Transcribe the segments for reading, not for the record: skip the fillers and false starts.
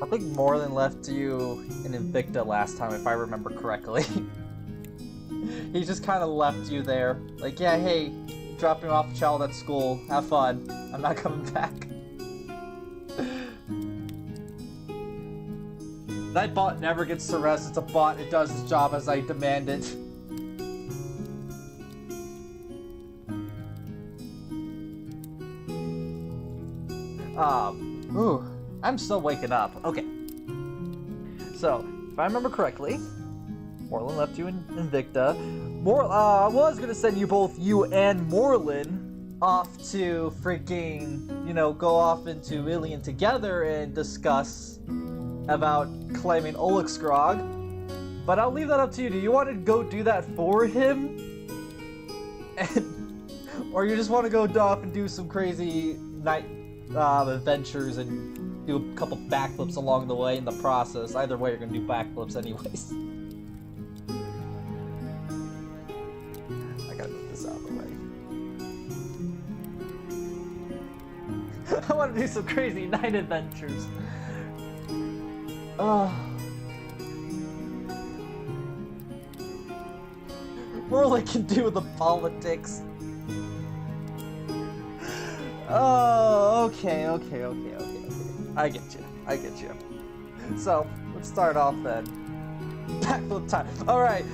I think Moreland left you in Invicta last time, if I remember correctly. He just kind of left you there. Like, yeah, hey, dropping off a child at school. Have fun. I'm not coming back. That bot never gets to rest. It's a bot. It does its job as I demand it. Ooh, I'm still waking up. Okay. So, if I remember correctly, Moreland left you in Invicta. I was gonna send you both, you and Moreland, off to freaking, go off into Ilion together and discuss about claiming Olixgrog. But I'll leave that up to you. Do you want to go do that for him? Or you just want to go off and do some crazy night adventures and do a couple backflips along the way in the process? Either way, you're gonna do backflips anyways. I gotta move this out of the way. I want to do some crazy night adventures. Moreland can do the politics. Oh, okay. I get you. So, let's start off then. Backflip time. Alright.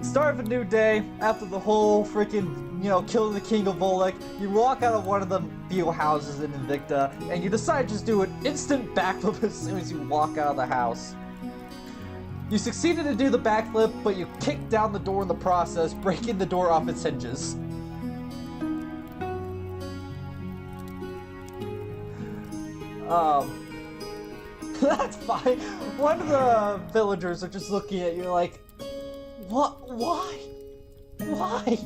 Start of a new day, after the whole freaking, killing the King of Volek, you walk out of one of the few houses in Invicta, and you decide to just do an instant backflip as soon as you walk out of the house. You succeeded to do the backflip, but you kick down the door in the process, breaking the door off its hinges. That's fine. One of the villagers are just looking at you like, what? Why?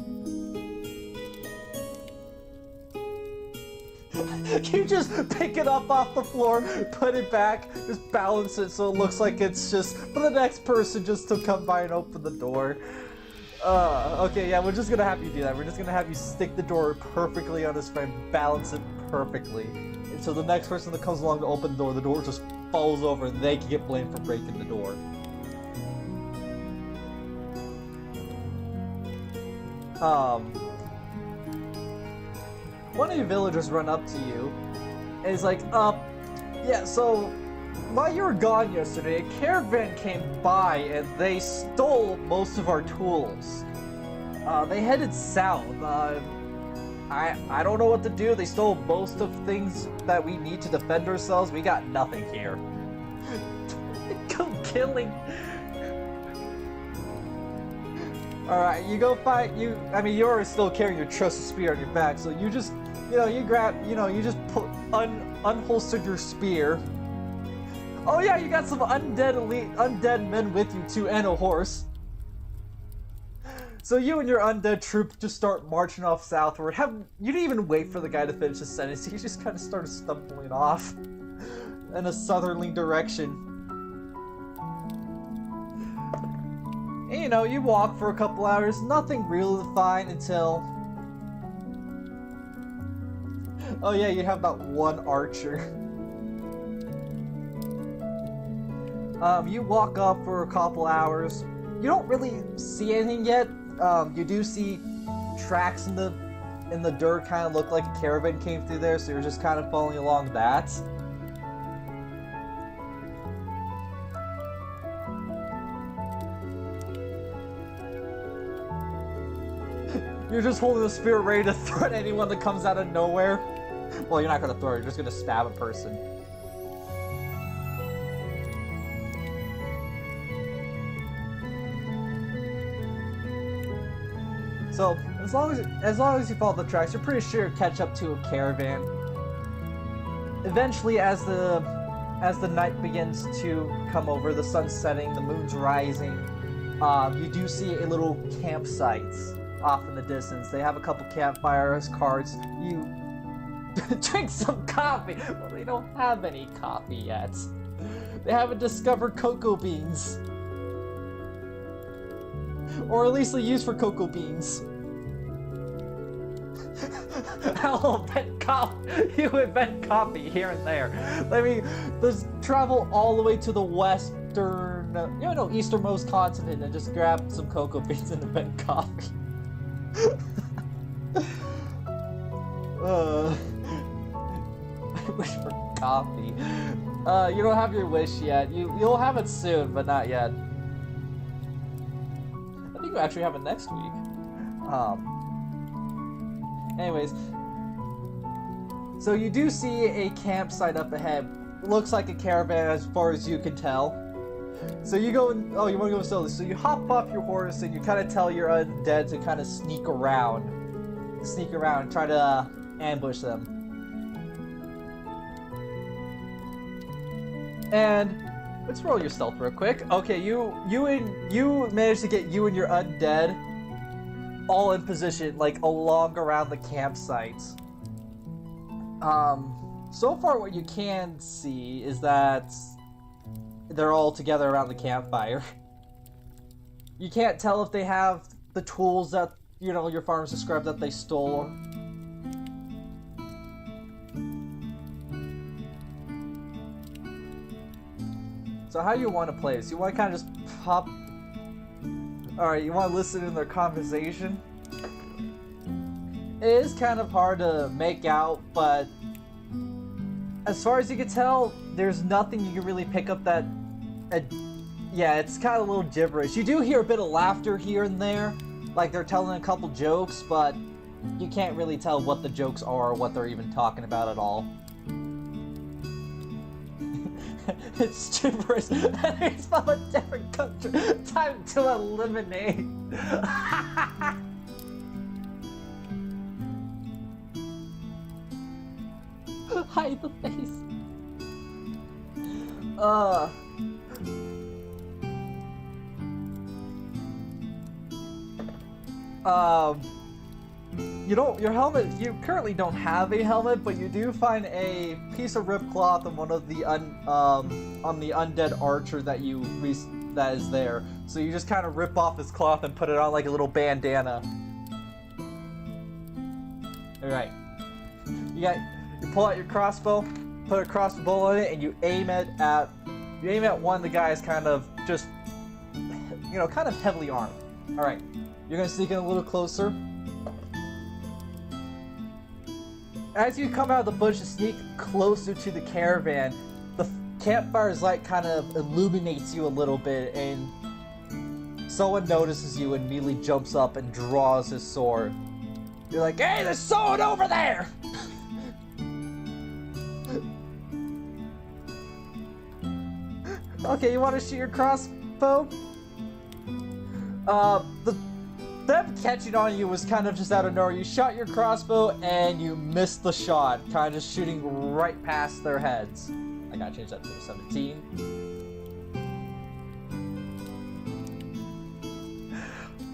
You just pick it up off the floor, put it back, just balance it so it looks like it's just for the next person just to come by and open the door. Okay, yeah, we're just gonna have you do that. We're just gonna have you stick the door perfectly on his frame, balance it perfectly. And so the next person that comes along to open the door just falls over and they can get blamed for breaking the door. One of your villagers run up to you and is like, yeah, so while you were gone yesterday, a caravan came by and they stole most of our tools. They headed south. I don't know what to do. They stole most of things that we need to defend ourselves. We got nothing here. Go killing. Alright, you go fight, you're still carrying your trusted spear on your back, so you just, you grab, you just unholstered your spear. Oh yeah, you got some undead men with you too, and a horse. So you and your undead troop just start marching off southward. You didn't even wait for the guy to finish his sentence, he just kind of started stumbling off in a southerly direction. And, you walk for a couple hours, nothing really to find until... Oh yeah, you have that one archer. You walk up for a couple hours. You don't really see anything yet. You do see tracks in the dirt, kind of look like a caravan came through there, so you're just kind of following along that. You're just holding the spear ready to throw at anyone that comes out of nowhere. Well, you're not gonna throw it, you're just gonna stab a person. So, as long as you follow the tracks, you're pretty sure you'll catch up to a caravan. Eventually, as the night begins to come over, the sun's setting, the moon's rising, you do see a little campsite off in the distance. They have a couple campfires, carts. You drink some coffee. Well, they don't have any coffee yet. They haven't discovered cocoa beans. Or at least they use for cocoa beans. I'll invent coffee. You invent coffee here and there. Let me just travel all the way to the western, easternmost continent and just grab some cocoa beans and invent coffee. I wish for coffee. You don't have your wish yet. You'll have it soon, but not yet. I think you actually have it next week. Anyways, so you do see a campsite up ahead. Looks like a caravan as far as you can tell. So you go and, oh, you want to go slowly. So you hop off your horse and you kind of tell your undead to kind of sneak around and try to ambush them. And let's roll your stealth real quick. Okay, you managed to get you and your undead all in position, like along around the campsite. So far what you can see is that they're all together around the campfire. You can't tell if they have the tools that, your farmers described that they stole. So how do you want to play this? You want to kind of just pop... Alright, you want to listen in their conversation? It is kind of hard to make out, but as far as you can tell, there's nothing you can really pick up that... yeah, it's kind of a little gibberish. You do hear a bit of laughter here and there, like they're telling a couple jokes, but you can't really tell what the jokes are or what they're even talking about at all. It's gibberish. It's from a different country. Time to eliminate. Hide the face. Your helmet, you currently don't have a helmet, but you do find a piece of ripped cloth on one of the on the undead archer that that is there. So you just kind of rip off his cloth and put it on like a little bandana. Alright. You pull out your crossbow, put a crossbow bolt on it, and you aim at one of the guys kind of just, kind of heavily armed. Alright. You're gonna sneak in a little closer. As you come out of the bush and sneak closer to the caravan, the campfire's light kind of illuminates you a little bit, and someone notices you and immediately jumps up and draws his sword. You're like, hey, there's someone over there! Okay, you want to shoot your crossbow? Them catching on you was kind of just out of nowhere. You shot your crossbow and you missed the shot, kind of just shooting right past their heads. I gotta change that to 17.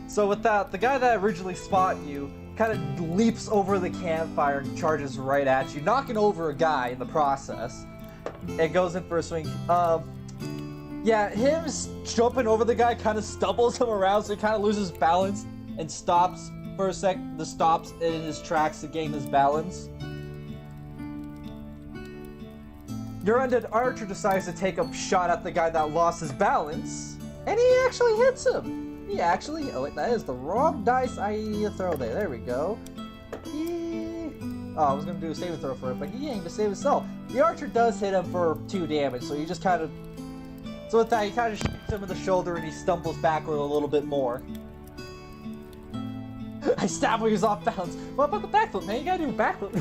So with that, the guy that originally spotted you kind of leaps over the campfire and charges right at you, knocking over a guy in the process. And goes in for a swing. Yeah, him jumping over the guy kind of stumbles him around, so he kind of loses balance and stops for a sec. Stops in his tracks to gain his balance. Your undead archer decides to take a shot at the guy that lost his balance, and he actually hits him. Oh wait, that is the wrong dice I throw there. There we go. Oh, I was gonna do a saving throw for it, but he ain't to save himself. The archer does hit him for 2 damage, so you just kind of... So with that, he kind of shoots him in the shoulder and he stumbles backward a little bit more. I stab when he was off balance. What about the backflip, man? You gotta do a backflip.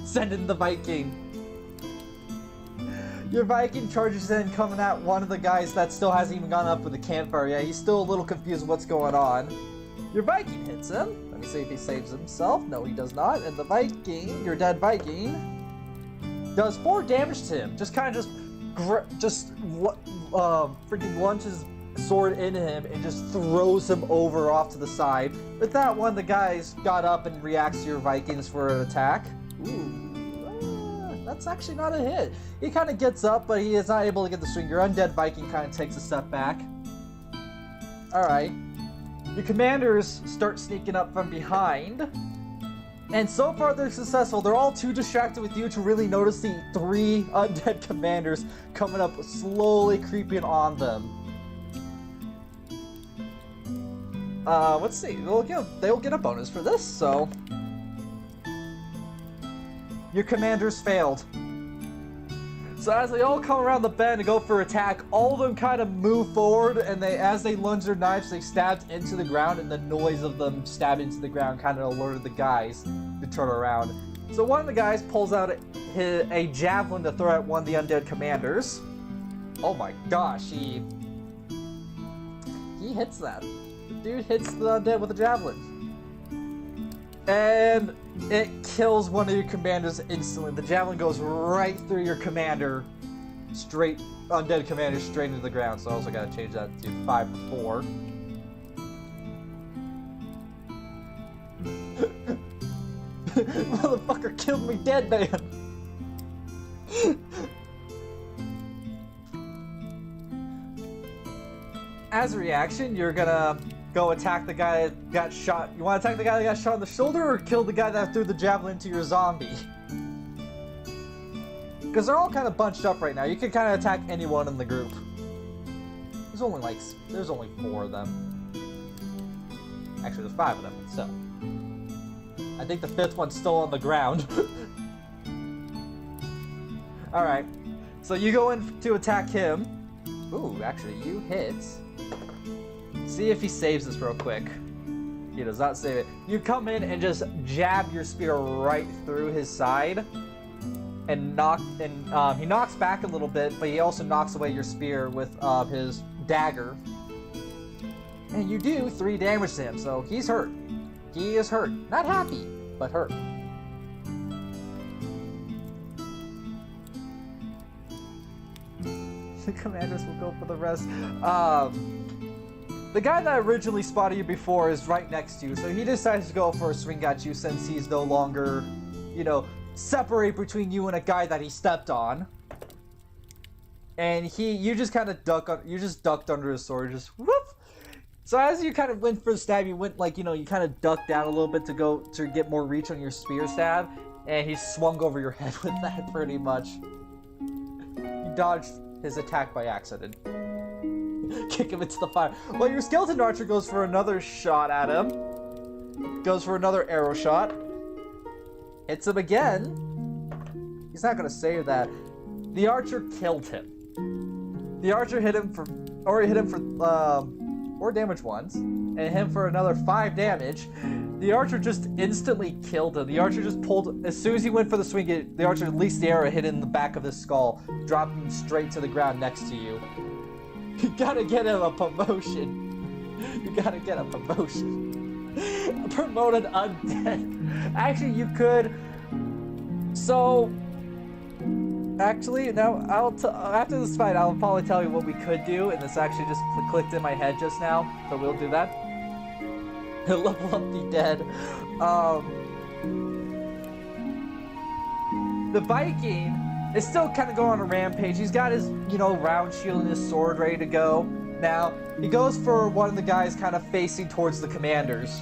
Send in the Viking. Your Viking charges in, coming at one of the guys that still hasn't even gone up with the campfire yet. He's still a little confused what's going on. Your Viking hits him. Let me see if he saves himself. No, he does not. And the Viking, your dead Viking, does 4 damage to him. Just kind of freaking launches sword into him and just throws him over off to the side. With that, one of the guys got up and reacts to your Vikings for an attack. Ooh, that's actually not a hit. He kind of gets up, but he is not able to get the swing. Your undead Viking kind of takes a step back. Alright. Your commanders start sneaking up from behind. And so far they're successful. They're all too distracted with you to really notice the 3 undead commanders coming up, slowly creeping on them. Let's see. They'll get a bonus for this, so... Your commanders failed. So as they all come around the bend and go for attack, all of them kind of move forward, and as they lunge their knives, they stabbed into the ground, and the noise of them stabbing into the ground kind of alerted the guys to turn around. So one of the guys pulls out a javelin to throw at one of the undead commanders. Oh my gosh, he hits that. The dude hits the undead with a javelin. And it kills one of your commanders instantly. The javelin goes right through your commander, undead commander, straight into the ground. So I also gotta change that to 5 to 4. Motherfucker killed me dead, man. As a reaction, you're gonna go attack the guy that got shot. You want to attack the guy that got shot in the shoulder, or kill the guy that threw the javelin to your zombie? Because they're all kind of bunched up right now. You can kind of attack anyone in the group. There's only 4 of them. Actually, there's 5 of them. So I think the 5th one's still on the ground. All right. So you go in to attack him. Ooh, actually, you hit. See if he saves this real quick. He does not save it. You come in and just jab your spear right through his side, and he knocks back a little bit, but he also knocks away your spear with his dagger. And you do 3 damage to him, so he's hurt. He is hurt. Not happy, but hurt. The commanders will go for the rest. The guy that originally spotted you before is right next to you, so he decides to go for a swing at you since he's no longer, separate between you and a guy that he stepped on. And you just kind of ducked under his sword, just whoop. So as you kind of went for the stab, you went you kind of ducked down a little bit to get more reach on your spear stab, and he swung over your head with that pretty much. You dodged his attack by accident. Kick him into the fire. Well, your skeleton archer goes for another shot at him. Goes for another arrow shot. Hits him again. He's not gonna save that. The archer killed him. The archer hit him for 4 damage once, and hit him for another 5 damage. The archer just instantly killed him. The archer just pulled, as soon as he went for the swing, the archer released the arrow, hit in the back of his skull, dropped him straight to the ground next to you. You gotta get him a promotion. You gotta get a promotion. Promoted undead. Actually, you could. So, actually, now after this fight, I'll probably tell you what we could do, and this actually just clicked in my head just now. So we'll do that. Level up the dead. The Viking is still kind of going on a rampage. He's got his, round shield and his sword ready to go. Now, he goes for one of the guys kind of facing towards the commanders,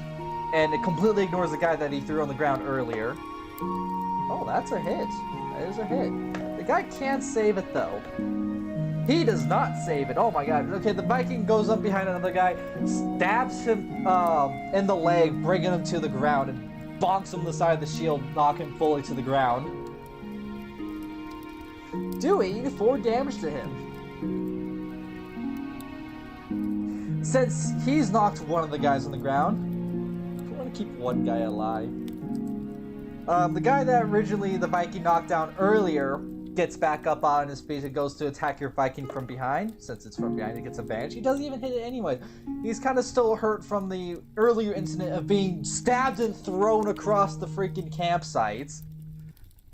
and it completely ignores the guy that he threw on the ground earlier. Oh, that's a hit. That is a hit. The guy can't save it, though. He does not save it. Oh my god. Okay, the Viking goes up behind another guy, stabs him in the leg, bringing him to the ground, and bonks him on the side of the shield, knocking him fully to the ground, doing 4 damage to him. Since he's knocked one of the guys on the ground, I want to keep one guy alive. The guy that originally the Viking knocked down earlier gets back up on his feet and goes to attack your Viking from behind. Since it's from behind, it gets advantage. He doesn't even hit it anyway. He's kind of still hurt from the earlier incident of being stabbed and thrown across the freaking campsite.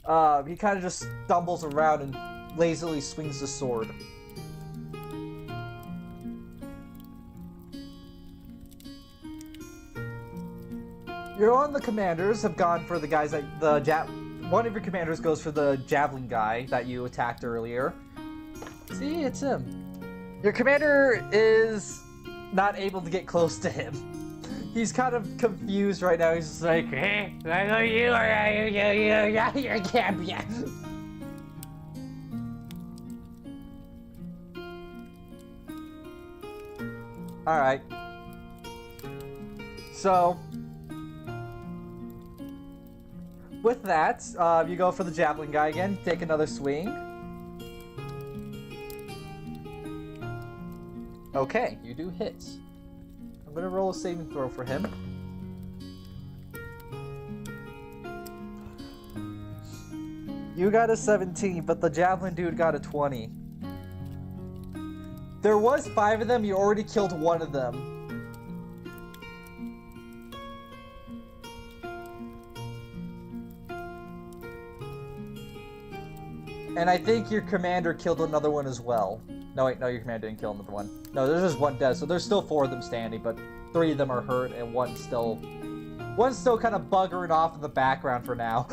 He kind of just stumbles around and lazily swings the sword. Your own the commanders have gone for the guys that one of your commanders goes for the javelin guy that you attacked earlier. See, it's him. Your commander is not able to get close to him. He's kind of confused right now. He's just like, hey, I know you are your champion. Alright. So, with that, you go for the javelin guy again, take another swing. Okay, you do hit. I'm gonna roll a saving throw for him. You got a 17, but the javelin dude got a 20. There was 5 of them, you already killed one of them. And I think your commander killed another one as well. No, wait, no, your commander didn't kill another one. No, there's just one dead, so there's still 4 of them standing, but 3 of them are hurt, and one's still kind of buggering off in the background for now.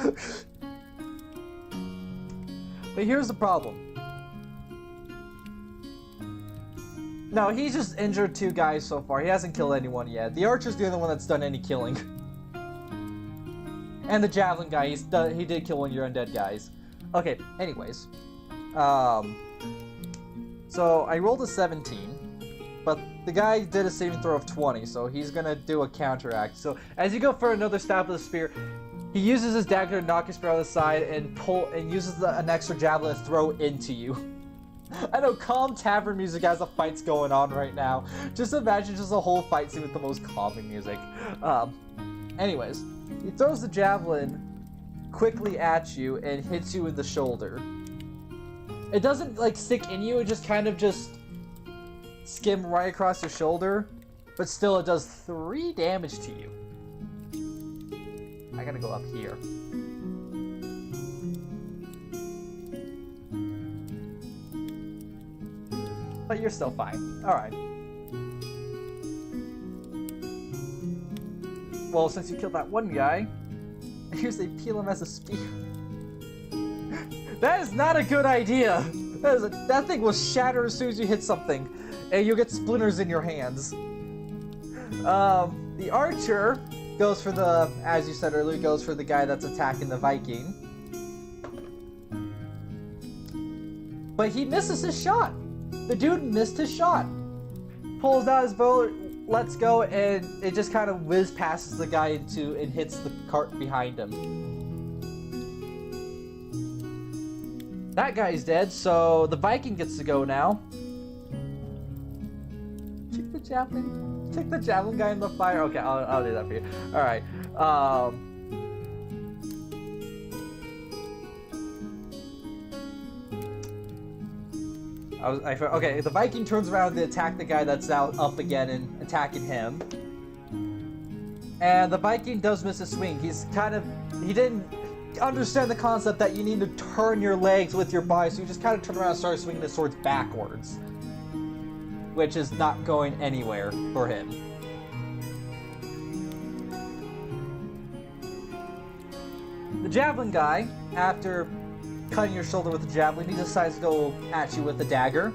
But here's the problem. No, he's just injured 2 guys so far. He hasn't killed anyone yet. The archer's the only one that's done any killing. And the javelin guy, he did kill one of your undead guys. Okay, anyways. So I rolled a 17, but the guy did a saving throw of 20, so he's gonna do a counteract. So as you go for another stab with the spear, he uses his dagger to knock your spear on the side and uses an extra javelin to throw into you. I know, calm tavern music as the fight's going on right now. Just imagine just a whole fight scene with the most calming music. Anyways, he throws the javelin quickly at you and hits you in the shoulder. It doesn't like stick in you, it just kind of just skim right across your shoulder, but still it does 3 damage to you. I gotta go up here. But you're still fine. Alright. Well, since you killed that one guy, here's a peel him as a spear. That is not a good idea! That thing will shatter as soon as you hit something, and you'll get splinters in your hands. The archer goes for the, as you said earlier, goes for the guy that's attacking the Viking. But he misses his shot! The dude missed his shot! Pulls out his bow, lets go, and it just kind of whiz passes the guy and hits the cart behind him. That guy's dead, so the Viking gets to go now. Kick the javelin. Kick the javelin guy in the fire. Okay, I'll do that for you. All right. Okay, the Viking turns around to attack the guy that's out up again and attacking him. And the Viking does miss a swing. He didn't understand the concept that you need to turn your legs with your body, so you just kind of turn around and start swinging his swords backwards. Which is not going anywhere for him. The javelin guy, after cutting your shoulder with the javelin, he decides to go at you with the dagger.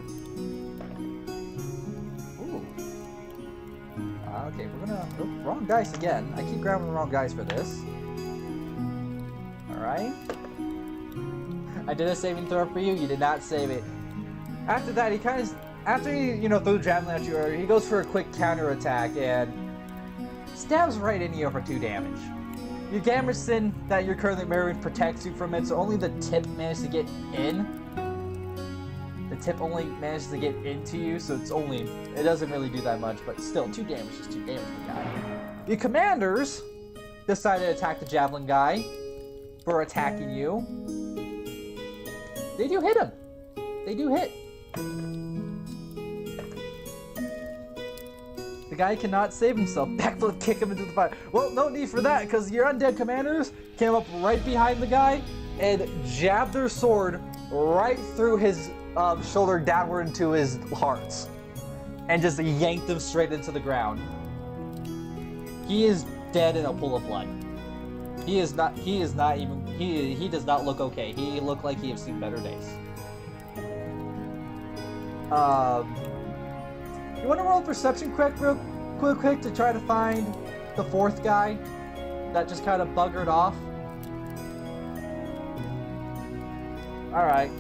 Ooh. Okay, we're gonna... Oh, wrong dice again. I keep grabbing the wrong dice for this. Alright. I did a saving throw for you, you did not save it. After that, he kind of... After he, threw the javelin at you, he goes for a quick counterattack and stabs right into you for 2 damage. Your Gammerson that you're currently wearing protects you from it, so only the tip managed to get in. The tip only manages to get into you, so it doesn't really do that much, but still, 2 damage is 2 damage per guy. The commanders decided to attack the javelin guy for attacking you. They do hit him. They do hit. The guy cannot save himself. Backflip kick him into the fire. Well, no need for that, because your undead commanders came up right behind the guy and jabbed their sword right through his shoulder downward into his heart. And just yanked him straight into the ground. He is dead in a pool of blood. He does not look okay. He looked like he has seen better days. You want to roll perception real quick to try to find the fourth guy that just kind of buggered off? Alright.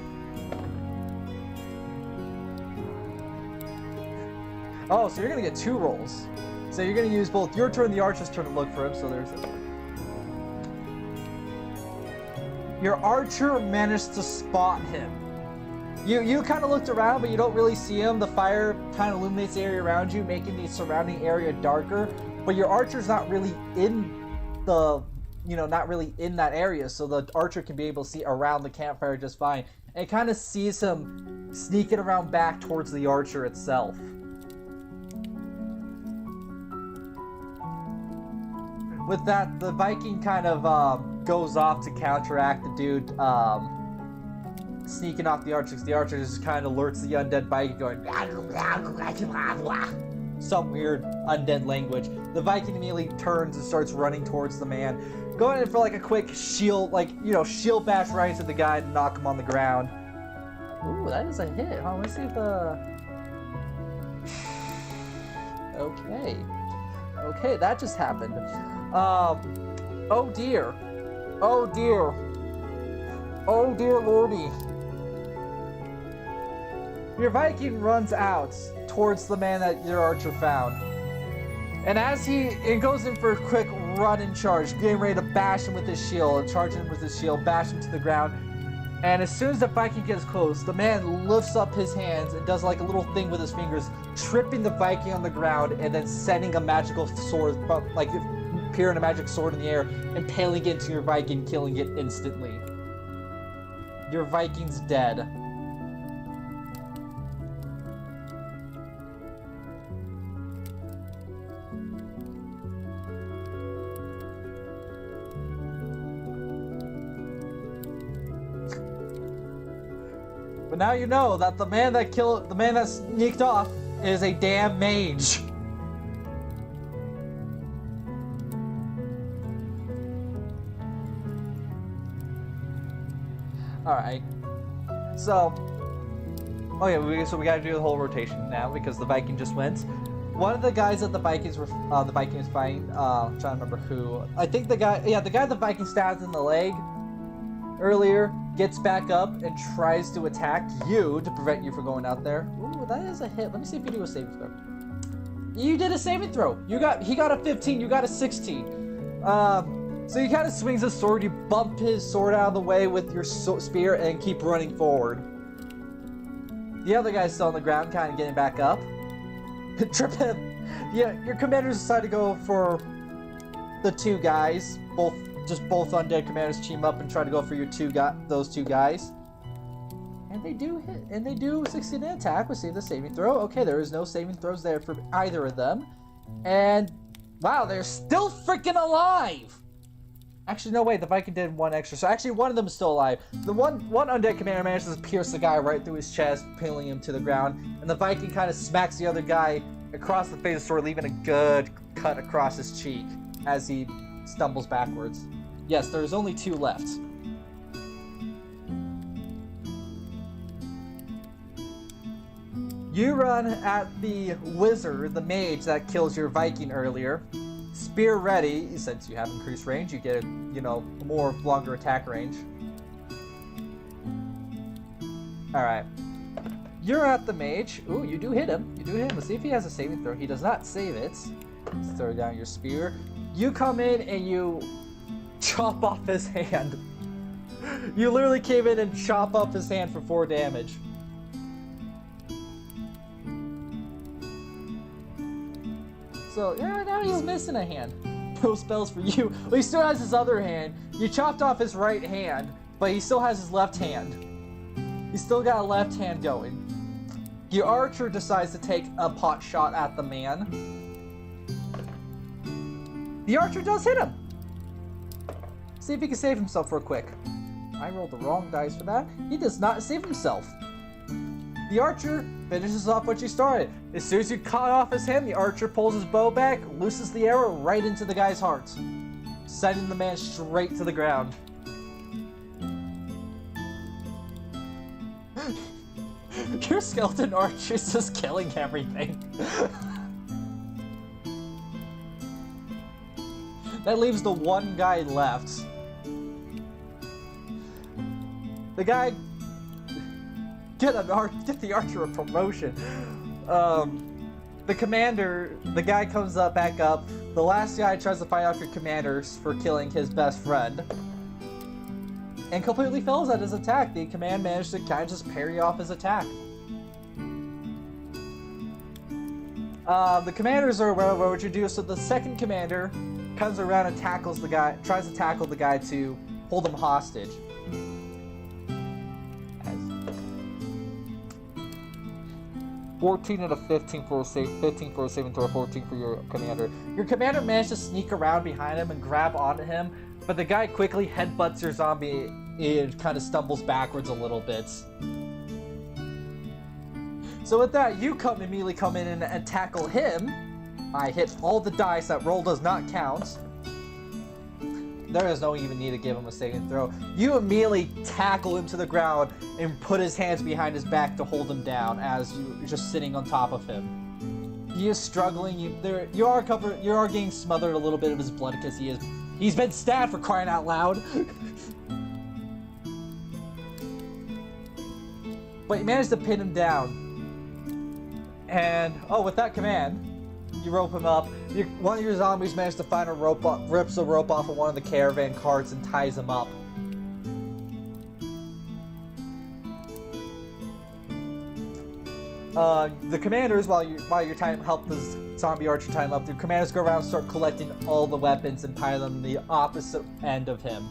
Oh, so you're gonna get 2 rolls. So you're gonna use both your turn and the archer's turn to look for him, so there's a... Your archer managed to spot him. You kind of looked around, but you don't really see him. The fire kind of illuminates the area around you, making the surrounding area darker. But your archer's not really in the, not really in that area, so the archer can be able to see around the campfire just fine. And it kind of sees him sneaking around back towards the archer itself. With that, the Viking kind of goes off to counteract the dude sneaking off the archer. The archer just kind of alerts the undead Viking going some weird undead language. The Viking immediately turns and starts running towards the man, going in for like a quick shield, shield bash right into the guy to knock him on the ground. Ooh, that is a hit, huh? Let's see if Okay, that just happened. Oh dear. Oh dear. Oh dear lordy. Your Viking runs out towards the man that your archer found. And as he goes in for a quick run and charge, getting ready to bash him with his shield, charge him with his shield, bash him to the ground. And as soon as the Viking gets close, the man lifts up his hands and does like a little thing with his fingers, tripping the Viking on the ground and then sending a magical sword, like appearing a magic sword in the air, impaling it into your Viking, killing it instantly. Your Viking's dead. But now you know that the man that sneaked off is a damn mage. Alright. So we gotta do the whole rotation now because the Viking just went. One of the guys that the Vikings were fighting, I'm trying to remember who. I think the guy the Viking stabbed in the leg earlier gets back up and tries to attack you to prevent you from going out there. Ooh, that is a hit. Let me see if you do a saving throw. You did a saving throw. He got a 15, you got a 16. So he kind of swings his sword, you bump his sword out of the way with your spear and keep running forward. The other guy's still on the ground, kind of getting back up. Trip him. Yeah, your commanders decide to go for the 2 guys, both undead commanders team up and try to go for those 2 guys. And they do hit, and they do succeed in attack. We'll see the saving throw. Okay, there is no saving throws there for either of them. And wow, they're still freaking alive! Actually, no, wait, the Viking did 1 extra. So actually, one of them is still alive. The one undead commander manages to pierce the guy right through his chest, pinning him to the ground. And the Viking kind of smacks the other guy across the face of the sword, leaving a good cut across his cheek as he stumbles backwards. Yes, there's only 2 left. You run at the wizard, the mage that kills your Viking earlier. Spear ready, since you have increased range, you get more longer attack range. Alright. You're at the mage. Ooh, you do hit him. Let's see if he has a saving throw. He does not save it. Let's throw down your spear. You come in and you chop off his hand. You literally came in and chop off his hand for 4 damage. So, yeah, now he's missing a hand. No spells for you. Well, he still has his other hand. You chopped off his right hand, but he still has his left hand. He's still got a left hand going. Your archer decides to take a pot shot at the man. The archer does hit him. See if he can save himself real quick. I rolled the wrong dice for that. He does not save himself. The archer finishes off what you started. As soon as you cut off his hand, the archer pulls his bow back, looses the arrow right into the guy's heart, sending the man straight to the ground. Your skeleton archer is just killing everything. That leaves the one guy left. The guy... Get the archer a promotion. The commander, the guy comes back up. The last guy tries to fight off your commanders for killing his best friend. And completely fails at his attack. The command managed to kind of just parry off his attack. The commanders are aware of what you do, so the second commander comes around and tackles the guy, tries to tackle the guy to hold him hostage. 14 out of 15 for a save, 15 for a saving throw, 14 for your commander. Your commander managed to sneak around behind him and grab onto him, but the guy quickly headbutts your zombie and kind of stumbles backwards a little bit. So with that, you immediately come in and tackle him. I hit all the dice. That roll does not count. There is no even need to give him a saving throw. You immediately tackle him to the ground and put his hands behind his back to hold him down as you're just sitting on top of him. He is struggling. You are getting smothered a little bit of his blood because he's been stabbed, for crying out loud. But you managed to pin him down. And with that command, you rope him up. One of your zombies managed to find a rope, rips the rope off of one of the caravan carts and ties him up. The commanders, while your time help the zombie archer tie him up, the commanders go around and start collecting all the weapons and pile them the opposite end of him.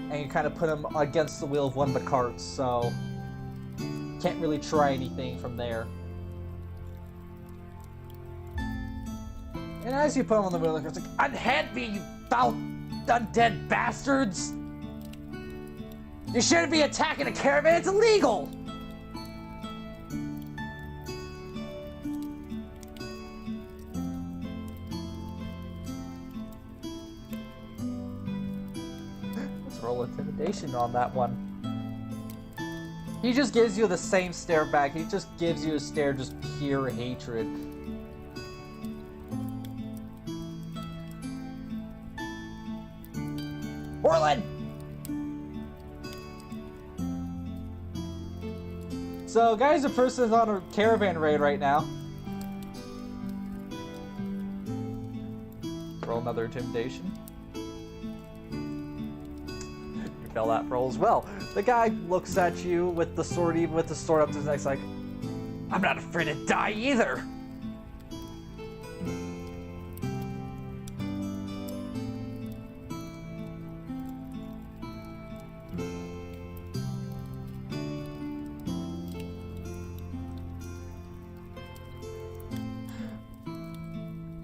And you kind of put him against the wheel of one of the carts, so can't really try anything from there. And as you put him on the wheel, it's like, unhand me, you foul undead bastards! You shouldn't be attacking a caravan, it's illegal! Let's roll intimidation on that one. He just gives you the same stare back. He just gives you a stare, just pure hatred. Orlin! So, guys, the person is on a caravan raid right now. Roll another intimidation. You fail that roll as well. The guy looks at you with the sword, even with the sword up to his neck, like, I'm not afraid to die either!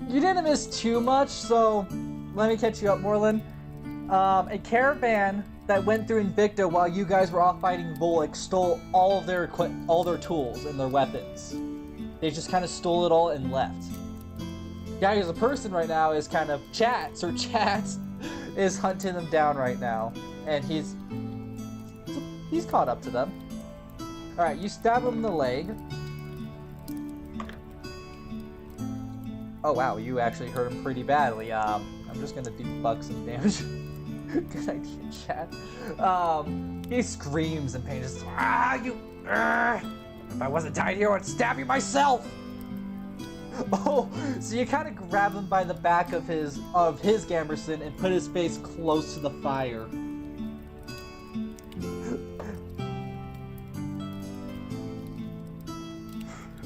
You didn't miss too much, so let me catch you up, Morlin. A caravan that went through Invicta while you guys were off fighting Volek stole all their tools and their weapons. They just kind of stole it all and left. Guy who's a person right now is kind of Chats is hunting them down right now, and he's caught up to them. All right, you stab him in the leg. Oh wow, you actually hurt him pretty badly. I'm just gonna debug some damage. Good idea, chat. He screams in pain, just if I wasn't dying here, I'd stab you myself. Oh, so you kind of grab him by the back of his Gamberson and put his face close to the fire.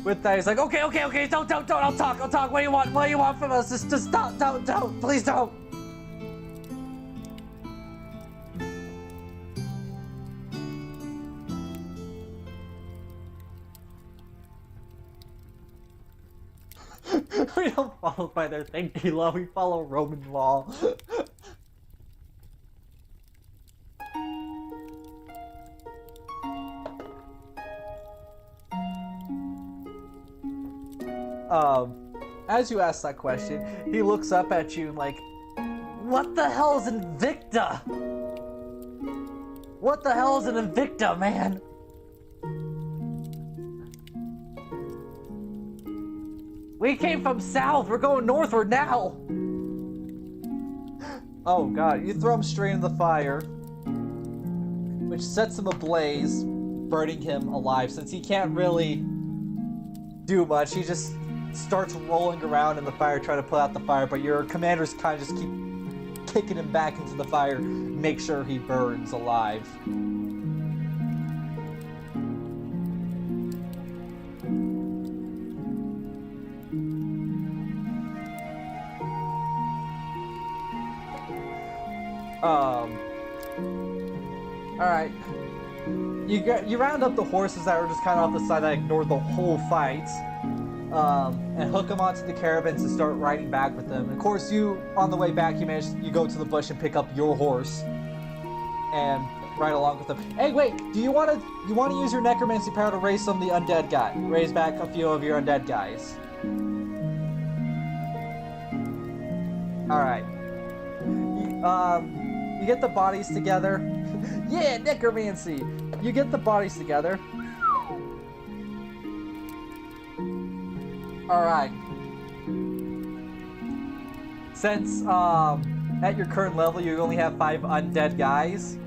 With that, he's like, okay, don't, I'll talk. What do you want from us? Just stop, don't, please don't. We don't follow by their thinking law, we follow Roman law. As you ask that question, he looks up at you and like, what the hell is Invicta? What the hell is an Invicta, man? We came from south. We're going northward now. Oh god, you throw him straight in the fire, which sets him ablaze, burning him alive. Since he can't really do much, he just starts rolling around in the fire trying to put out the fire, but your commanders kind of just keep kicking him back into the fire, make sure he burns alive. Alright. You round up the horses that were just kind of off the side that ignored the whole fight. And hook them onto the caravans and start riding back with them. Of course, on the way back, you go to the bush and pick up your horse and ride along with them. Hey, wait! Do you want to use your necromancy power to raise some of the undead guys? Raise back a few of your undead guys. All right. You get the bodies together. Yeah, necromancy. You get the bodies together. Alright. Since, at your current level, you only have 5 undead guys,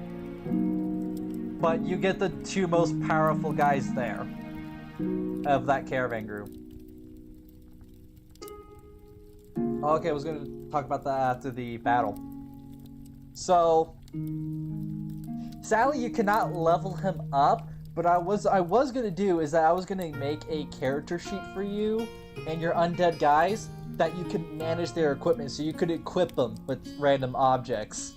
but you get the 2 most powerful guys there of that caravan group. Okay, I was gonna talk about that after the battle. So, sadly, you cannot level him up, but I was gonna do is that I was gonna make a character sheet for you and your undead guys that you could manage their equipment, so you could equip them with random objects.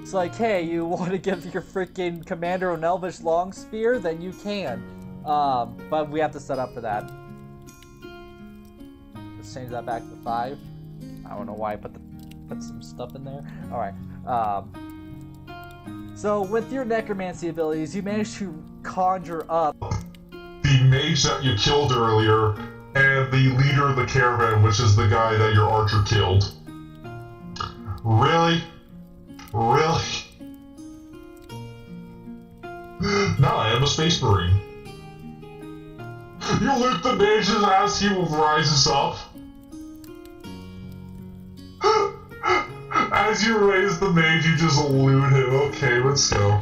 It's like, hey, you want to give your freaking commander an elvish long spear? Then you can. But we have to set up for that. Let's change that back to 5. I don't know why I put some stuff in there. Alright. So with your necromancy abilities, you managed to conjure up the mage that you killed earlier and the leader of the caravan, which is the guy that your archer killed. Really? Really? No, I am a space marine. You loot the mage's as he rises up. As you raise the mage, you just loot him. Okay, let's go.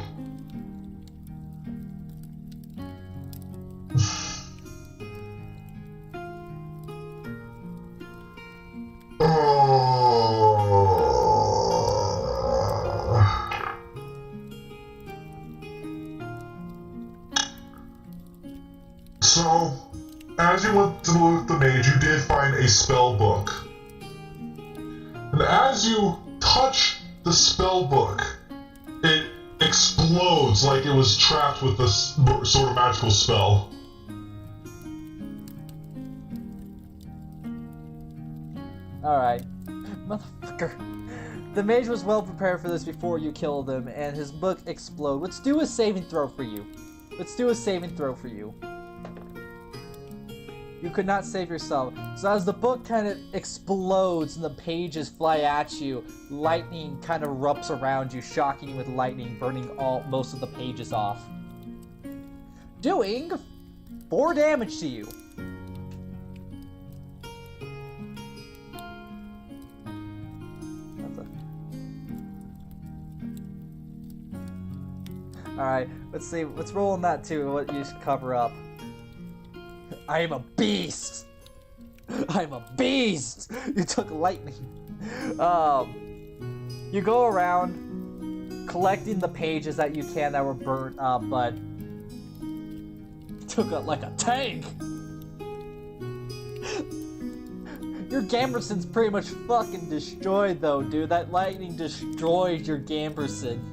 So, as you went to loot the mage, you did find a spell book. And as you touch the spell book, it explodes like it was trapped with this sort of magical spell. Alright. Motherfucker. The mage was well prepared for this before you killed him, and his book exploded. Let's do a saving throw for you. You could not save yourself. So as the book kind of explodes and the pages fly at you, lightning kind of erupts around you, shocking you with lightning, burning most of the pages off. Doing 4 damage to you. Alright, let's see. Let's roll on that too, what you should cover up. I am a beast! I'm a beast! You took lightning. You go around collecting the pages that you can that were burnt up, but you took it like a tank! Your Gamberson's pretty much fucking destroyed though, dude. That lightning destroyed your Gamberson.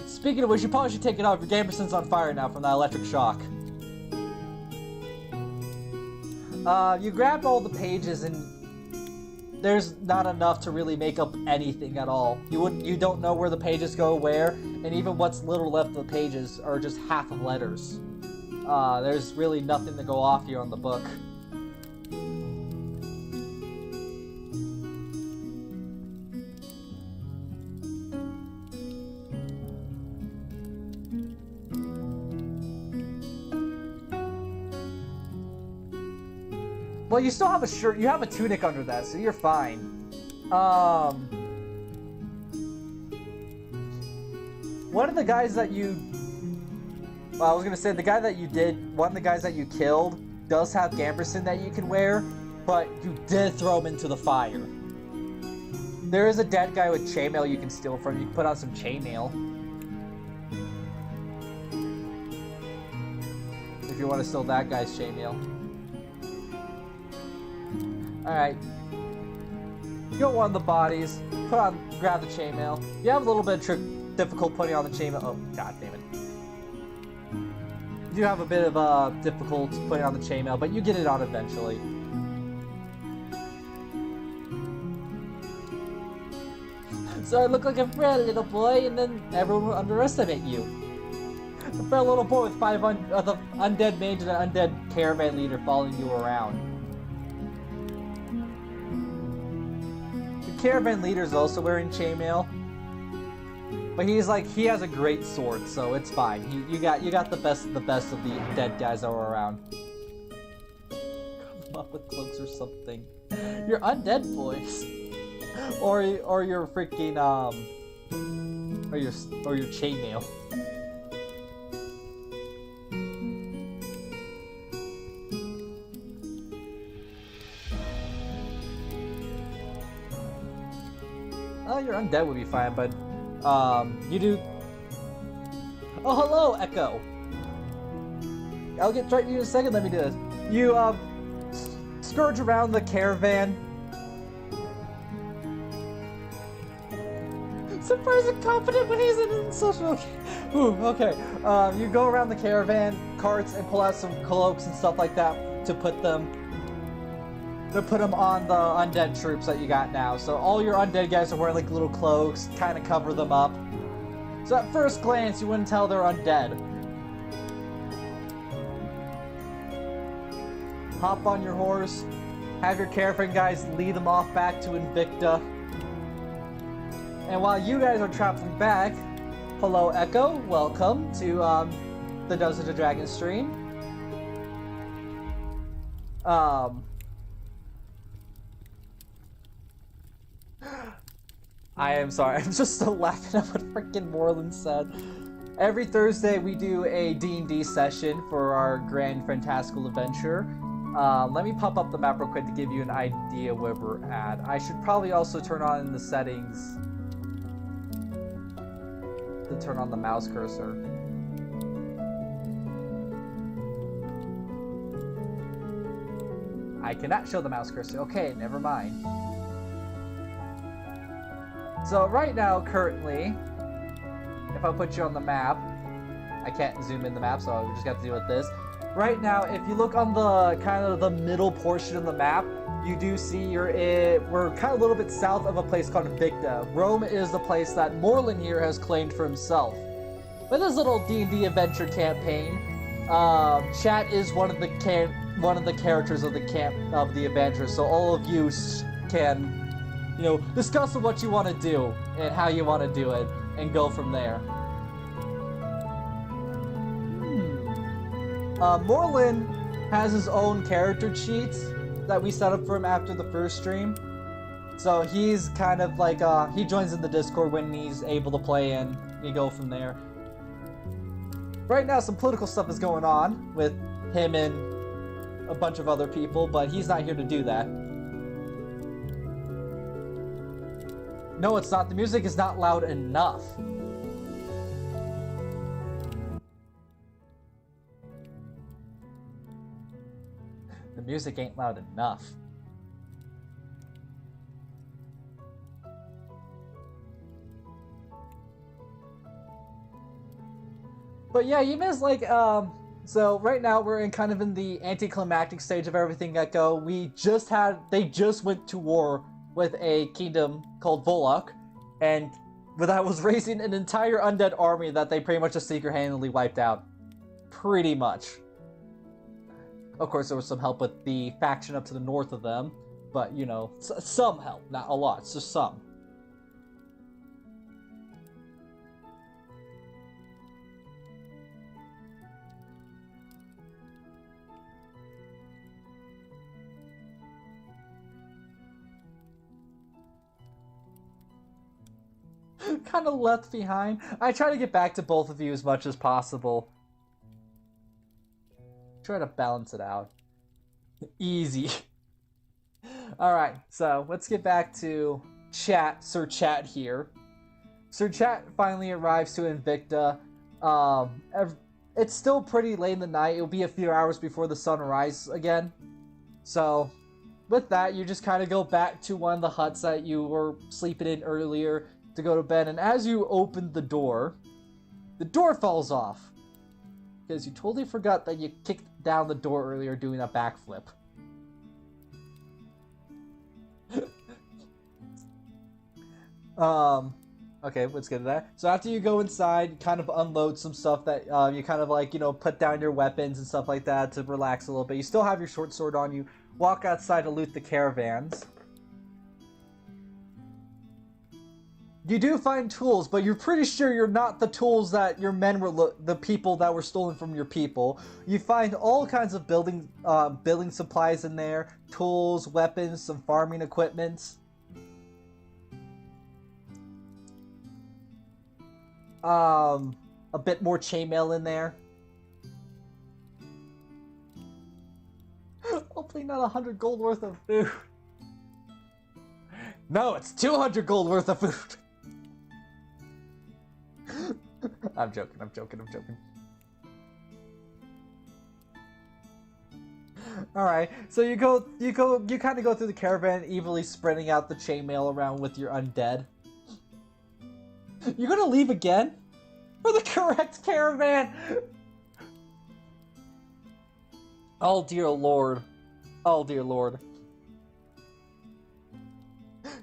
Speaking of which, you probably should take it off. Your Gamberson's on fire now from that electric shock. You grab all the pages and there's not enough to really make up anything at all. You don't know where the pages go where, and even what's little left of the pages are just half of letters. There's really nothing to go off here on the book. Well, you still have a shirt. You have a tunic under that, so you're fine. One of the guys that you... Well, I was gonna say, the guy that you did... One of the guys that you killed does have gambeson that you can wear, but you did throw him into the fire. There is a dead guy with chainmail you can steal from. You can put on some chainmail. If you want to steal that guy's chainmail. Alright. You don't want the bodies. Grab the chainmail. You have a little bit of difficult putting on the chainmail. Oh, god damn it. You do have a bit of difficult putting on the chainmail, but you get it on eventually. So I look like a frail little boy, and then everyone will underestimate you. A frail little boy with 5 the undead mage and an undead caravan leader following you around. Caravan leader is also wearing chainmail, but he has a great sword, so it's fine. You got the best of the dead guys that were around. Cover them up with cloaks or something. You're undead boys, or your freaking or your chainmail. Oh, your undead would be fine, but, you do... Oh, hello, Echo! I'll get right to you in a second, let me do this. You, scourge around the caravan. Surprised and confident when he's in social... Ooh, okay. You go around the caravan carts and pull out some cloaks and stuff like that to put them on the undead troops that you got now. So all your undead guys are wearing like little cloaks, kind of cover them up. So at first glance, you wouldn't tell they're undead. Hop on your horse, have your caravan guys lead them off back to Invicta. And while you guys are traveling back, hello Echo, welcome to the Dungeons & Dragons stream. I am sorry, I'm just still laughing at what freaking Moreland said. Every Thursday we do a D&D session for our grand fantastical adventure. Let me pop up the map real quick to give you an idea where we're at. I should probably also turn on the settings to turn on the mouse cursor. I cannot show the mouse cursor. Okay, never mind. So right now, currently, if I put you on the map, I can't zoom in the map, so we just got to deal with this. Right now, if you look on the kind of the middle portion of the map, you do see we're kind of a little bit south of a place called Invicta. Rome is the place that Moreland here has claimed for himself. With this little D&D adventure campaign, Chat is one of the characters of the adventure, so all of you can, you know, discuss what you want to do and how you want to do it, and go from there. Moreland has his own character sheets that we set up for him after the first stream. So he's kind of like, he joins in the Discord when he's able to play, and we go from there. Right now, some political stuff is going on with him and a bunch of other people, but he's not here to do that. No, it's not. The music is not loud enough. The music ain't loud enough. But yeah, you missed like, so right now we're in the anticlimactic stage of everything Echo. They just went to war with a kingdom called Volok, that was raising an entire undead army that they pretty much just single-handedly wiped out. pretty much. Of course, there was some help with the faction up to the north of them, but, you know, some help, not a lot, just some. Kind of left behind. I try to get back to both of you as much as possible. Try to balance it out. Easy. Alright, so let's get back to Sir Chat here. Sir Chat finally arrives to Invicta. It's still pretty late in the night. It'll be a few hours before the sun rises again. So, with that, you just kind of go back to one of the huts that you were sleeping in earlier to go to bed, and as you open the door falls off. Because you totally forgot that you kicked down the door earlier doing a backflip. Okay, let's get to that. So after you go inside, you kind of unload some stuff that you kind of like, you know, put down your weapons and stuff like that to relax a little bit. You still have your short sword on you. Walk outside to loot the caravans. You do find tools, but you're pretty sure you're not the tools that your men were the people that were stolen from your people. You find all kinds of building supplies in there, tools, weapons, some farming equipment. A bit more chainmail in there. Hopefully not 100 gold worth of food. No, it's 200 gold worth of food. I'm joking. Alright, so you kind of go through the caravan, evilly spreading out the chainmail around with your undead. You're gonna leave again? For the correct caravan! Oh dear lord. Oh dear lord.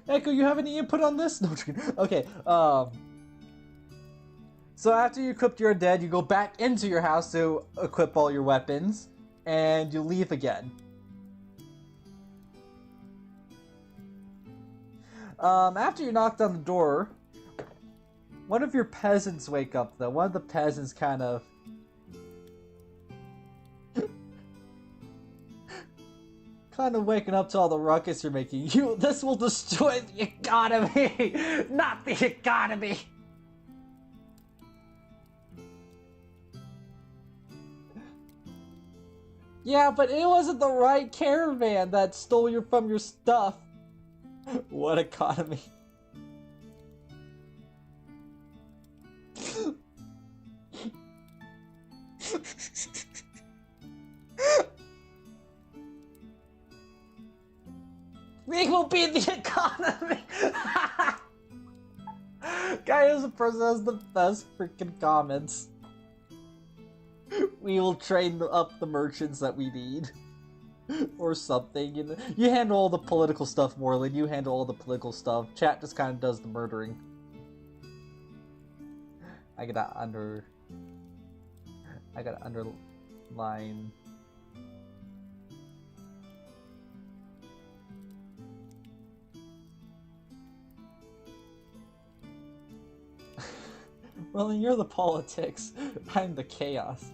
Echo, you have any input on this? No, I'm joking. Okay, so after you equipped your undead, you go back into your house to equip all your weapons, and you leave again. After you knocked on the door, one of your peasants wake up, though. One of the peasants kind of... waking up to all the ruckus you're making. This will destroy the economy! Not the economy! Yeah, but it wasn't the right caravan that stole from your stuff. What economy? We will be the economy! Guy is the person that has the best freaking comments. We will train up the merchants that we need. Or something. You handle all the political stuff, Moreland. You handle all the political stuff. Chat just kind of does the murdering. I gotta underline. Well, then you're the politics. I'm the chaos.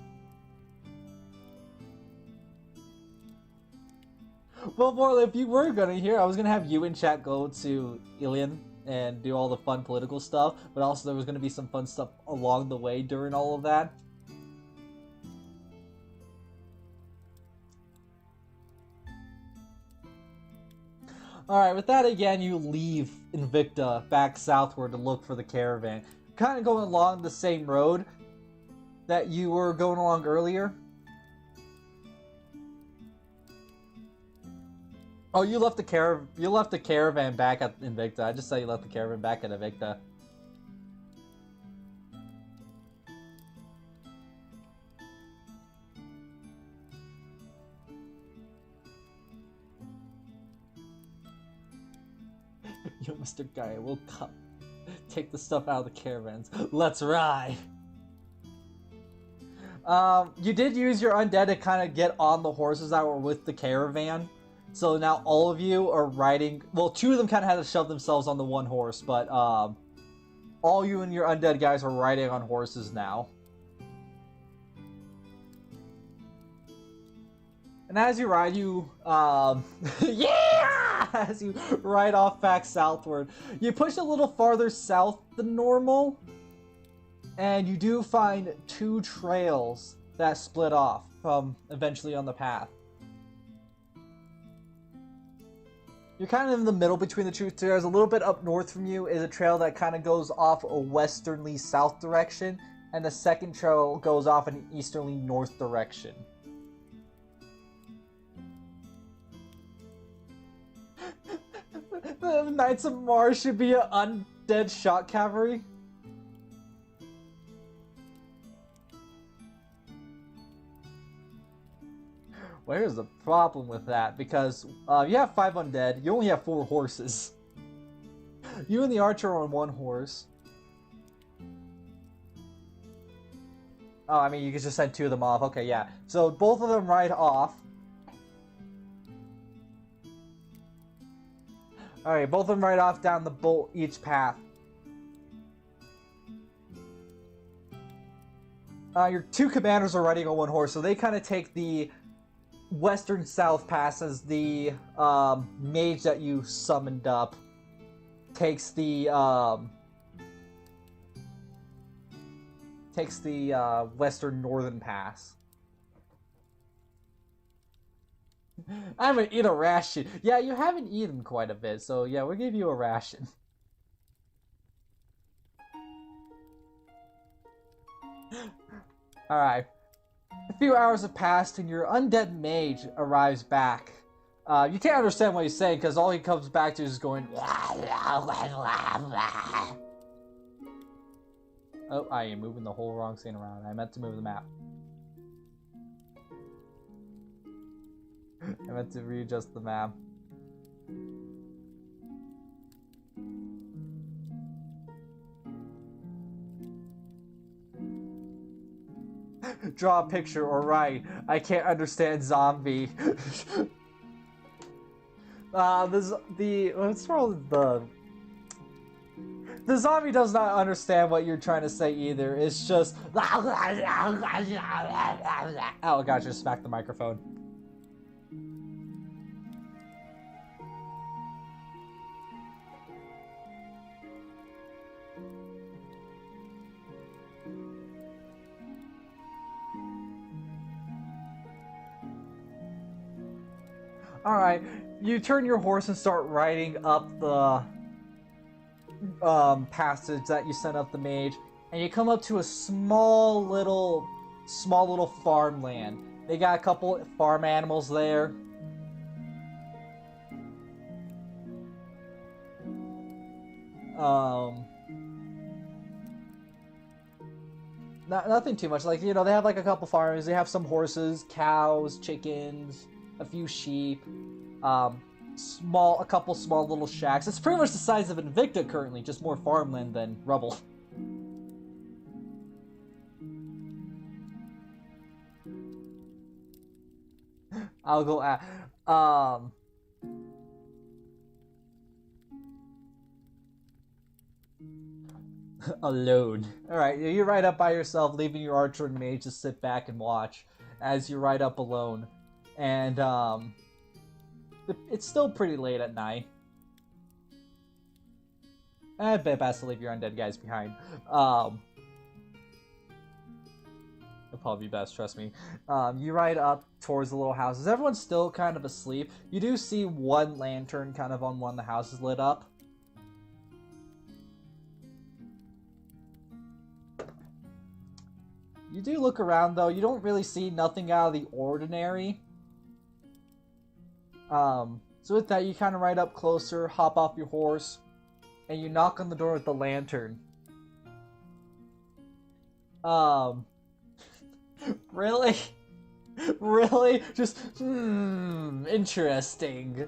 Well, more if you were gonna hear, I was gonna have you and chat go to Ilion and do all the fun political stuff, but also there was gonna be some fun stuff along the way during all of that. Alright, with that again, you leave Invicta back southward to look for the caravan. Kind of going along the same road that you were going along earlier. Oh, you left the caravan back at Invicta. I just saw you left the caravan back at Invicta. Yo, Mr. Guy, we'll come. Take the stuff out of the caravans. Let's ride! You did use your undead to kind of get on the horses that were with the caravan. So now all of you are riding... Well, two of them kind of had to shove themselves on the one horse, but all you and your undead guys are riding on horses now. And as you ride, yeah! As you ride off back southward, you push a little farther south than normal, and you do find two trails that split off from eventually on the path. You're kind of in the middle between the two trails. A little bit up north from you is a trail that kind of goes off a westernly south direction, and the second trail goes off an easterly north direction. The Knights of Mars should be an undead shock cavalry. Well, here's the problem with that, because you have 5 undead, you only have 4 horses. You and the archer are on 1 horse. Oh, I mean, you could just send 2 of them off. Okay, yeah. So both of them ride off. Alright, both of them ride off down each path. Your 2 commanders are riding on 1 horse, so they kind of take the western south pass as the mage that you summoned up takes the western northern pass. I haven't eaten a ration. Yeah, you haven't eaten quite a bit, so yeah, we'll give you a ration. Alright. A few hours have passed and your undead mage arrives back. You can't understand what he's saying because all he comes back to is going... Oh, I am moving the whole wrong scene around. I meant to move the map. I meant to readjust the map. Draw a picture or write. I can't understand zombie. What's wrong with the zombie does not understand what you're trying to say either. It's just oh gosh, just smacked the microphone. Alright, you turn your horse and start riding up the passage that you sent up the mage, and you come up to a small little farmland. They got a couple farm animals there. Nothing too much. Like, you know, they have like a couple farms. They have some horses, cows, chickens, a few sheep, a couple small little shacks. It's pretty much the size of Invicta currently, just more farmland than rubble. I'll go at, alone. Alright, you ride up by yourself, leaving your archer and mage to sit back and watch as you ride up alone. And, it's still pretty late at night. I bet best to leave your undead guys behind. It'll probably be best, trust me. You ride up towards the little houses. Everyone's still kind of asleep. You do see one lantern kind of on one of the houses lit up. You do look around, though. You don't really see nothing out of the ordinary. So with that, you kind of ride up closer, hop off your horse, and you knock on the door with the lantern. Really? Really? Just, interesting.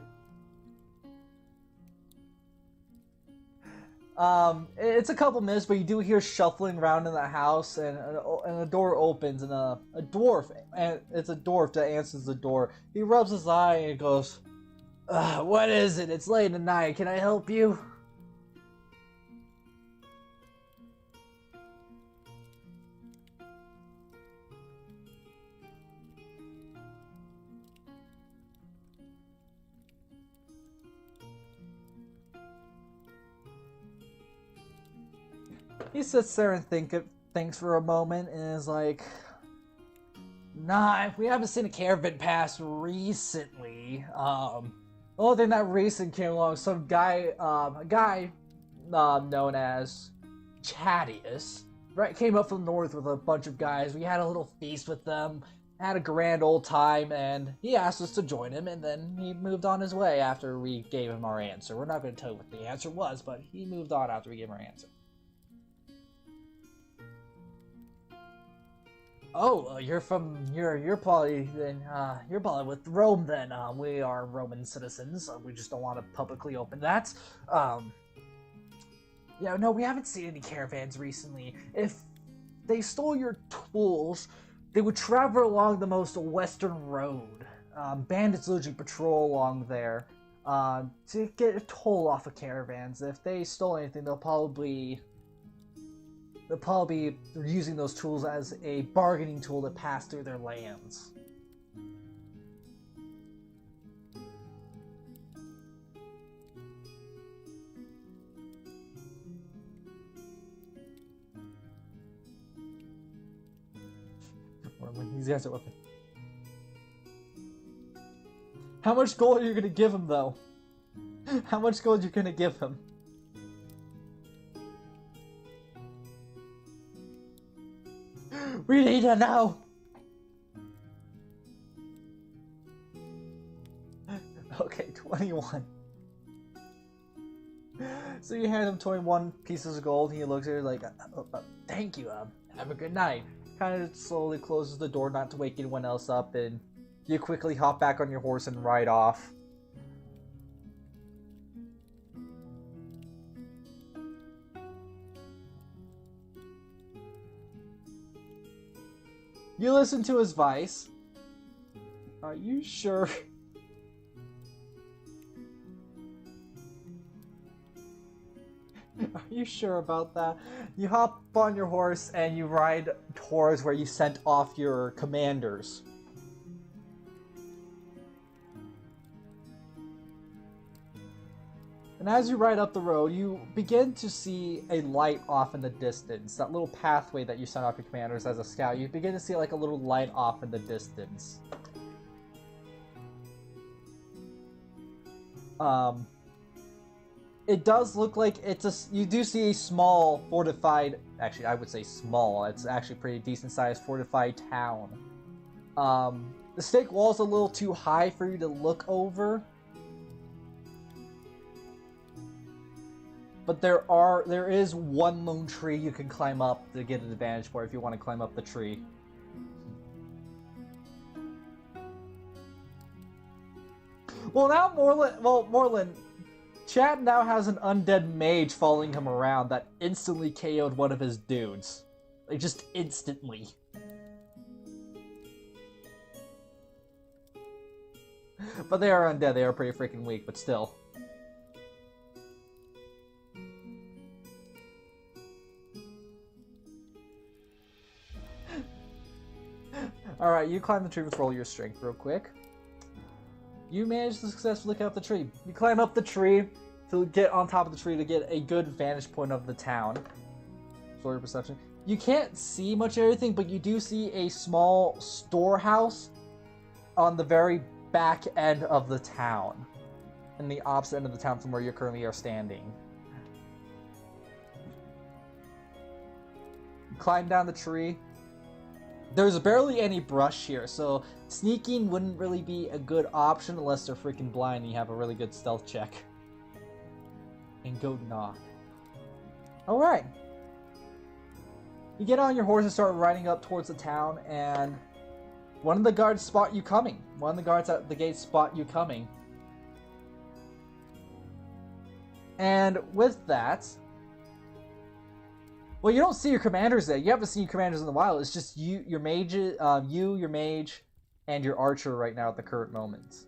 It's a couple minutes, but you do hear shuffling around in the house, and a door opens, and a dwarf, and it's a dwarf that answers the door. He rubs his eye and goes, "What is it? It's late at night. Can I help you?" He sits there and thinks for a moment, and is like, "Nah, we haven't seen a caravan pass recently. The only thing that recent came along, some guy, a guy known as Chadius, right, came up from the north with a bunch of guys. We had a little feast with them, had a grand old time, and he asked us to join him, and then he moved on his way after we gave him our answer. We're not going to tell you what the answer was, but he moved on after we gave him our answer." "Oh, you're probably then you're probably with Rome then. We are Roman citizens. We just don't want to publicly open that. Yeah, no, we haven't seen any caravans recently. If they stole your tools, they would travel along the most western road. Bandits usually patrol along there to get a toll off of caravans. If they stole anything, they'll probably be using those tools as a bargaining tool to pass through their lands." These guys are looking. "How much gold are you gonna give him, though? How much gold are you gonna give him?" "We need to know!" Okay, 21. So you hand him 21 pieces of gold, and he looks at you like, "Thank you, have a good night." Kind of slowly closes the door not to wake anyone else up, and you quickly hop back on your horse and ride off. You listen to his advice. Are you sure? Are you sure about that? You hop on your horse and you ride towards where you sent off your commanders. And as you ride up the road, you begin to see a light off in the distance. That little pathway that you sent off your commanders as a scout, you begin to see like a little light off in the distance. It does look like you do see a small fortified, actually I would say small, it's actually a pretty decent sized fortified town. The stake wall's a little too high for you to look over. But there is one lone tree you can climb up to get an advantage for if you want to climb up the tree. Well, now Morlin, Chad now has an undead mage following him around that instantly KO'd one of his dudes. Like, just instantly. But they are undead, they are pretty freaking weak, but still. Alright, you climb the tree with roll your strength real quick. You manage to successfully climb up the tree. You climb up the tree to get on top of the tree to get a good vantage point of the town. Roll your perception. You can't see much of everything, but you do see a small storehouse on the very back end of the town. In the opposite end of the town from where you currently are standing. You climb down the tree. There's barely any brush here, so sneaking wouldn't really be a good option unless they're freaking blind and you have a really good stealth check. And go knock. Alright. You get on your horse and start riding up towards the town, and one of the guards spot you coming. One of the guards at the gate spot you coming. And with that, Well, you don't see your commanders there. You haven't seen your commanders in a while. It's just you, your mage, your mage, and your archer right now at the current moment.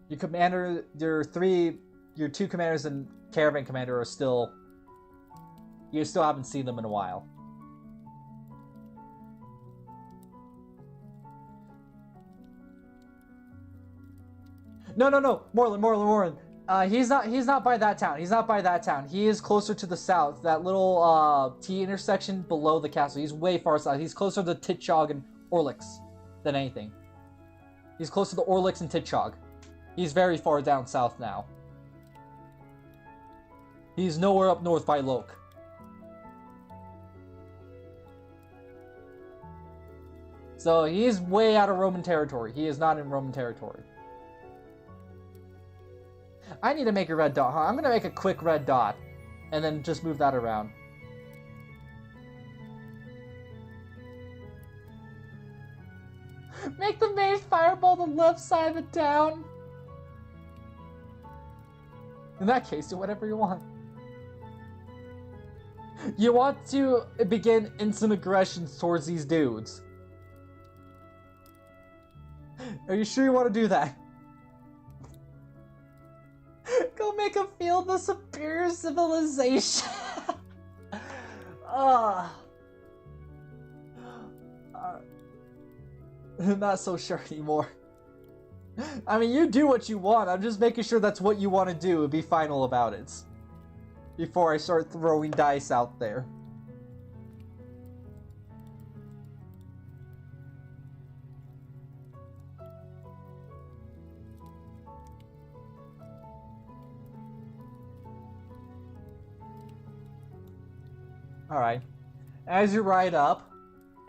Your commander, your two commanders and caravan commander are still. You still haven't seen them in a while. No, Morlin. He's not by that town. He's not by that town. He is closer to the south. That little T intersection below the castle. He's way far south. He's closer to Titchog and Orlix than anything. He's closer to Orlix and Titchog. He's very far down south now. He's nowhere up north by Loke. So he's way out of Roman territory. He is not in Roman territory. I need to make a red dot, huh? I'm gonna make a quick red dot. And then just move that around. Make the mage fireball the left side of the town. In that case, do whatever you want. You want to begin instant aggression towards these dudes. Are you sure you want to do that? Go make them feel the superior civilization. Not so sure anymore. I mean, you do what you want. I'm just making sure that's what you want to do and be final about it. Before I start throwing dice out there. Alright. As you ride up,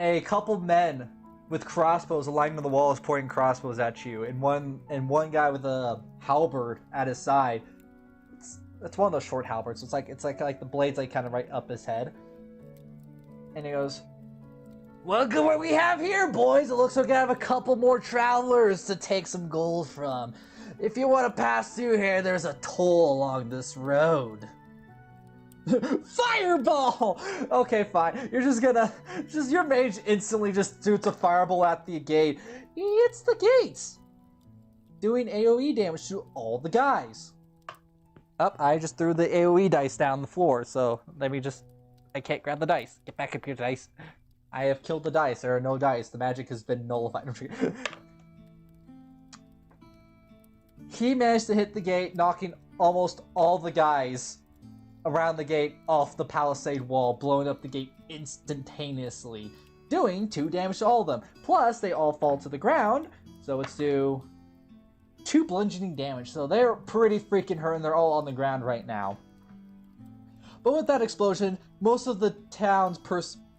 a couple men with crossbows aligned to the walls pointing crossbows at you, and one guy with a halberd at his side. It's one of those short halberds. It's like the blades like kind of right up his head. And he goes, "Look at what we have here, boys. It looks like we have a couple more travelers to take some gold from. If you want to pass through here, there's a toll along this road." Fireball! Okay, fine. You're just gonna... your mage instantly just shoots a fireball at the gate. He hits the gates! Doing AoE damage to all the guys. I just threw the AoE dice down the floor, so let me just... I can't grab the dice. Get back up your dice. I have killed the dice. There are no dice. The magic has been nullified. He managed to hit the gate, knocking almost all the guys around the gate off the palisade wall, blowing up the gate instantaneously, doing 2 damage to all of them. Plus, they all fall to the ground, so it's do 2 bludgeoning damage. So they're pretty freaking hurt, and they're all on the ground right now. But with that explosion, most of the town's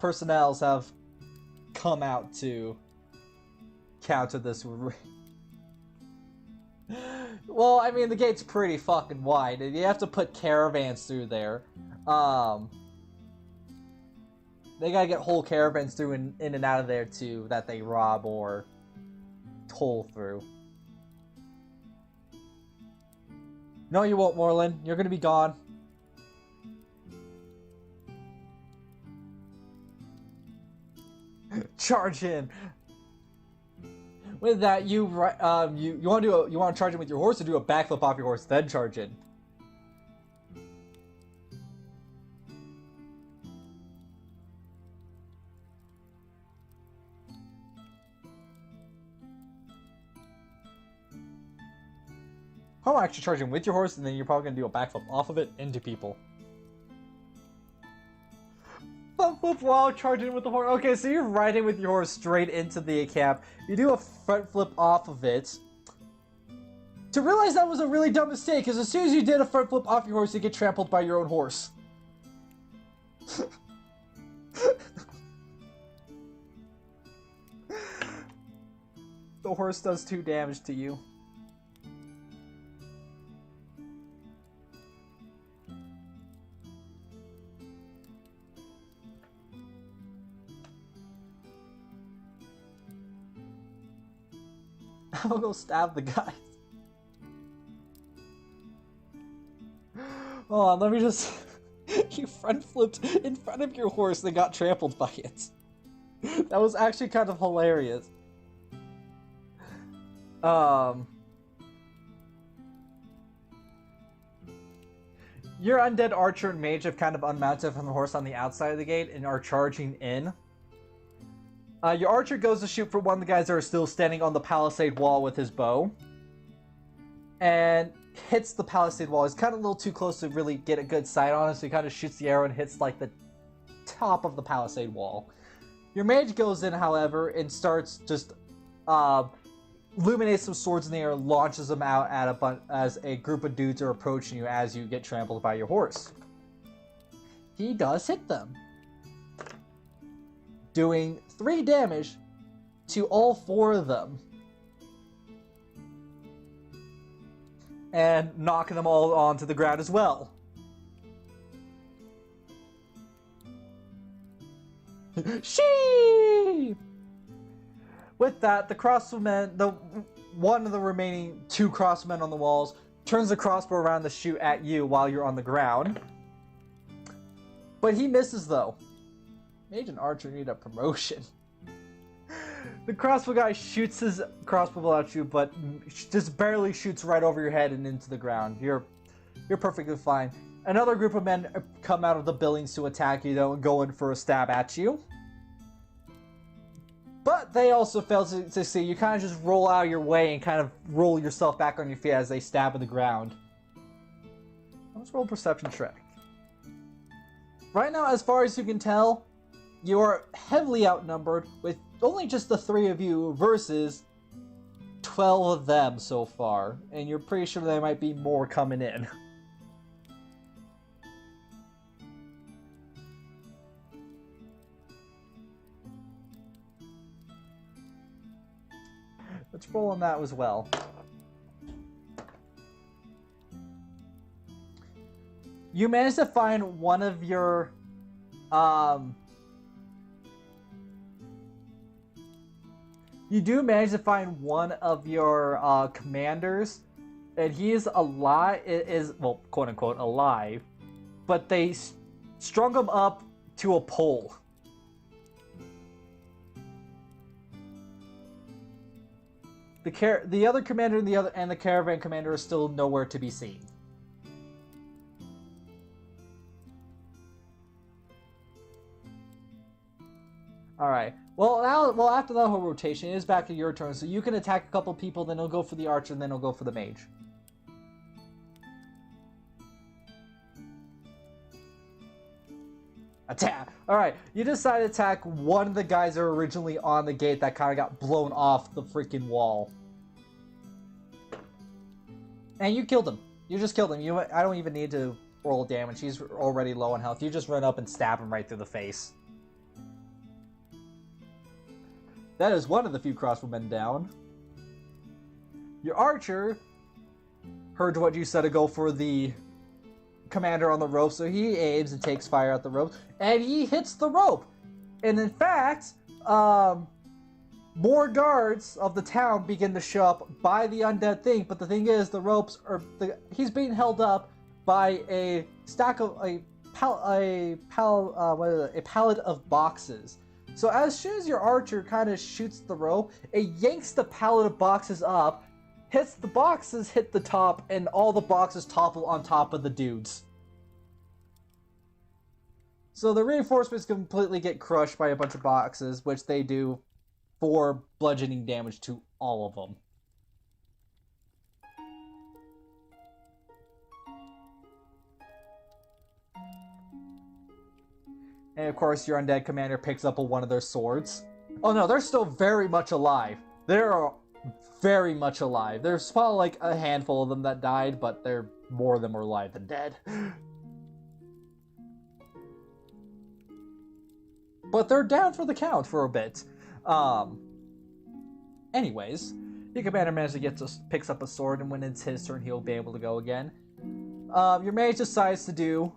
personnels have come out to counter this. Well, I mean, the gate's pretty fucking wide, and you have to put caravans through there. They gotta get whole caravans through in and out of there, too, that they rob or toll through. No, you won't, Morlin. You're gonna be gone. Charge in! With that, you want to charge in with your horse, or do a backflip off your horse, then charge in? I'm actually charging with your horse, and then you're probably gonna do a backflip off of it into people. Front flip while charging with the horse. Okay, so you're riding with your horse straight into the camp. You do a front flip off of it. To realize that was a really dumb mistake, because as soon as you did a front flip off your horse, you get trampled by your own horse. The horse does 2 damage to you. I'll go stab the guys. Hold on, let me just... You front flipped in front of your horse and got trampled by it. That was actually kind of hilarious. Your undead archer and mage have kind of unmounted from the horse on the outside of the gate and are charging in. Your archer goes to shoot for one of the guys that are still standing on the palisade wall with his bow. And hits the palisade wall. He's kind of a little too close to really get a good sight on it, so he kind of shoots the arrow and hits like the top of the palisade wall. Your mage goes in, however, and starts just illuminates some swords in the air, launches them out at as a group of dudes are approaching you as you get trampled by your horse. He does hit them, doing 3 damage to all 4 of them, and knocking them all onto the ground as well. She. With that, the crossbowmen, one of the remaining 2 crossbowmen on the walls, turns the crossbow around to shoot at you while you're on the ground. But he misses, though. Mage and archer need a promotion. The crossbow guy shoots his crossbow at you, but just barely shoots right over your head and into the ground. You're perfectly fine. Another group of men come out of the buildings to attack you, though, and go in for a stab at you. But they also fail to see. You kind of just roll out of your way and kind of roll yourself back on your feet as they stab in the ground. Let's roll a perception check. Right now, as far as you can tell, you are heavily outnumbered with only just the 3 of you versus 12 of them so far. And you're pretty sure there might be more coming in. Let's roll on that as well. You managed to find one of your you do manage to find one of your commanders, and he is alive. Well, quote unquote alive, but they strung him up to a pole. The other commander and the caravan commander are still nowhere to be seen. Alright. Well, after that whole rotation, it is back to your turn, so you can attack a couple people, then he'll go for the archer, and then he'll go for the mage. Attack! Alright, you decide to attack one of the guys that were originally on the gate that kind of got blown off the freaking wall. And you killed him. You just killed him. I don't even need to roll damage. He's already low on health. You just run up and stab him right through the face. That is one of the few crossbowmen down. Your archer heard what you said to go for the commander on the rope, so he aims and takes fire at the rope, and he hits the rope. And in fact, more guards of the town begin to show up by the undead thing, but the thing is, the ropes are he's being held up by a stack of a pallet of boxes. So as soon as your archer kind of shoots the rope, it yanks the pallet of boxes up, hits the boxes, hit the top, and all the boxes topple on top of the dudes. So the reinforcements completely get crushed by a bunch of boxes, which they do 4 bludgeoning damage to all of them. And of course, your undead commander picks up one of their swords. Oh no, they're still very much alive. They're very much alive. There's probably like a handful of them that died, but more of them are alive than dead. But they're down for the count for a bit. Anyways, your commander picks up a sword, and when it's his turn, he'll be able to go again. Your mage decides to do...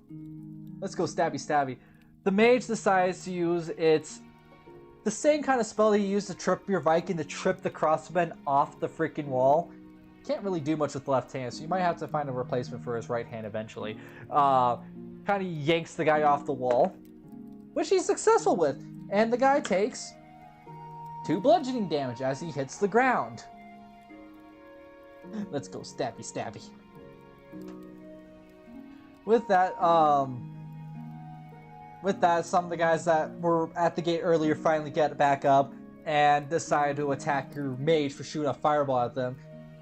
Let's go stabby stabby. The mage decides to use the same kind of spell that you use to trip your Viking to trip the crossbowman off the freaking wall. Can't really do much with the left hand, so you might have to find a replacement for his right hand eventually. kind of yanks the guy off the wall, which he's successful with, and the guy takes 2 bludgeoning damage as he hits the ground. Let's go, stabby, stabby. With that, some of the guys that were at the gate earlier finally get back up and decide to attack your mage for shooting a fireball at them.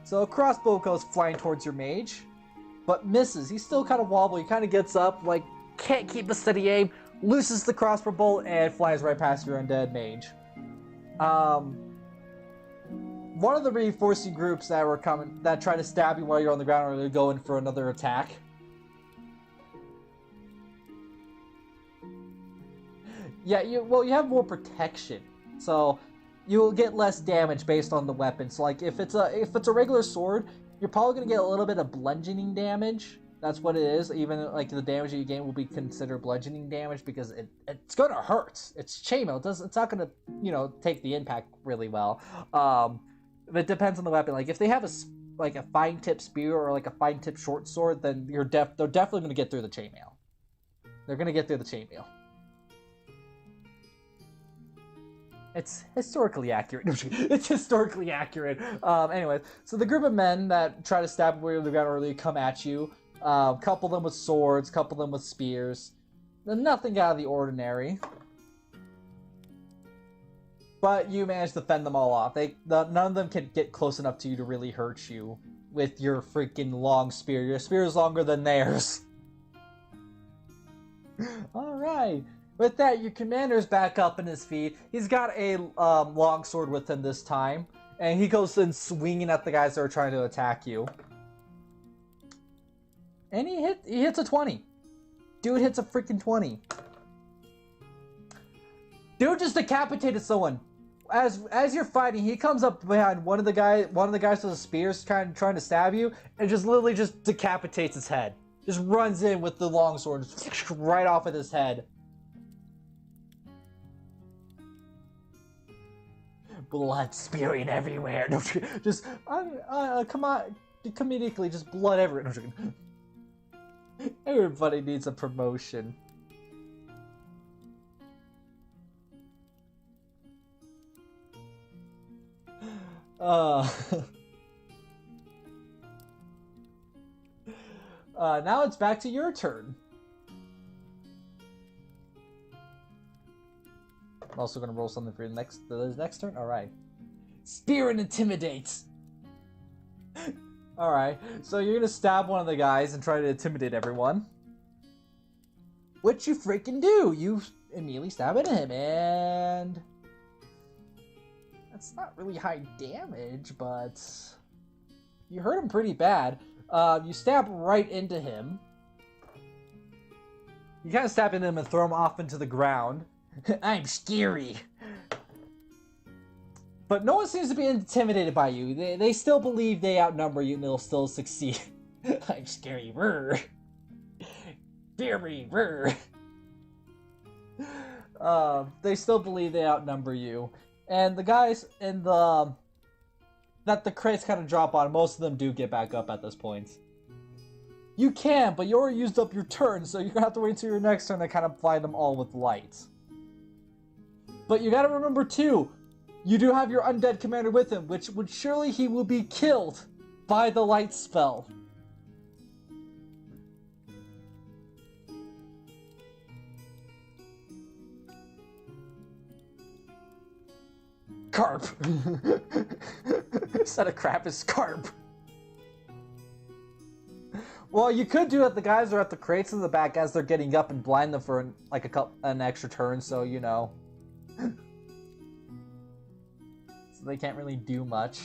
So a crossbow goes flying towards your mage, but misses. He's still kind of wobbly. He kind of gets up, like, can't keep a steady aim, looses the crossbow bolt, and flies right past your undead mage. One of the reinforcing groups that were coming, that try to stab you while you're on the ground, are go in for another attack. Yeah, you have more protection, so you'll get less damage based on the weapon. So, like, if it's a regular sword, you're probably gonna get a little bit of bludgeoning damage. That's what it is. Even like the damage that you gain will be considered bludgeoning damage because it's gonna hurt. It's chainmail. It's not gonna take the impact really well. It depends on the weapon. Like if they have a fine tip spear or like a fine tip short sword, then they're definitely gonna get through the chainmail. They're gonna get through the chainmail. It's historically accurate. It's historically accurate. Anyways, so the group of men that try to stab where the ground early come at you. Couple them with swords, couple them with spears. Nothing out of the ordinary. But you manage to fend them all off. None of them can get close enough to you to really hurt you with your freaking long spear. Your spear is longer than theirs. Alright. With that, your commander's back up in his feet. He's got a longsword with him this time. And he goes in swinging at the guys that are trying to attack you. And he hits a 20. Dude hits a freaking 20. Dude just decapitated someone. As you're fighting, he comes up behind one of the guys with the spears trying to stab you, and just literally just decapitates his head. Just runs in with the longsword right off of his head. Blood spewing everywhere. Just come on, comedically, just blood everywhere. Everybody needs a promotion. Now it's back to your turn. I'm also gonna roll something for the next turn. All right. Spear and intimidate. All right. So you're gonna stab one of the guys and try to intimidate everyone. Which you freaking do. You immediately stab into him, and that's not really high damage, but you hurt him pretty bad. You stab right into him. You kind of stab into him and throw him off into the ground. I'm scary. But no one seems to be intimidated by you. They still believe they outnumber you and they'll still succeed. I'm scary. Rrr. Scary. Rrr. They still believe they outnumber you. And the guys in that the crates kind of drop on, most of them do get back up at this point. You can, but you already used up your turn, so you're gonna have to wait until your next turn to kind of fly them all with light. But you gotta remember too, you do have your undead commander with him, which would surely he will be killed by the light spell. Carp. Instead of crap is carp. Well, you could do it. The guys are at the crates in the back as they're getting up and blind them for an extra turn, so you know. So they can't really do much.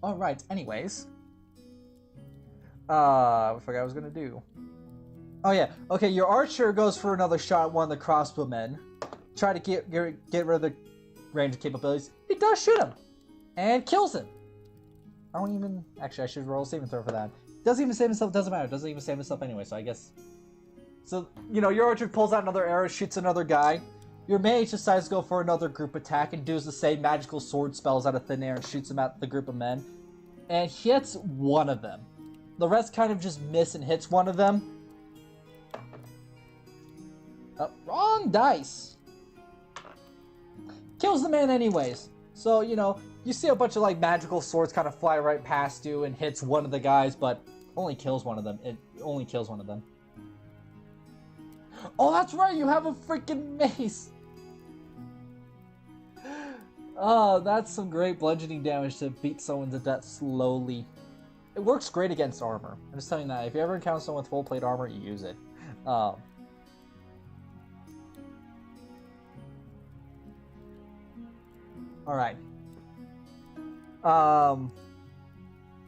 Alright, anyways. I forgot what I was gonna do. Oh yeah, okay, your archer goes for another shot at one of the crossbowmen. Try to get rid of the range capabilities. He does shoot him! And kills him! Actually, I should roll a saving throw for that. Doesn't even save himself, doesn't matter. Doesn't even save himself anyway, so I guess... So, you know, your archer pulls out another arrow, shoots another guy. Your mage decides to go for another group attack and does the same magical sword spells out of thin air and shoots them at the group of men. And hits one of them. The rest kind of just miss and hits one of them. Wrong dice. Kills the man anyways. So, you know, you see a bunch of like magical swords kind of fly right past you and hits one of the guys, but only kills one of them. It only kills one of them. Oh, that's right, you have a freaking mace! Oh, that's some great bludgeoning damage to beat someone to death slowly. It works great against armor. I'm just telling you that. If you ever encounter someone with full plate armor, you use it. Alright.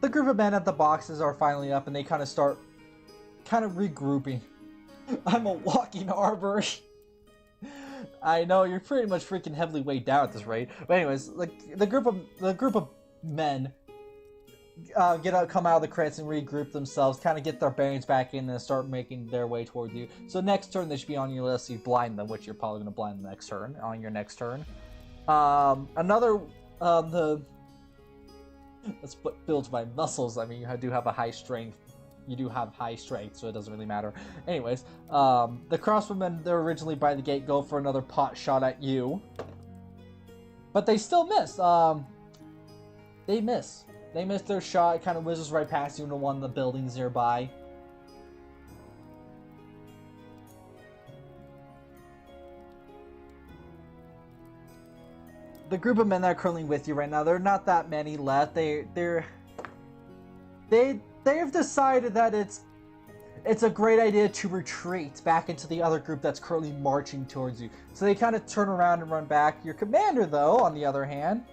The group of men at the boxes are finally up and they kind of start regrouping. I'm a walking arbor. I know, you're pretty much freaking heavily weighed down at this rate. But anyways, like the group of men come out of the crates and regroup themselves, kind of get their bearings back in and start making their way towards you. So next turn they should be on your list. You blind them, which you're probably gonna blind the next turn on your next turn. That's built by muscles. I mean, you do have a high strength. You do have high strength, so it doesn't really matter. Anyways, the crossbowmen, they're originally by the gate, go for another pot shot at you. But they still miss. They miss. They miss their shot. It kind of whizzes right past you into one of the buildings nearby. The group of men that are currently with you right now, there are not that many left. They've decided that it's a great idea to retreat back into the other group that's currently marching towards you. So they kind of turn around and run back. Your commander, though, on the other hand,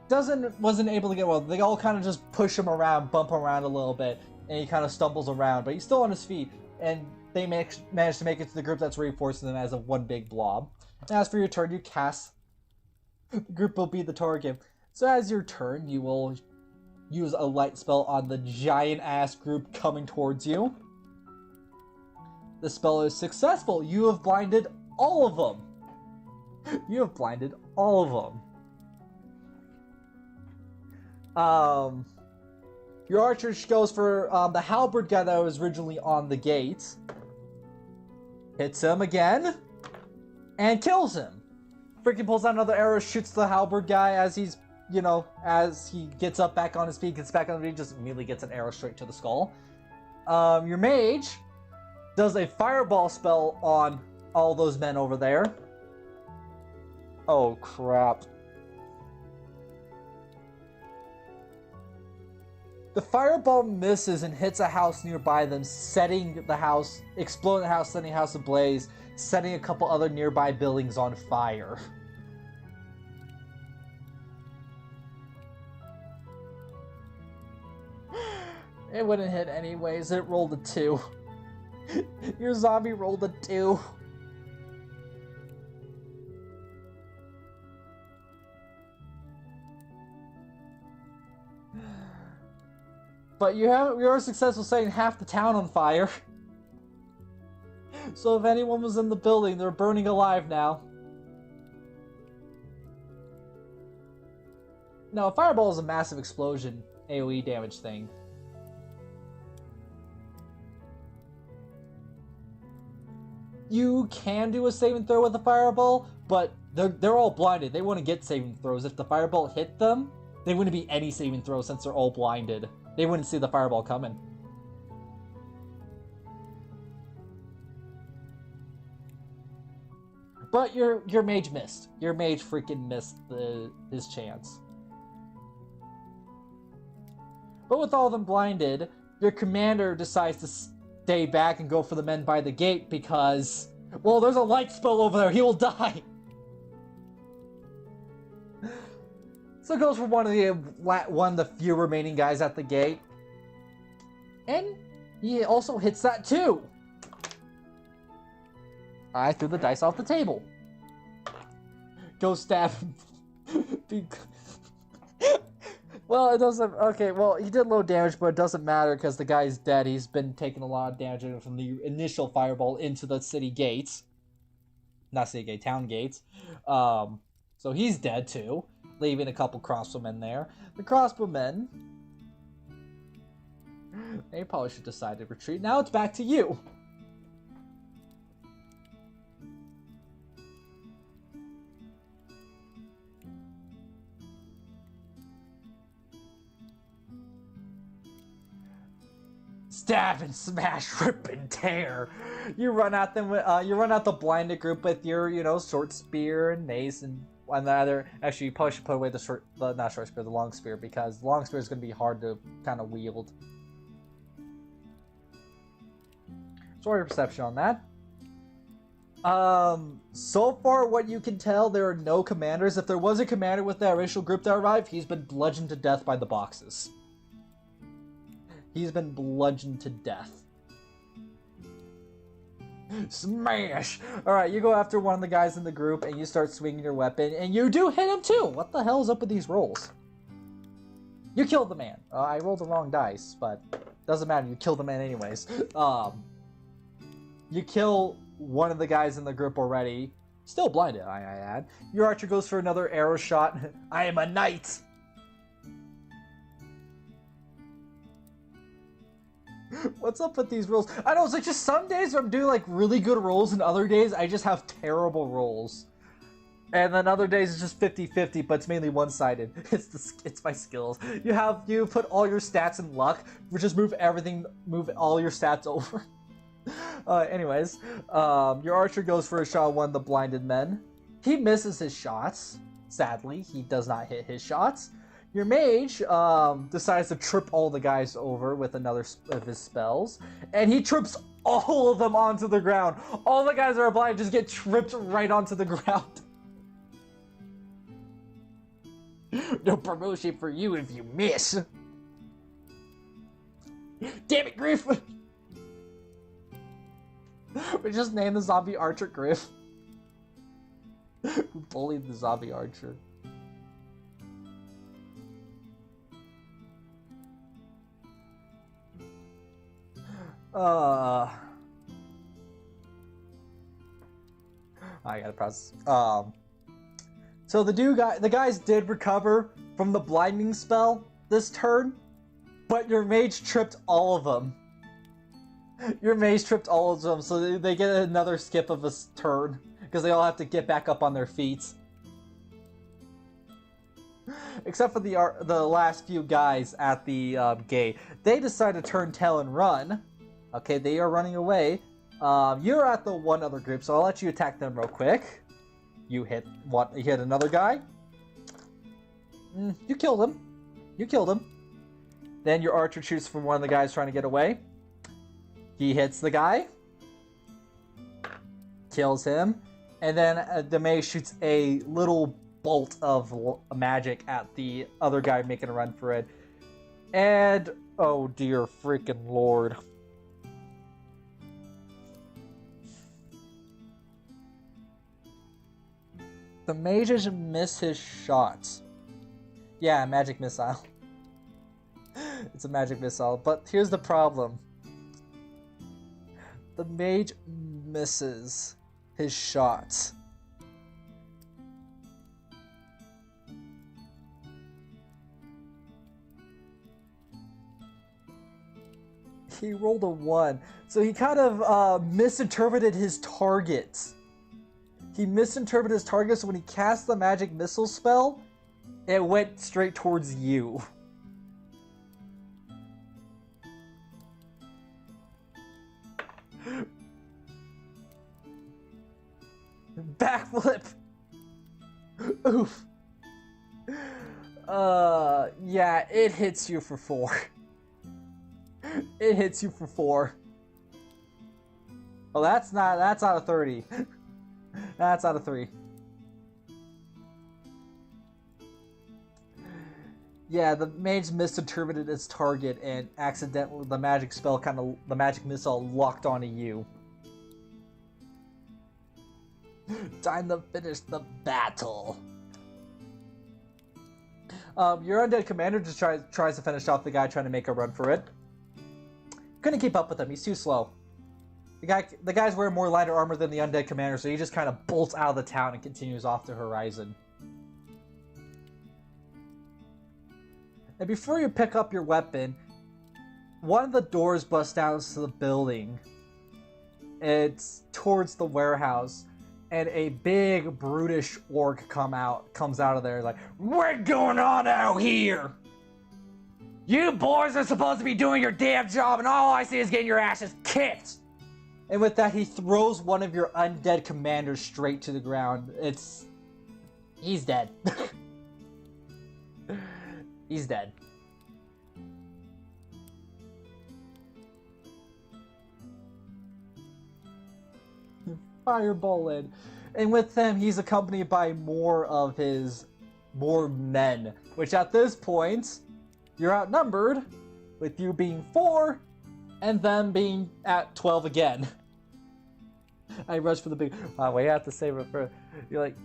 wasn't able to get well. They all kind of just push him around, bump him around a little bit, and he kind of stumbles around. But he's still on his feet, and they manage to make it to the group that's reinforcing them as a one big blob. And as for your turn, you cast. The group will be the target. So as your turn, you will use a light spell on the giant-ass group coming towards you. The spell is successful. You have blinded all of them. You have blinded all of them. Your archer goes for the halberd guy that was originally on the gate. Hits him again. And kills him. Freaking pulls out another arrow, shoots the halberd guy as he's, you know, as he gets up back on his feet, gets back on the feet, just immediately gets an arrow straight to the skull. Your mage does a fireball spell on all those men over there. Oh, crap. The fireball misses and hits a house nearby them, setting the house, exploding the house, setting the house ablaze, setting a couple other nearby buildings on fire. It wouldn't hit anyways, it rolled a 2. Your zombie rolled a 2. But you are successful setting half the town on fire. So if anyone was in the building, they're burning alive now. No, a fireball is a massive explosion AoE damage thing. You can do a saving throw with a fireball, but they're all blinded. They wouldn't get saving throws. If the fireball hit them, they wouldn't be any saving throws since they're all blinded. They wouldn't see the fireball coming. But your mage missed. Your mage freaking missed his chance. But with all of them blinded, your commander decides to stay back and go for the men by the gate because, well, there's a light spell over there. He will die. So it goes for one of the few remaining guys at the gate. And he also hits that too. I threw the dice off the table. Go stab him. Well, it doesn't... Okay, well, he did low damage, but it doesn't matter because the guy's dead. He's been taking a lot of damage from the initial fireball into the city gates. Nasuke town gates. So he's dead too, leaving a couple crossbowmen there. The crossbowmen, they probably should decide to retreat. Now it's back to you. Stab and smash, rip and tear. You run at them. You run at the blinded group with your, short spear and mace and the other. Actually, you probably should put away not short spear, the long spear, because the long spear is going to be hard to kind of wield. Sorry, perception on that. So far, what you can tell, there are no commanders. If there was a commander with that initial group that arrived, he's been bludgeoned to death by the boxes. He's been bludgeoned to death. Smash! Alright, you go after one of the guys in the group and you start swinging your weapon, and you do hit him too! What the hell is up with these rolls? You killed the man. I rolled the wrong dice, but doesn't matter, you killed the man anyways. You kill one of the guys in the group already. Still blinded, I add. Your archer goes for another arrow shot. I am a knight! What's up with these rolls? I know, it's like just some days I'm doing like really good rolls and other days I just have terrible rolls. And then other days it's just 50-50, but it's mainly one-sided. It's my skills. You put all your stats in luck, which just move all your stats over. Anyways, your archer goes for a shot at one of the blinded men. He misses his shots. Sadly, he does not hit his shots. Your mage decides to trip all the guys over with another of his spells, and he trips all of them onto the ground. All the guys that are blind just get tripped right onto the ground. No promotion for you if you miss. Damn it, Griff! We just named the zombie archer Griff. Who bullied the zombie archer. I gotta process. So the guys did recover from the blinding spell this turn, but your mage tripped all of them. Your mage tripped all of them, so they get another skip of a turn because they all have to get back up on their feet. Except for the last few guys at the gate, they decide to turn tail and run. Okay, they are running away. You're at the one other group, so I'll let you attack them real quick. You hit another guy. You killed him. You killed him. Then your archer shoots from one of the guys trying to get away. He hits the guy. Kills him. And then the mage shoots a little bolt of magic at the other guy making a run for it. And, oh dear freaking lord. The mages miss his shots. Yeah, magic missile. It's a magic missile, but here's the problem. The mage misses his shots. He rolled a 1, so he kind of misinterpreted his target. He misinterpreted his target, so when he cast the magic missile spell, it went straight towards you. Backflip! Oof. Yeah, it hits you for 4. It hits you for 4. Oh, that's out of 30. That's out of 3. Yeah, the mage misinterpreted its target and accidentally the magic missile locked onto you. Time to finish the battle. Your undead commander just tries to finish off the guy trying to make a run for it. Couldn't keep up with him, he's too slow. The guy's wearing more lighter armor than the undead commander, so he just kind of bolts out of the town and continues off the horizon. And before you pick up your weapon, one of the doors busts down to the building. It's towards the warehouse, and a big brutish orc comes out of there like, "What's going on out here? You boys are supposed to be doing your damn job, and all I see is getting your asses kicked." And with that, he throws one of your undead commanders straight to the ground. He's dead. He's dead. Fireball in. And with them, he's accompanied by more men. Which at this point, you're outnumbered, with you being 4, and them being at 12 again. I rush for the big. We have to save it for. You're like,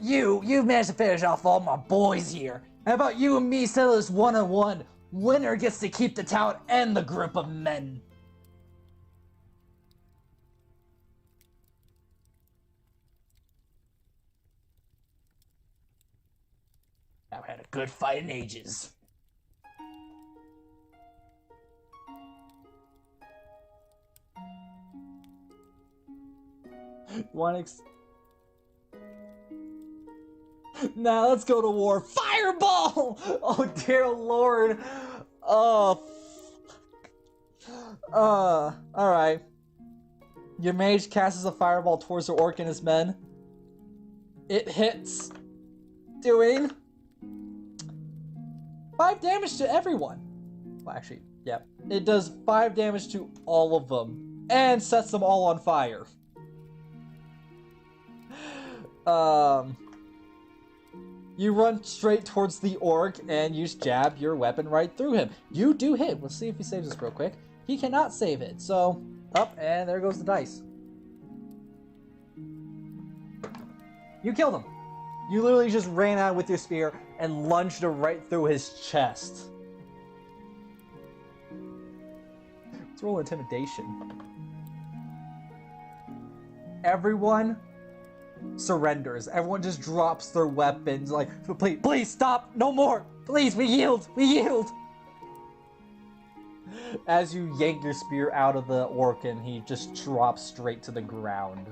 you managed to finish off all my boys here. How about you and me settle this 1-on-1? Winner gets to keep the town and the group of men. I've had a good fight in ages. Now let's go to war. Fireball! Oh dear lord. Alright. Your mage casts a fireball towards the orc and his men. It hits, doing 5 damage to everyone. Well, actually, yeah. It does 5 damage to all of them, and sets them all on fire. You run straight towards the orc and you jab your weapon right through him. You do hit. We'll see if he saves this real quick. He cannot save it, so up, and there goes the dice. You killed him. You literally just ran out with your spear and lunged it right through his chest. Let's roll intimidation. Everyone surrenders. Everyone just drops their weapons like, please stop, no more. Please, we yield. As you yank your spear out of the orc and he just drops straight to the ground.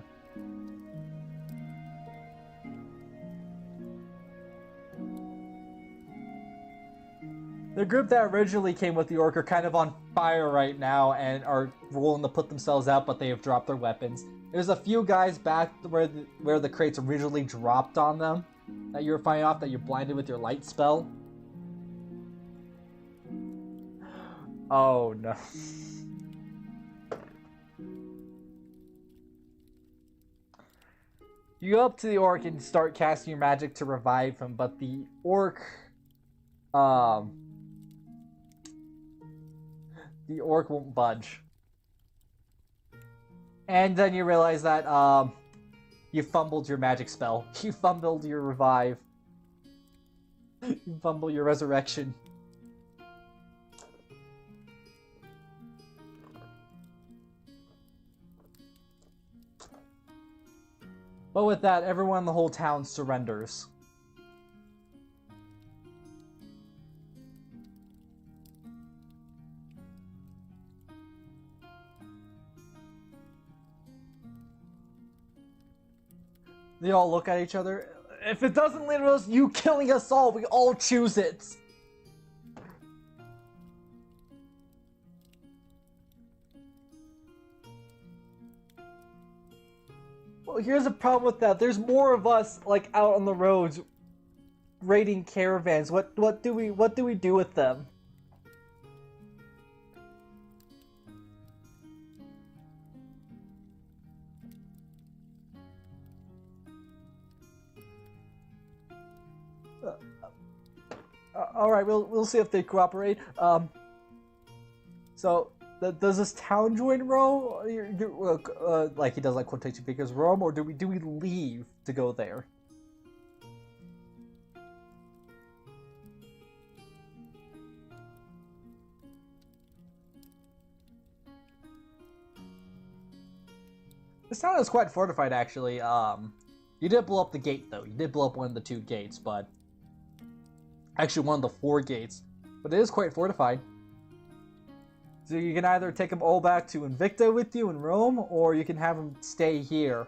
The group that originally came with the orc are kind of on fire right now and are rolling to put themselves out, but they have dropped their weapons. There's a few guys back where the crates originally dropped on them that you're fighting off, that you're blinded with your light spell. Oh no. You go up to the orc and start casting your magic to revive him, but the orc won't budge. And then you realize that you fumbled your magic spell. You fumbled your revive. You fumbled your resurrection. But with that, everyone in the whole town surrenders. They all look at each other. If it doesn't lead to us, you killing us all, we all choose it. Well, here's the problem with that. There's more of us, like, out on the roads, raiding caravans. What do we do with them? All right, we'll see if they cooperate. So does this town join Rome? Like he does, like quotation figures, Rome, or do we leave to go there? This town is quite fortified, actually. You did blow up the gate, though. You did blow up one of the 2 gates, but... Actually, one of the 4 gates. But it is quite fortified. So you can either take them all back to Invicta with you in Rome, or you can have them stay here.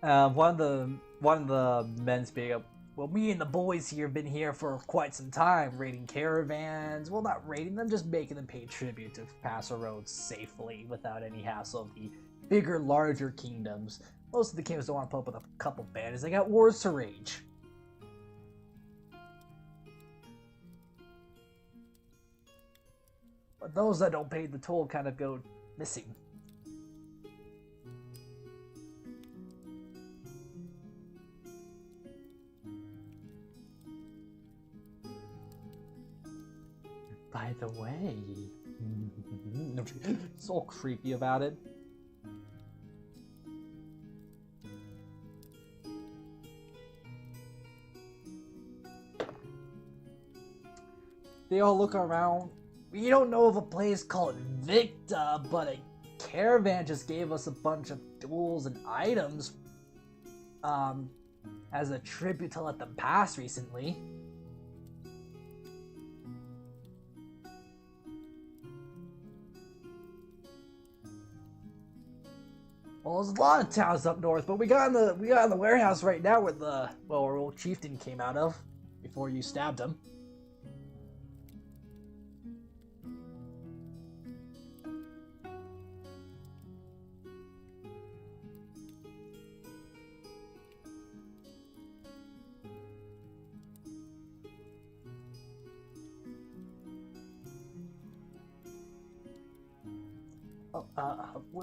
One of the men speak up. Well, me and the boys here have been here for quite some time, raiding caravans. Well, not raiding them, just making them pay tribute to pass the roads safely without any hassle of the bigger, larger kingdoms. Most of the kingdoms don't want to put up with a couple bandits. They got wars to rage. But those that don't pay the toll kind of go missing. By the way, it's all creepy about it. They all look around. We don't know of a place called Invicta, but a caravan just gave us a bunch of tools and items as a tribute to let them pass recently. Well, there's a lot of towns up north, but we got in the warehouse right now where our old chieftain came out of before you stabbed him.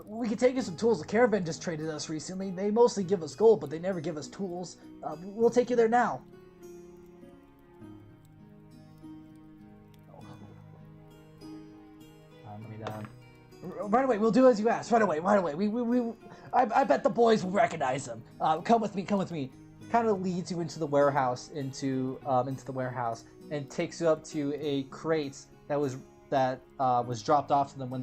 We could take you some tools. The caravan just traded us recently. They mostly give us gold, but they never give us tools. We'll take you there now. Let me down. Right away. We'll do as you asked. Right away. I bet the boys will recognize them. Come with me. Kind of leads you into the warehouse, into the warehouse, and takes you up to a crate that was dropped off to them when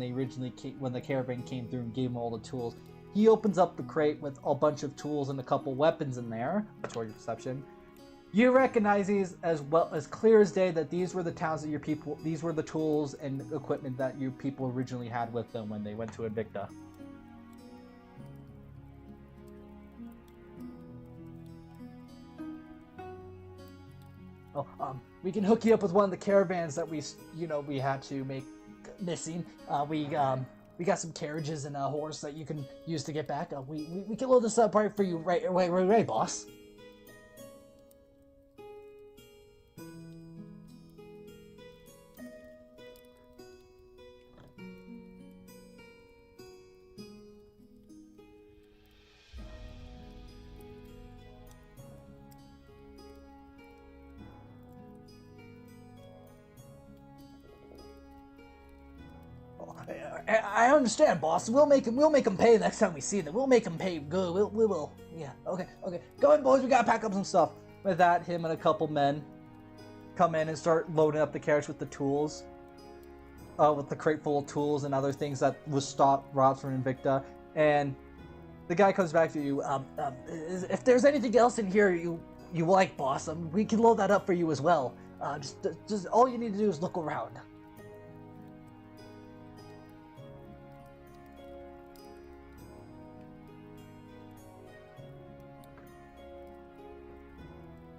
when the caravan came through and gave them all the tools. He opens up the crate with a bunch of tools and a couple weapons in there. Toward your perception, you recognize these as clear as day that these were the towns that these were the tools and equipment that your people originally had with them when they went to Invicta. Oh, we can hook you up with one of the caravans that we had to make missing. We got some carriages and a horse that you can use to get back. We can load this up right for you right away, boss. I understand, boss. We'll make him pay next time we see them. We'll make him pay good. We will. Yeah. Okay. Go in, boys. We gotta pack up some stuff. With that, him and a couple men come in and start loading up the carriage with the tools, with the crate full of tools and other things that was robbed from Invicta. And the guy comes back to you. If there's anything else in here you like, boss, we can load that up for you as well. Just all you need to do is look around.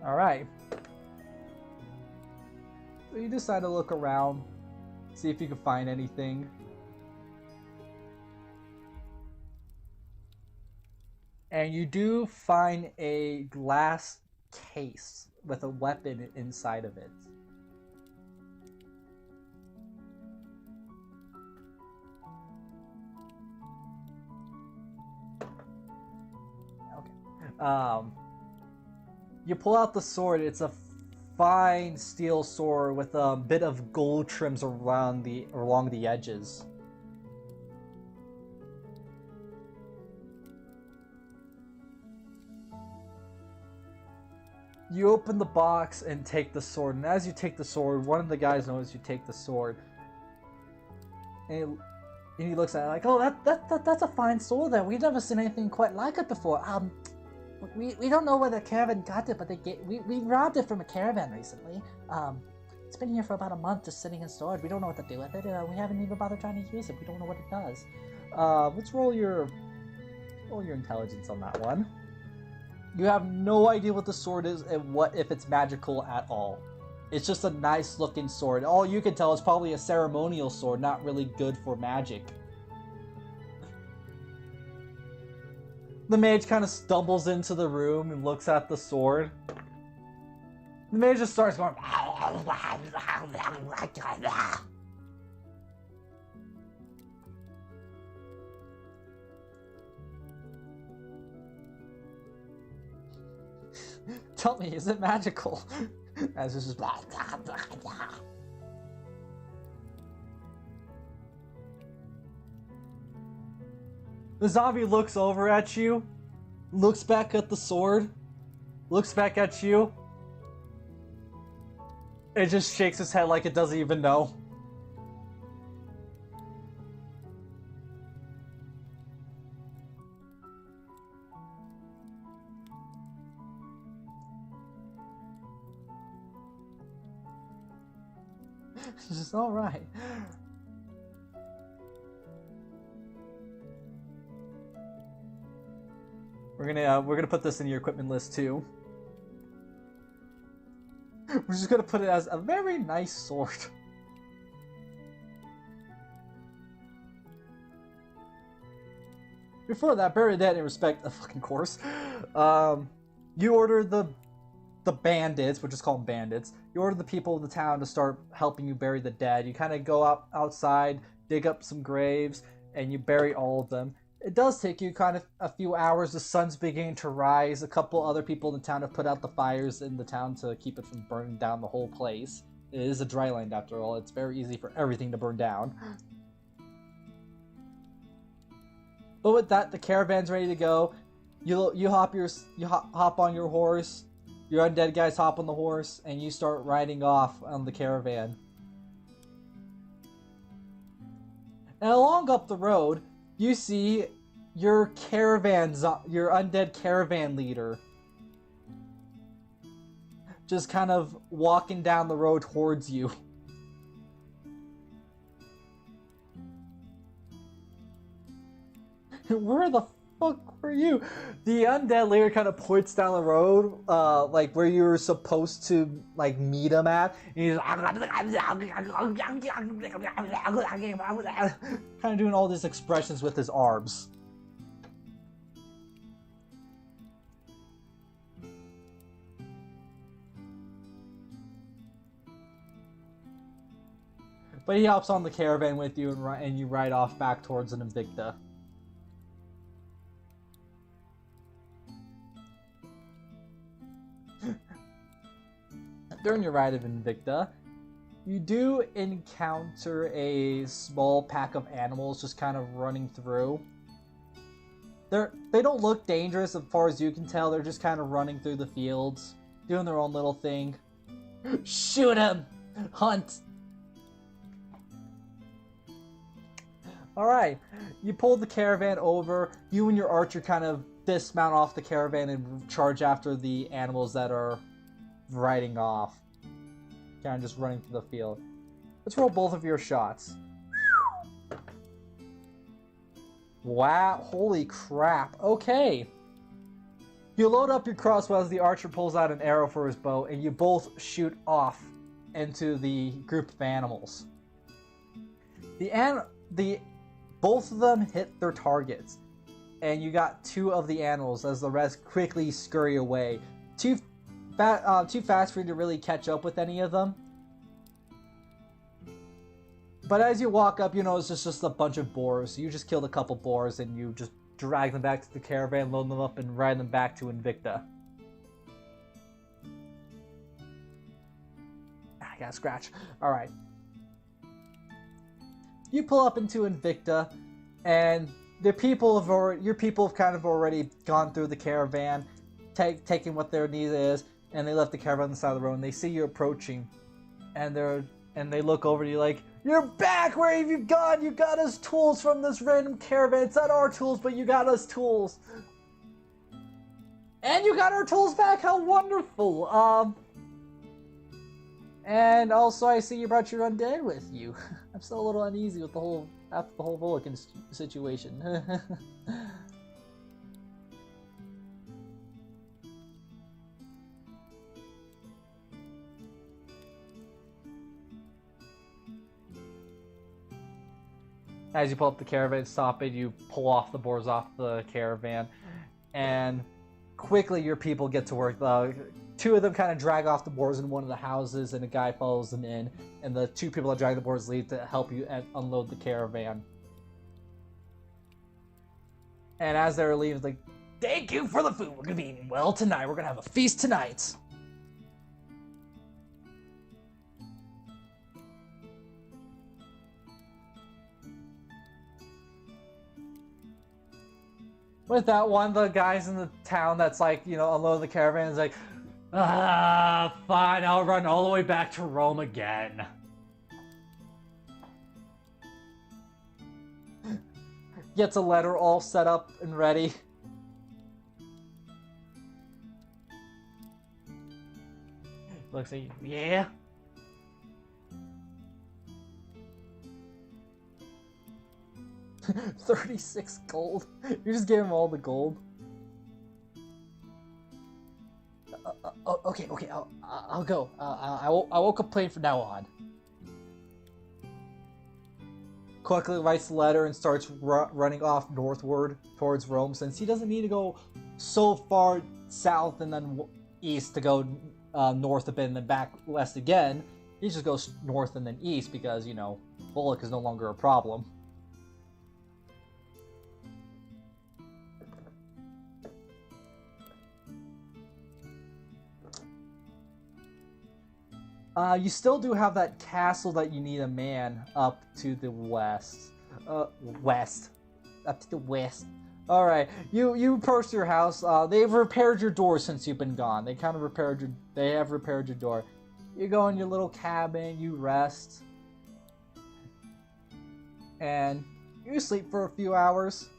Alright. So you decide to look around, see if you can find anything. And you do find a glass case with a weapon inside of it. Okay. You pull out the sword. It's a fine steel sword with a bit of gold trims along the edges. You open the box and take the sword, and as you take the sword, one of the guys notices you take the sword. And he looks at it like, oh, that's a fine sword there. We've never seen anything quite like it before. We don't know where the caravan got it, but we robbed it from a caravan recently. It's been here for about a month just sitting in storage. We don't know what to do with it. We haven't even bothered trying to use it. We don't know what it does. Let's roll your intelligence on that one. You have no idea what the sword is and what if it's magical at all. It's just a nice looking sword. All you can tell is probably a ceremonial sword, not really good for magic. The mage kind of stumbles into the room and looks at the sword. The mage just starts going. Tell me, is it magical? As this is. The zombie looks over at you, looks back at the sword, looks back at you. It just shakes his head like it doesn't even know. It's just alright. We're gonna put this in your equipment list too. We're just gonna put it as a very nice sword. Before that, bury that in respect of fucking course. You order the bandits, we'll just call them bandits. You order the people of the town to start helping you bury the dead. You kind of go outside, dig up some graves, and you bury all of them. It does take you kind of a few hours. The sun's beginning to rise. A couple other people in the town have put out the fires in the town to keep it from burning down the whole place. It is a dry land after all. It's very easy for everything to burn down. But with that, the caravan's ready to go. You hop on your horse. Your undead guys hop on the horse, and you start riding off on the caravan. And along up the road, you see your undead caravan leader just kind of walking down the road towards you. Where the fuck were you? The undead leader kind of points down the road, like where you were supposed to like meet him at. And he's kind of doing all these expressions with his arms. But he hops on the caravan with you, and you ride off back towards an Invicta. During your ride of Invicta, you do encounter a small pack of animals just kind of running through. They don't look dangerous as far as you can tell. They're just kind of running through the fields, doing their own little thing. Shoot him! Hunt! Alright, you pull the caravan over. You and your archer kind of dismount off the caravan and charge after the animals that are riding off. Kind of just running through the field. Let's roll both of your shots. Wow, holy crap. Okay. You load up your crossbow as the archer pulls out an arrow for his bow, and you both shoot off into the group of animals. Both of them hit their targets, and you got two of the animals as the rest quickly scurry away. Too fast for you to really catch up with any of them. But as you walk up, you notice it's just a bunch of boars. So you just killed a couple boars, and you just drag them back to the caravan, load them up, and ride them back to Invicta. I got a scratch. Alright. You pull up into Invicta, and your people have kind of already gone through the caravan, taking what their need is. and they left the caravan on the side of the road, and they see you approaching, and they look over to you like, "You're back! Where have you gone? You got us tools from this random caravan. It's not our tools, but you got us tools. And you got our tools back! How wonderful! And also I see you brought your undead with you. I'm still a little uneasy with after the whole Volican situation." As you pull up the caravan, stop it, you pull off the boars off the caravan, and quickly your people get to work. Two of them kind of drag off the boars in one of the houses, and a guy follows them in, and the two people that drag the boars leave to help you unload the caravan. And as they're leaving, like, "Thank you for the food. We're gonna be eating well tonight. We're gonna have a feast tonight." With that, one of the guys in the town that's like, unloading the caravan is like, "Fine, I'll run all the way back to Rome again." Gets a letter all set up and ready. Looks at you, "Yeah?" 36 gold. You just gave him all the gold. Okay, I'll go. I won't complain from now on. Quickly writes the letter and starts running off northward towards Rome, since he doesn't need to go so far south and then east to go north a bit and then back west again. He just goes north and then east because, Bullock is no longer a problem. You still do have that castle that you need a man up to the west. Up to the west. Alright, you approach your house. They've repaired your door since you've been gone. They have repaired your door. You go in your little cabin, you rest. And you sleep for a few hours.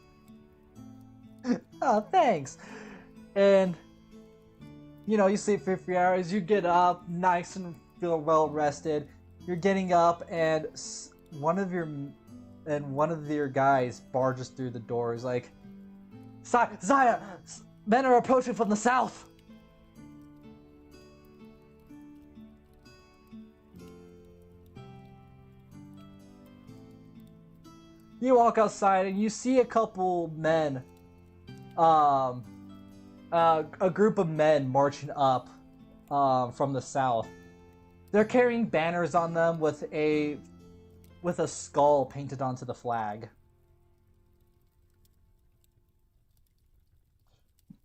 Oh, thanks. And, you sleep for a few hours, you get up nice and feel well rested. You're getting up, and one of your guys barges through the door. He's like, "Zaya, men are approaching from the south." You walk outside and you see a couple men, a group of men marching up from the south. They're carrying banners on them with a skull painted onto the flag.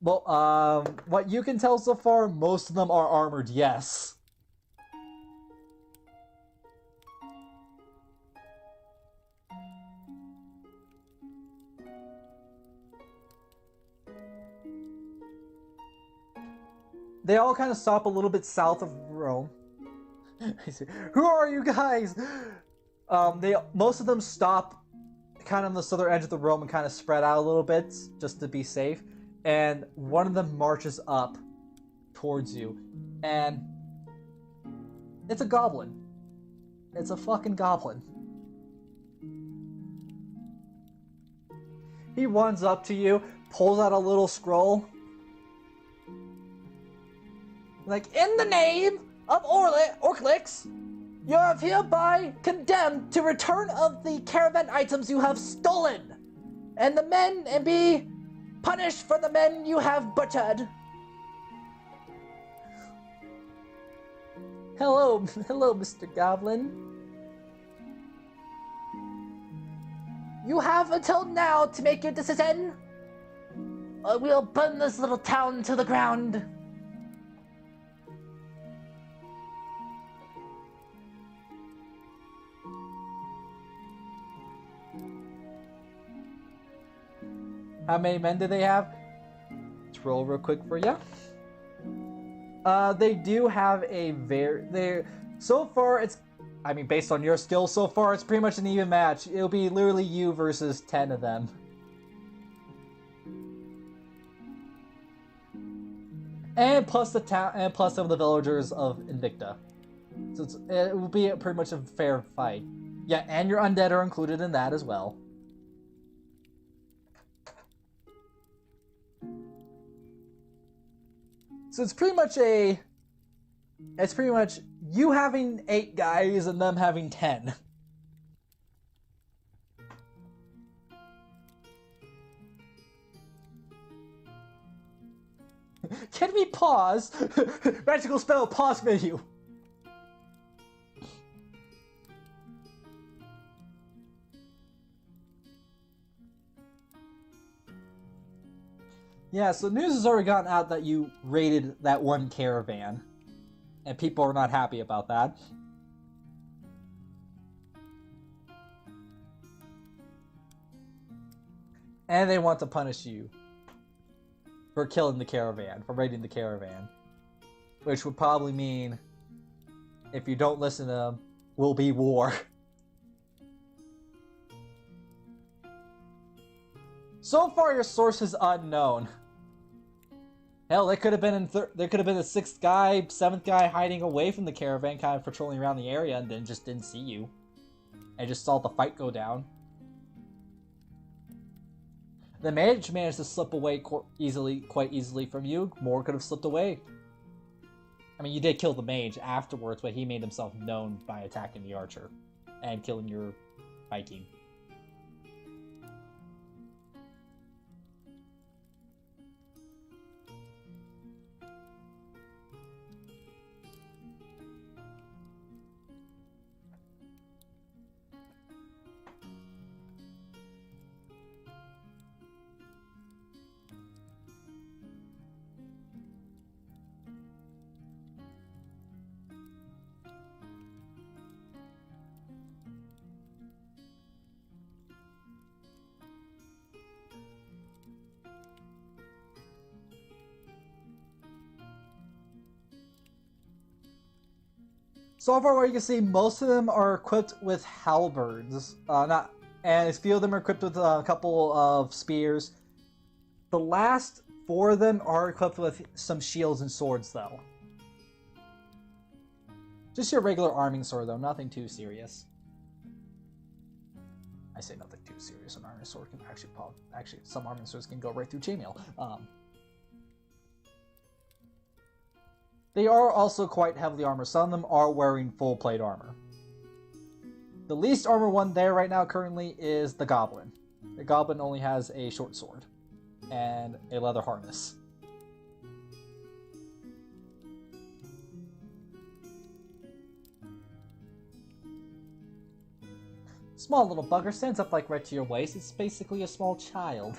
Well, what you can tell so far, most of them are armored, yes. They all kind of stop a little bit south of Rome. "Who are you guys?" Most of them stop kind of on the southern edge of the Rome and kind of spread out a little bit just to be safe. And one of them marches up towards you, and it's a goblin. It's a fucking goblin. He runs up to you, pulls out a little scroll. Like, "In the name of Orclix, you are hereby condemned to return of the caravan items you have stolen, and be punished for the men you have butchered." Hello, Mr. Goblin. "You have until now to make your decision, or we'll burn this little town to the ground." How many men do they have? Let's roll real quick for you. They do have a so far it's, I mean, based on your skills so far, it's pretty much an even match. It'll be literally you versus 10 of them. And plus the town, and plus some of the villagers of Invicta. So it will be pretty much a fair fight. Yeah, and your undead are included in that as well. So it's pretty much you having 8 guys and them having 10. Can we pause? Magical spell pause menu. Yeah, so news has already gotten out that you raided that one caravan. And people are not happy about that. And they want to punish you for killing the caravan, for raiding the caravan. Which would probably mean, if you don't listen to them, will be war. So far, your source is unknown. Hell, there could have been there could have been a 6th guy, 7th guy hiding away from the caravan, kind of patrolling around the area, and then just didn't see you, and just saw the fight go down. The mage managed to slip away quite easily from you. More could have slipped away. I mean, you did kill the mage afterwards, but he made himself known by attacking the archer and killing your Viking. So far, what you can see, most of them are equipped with halberds. And a few of them are equipped with a couple of spears. The last 4 of them are equipped with some shields and swords, though. Just your regular arming sword, though, nothing too serious. I say nothing too serious. An arming sword can actually some arming swords can go right through chainmail. They are also quite heavily armored. Some of them are wearing full plate armor. The least armored one there right now currently is the Goblin. The Goblin only has a short sword and a leather harness. Small little bugger, stands up like right to your waist. It's basically a small child.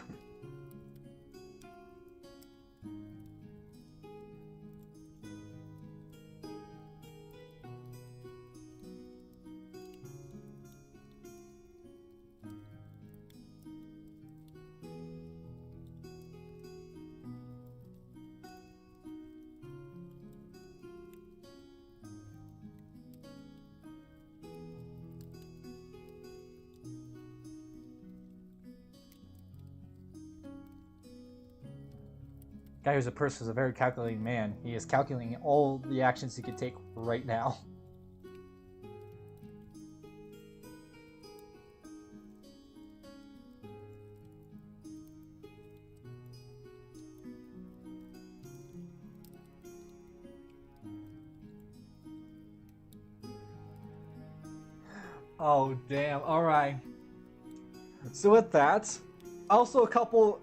Guy who's a purse is a very calculating man. He is calculating all the actions he could take right now. Oh damn, alright. So with that, also a couple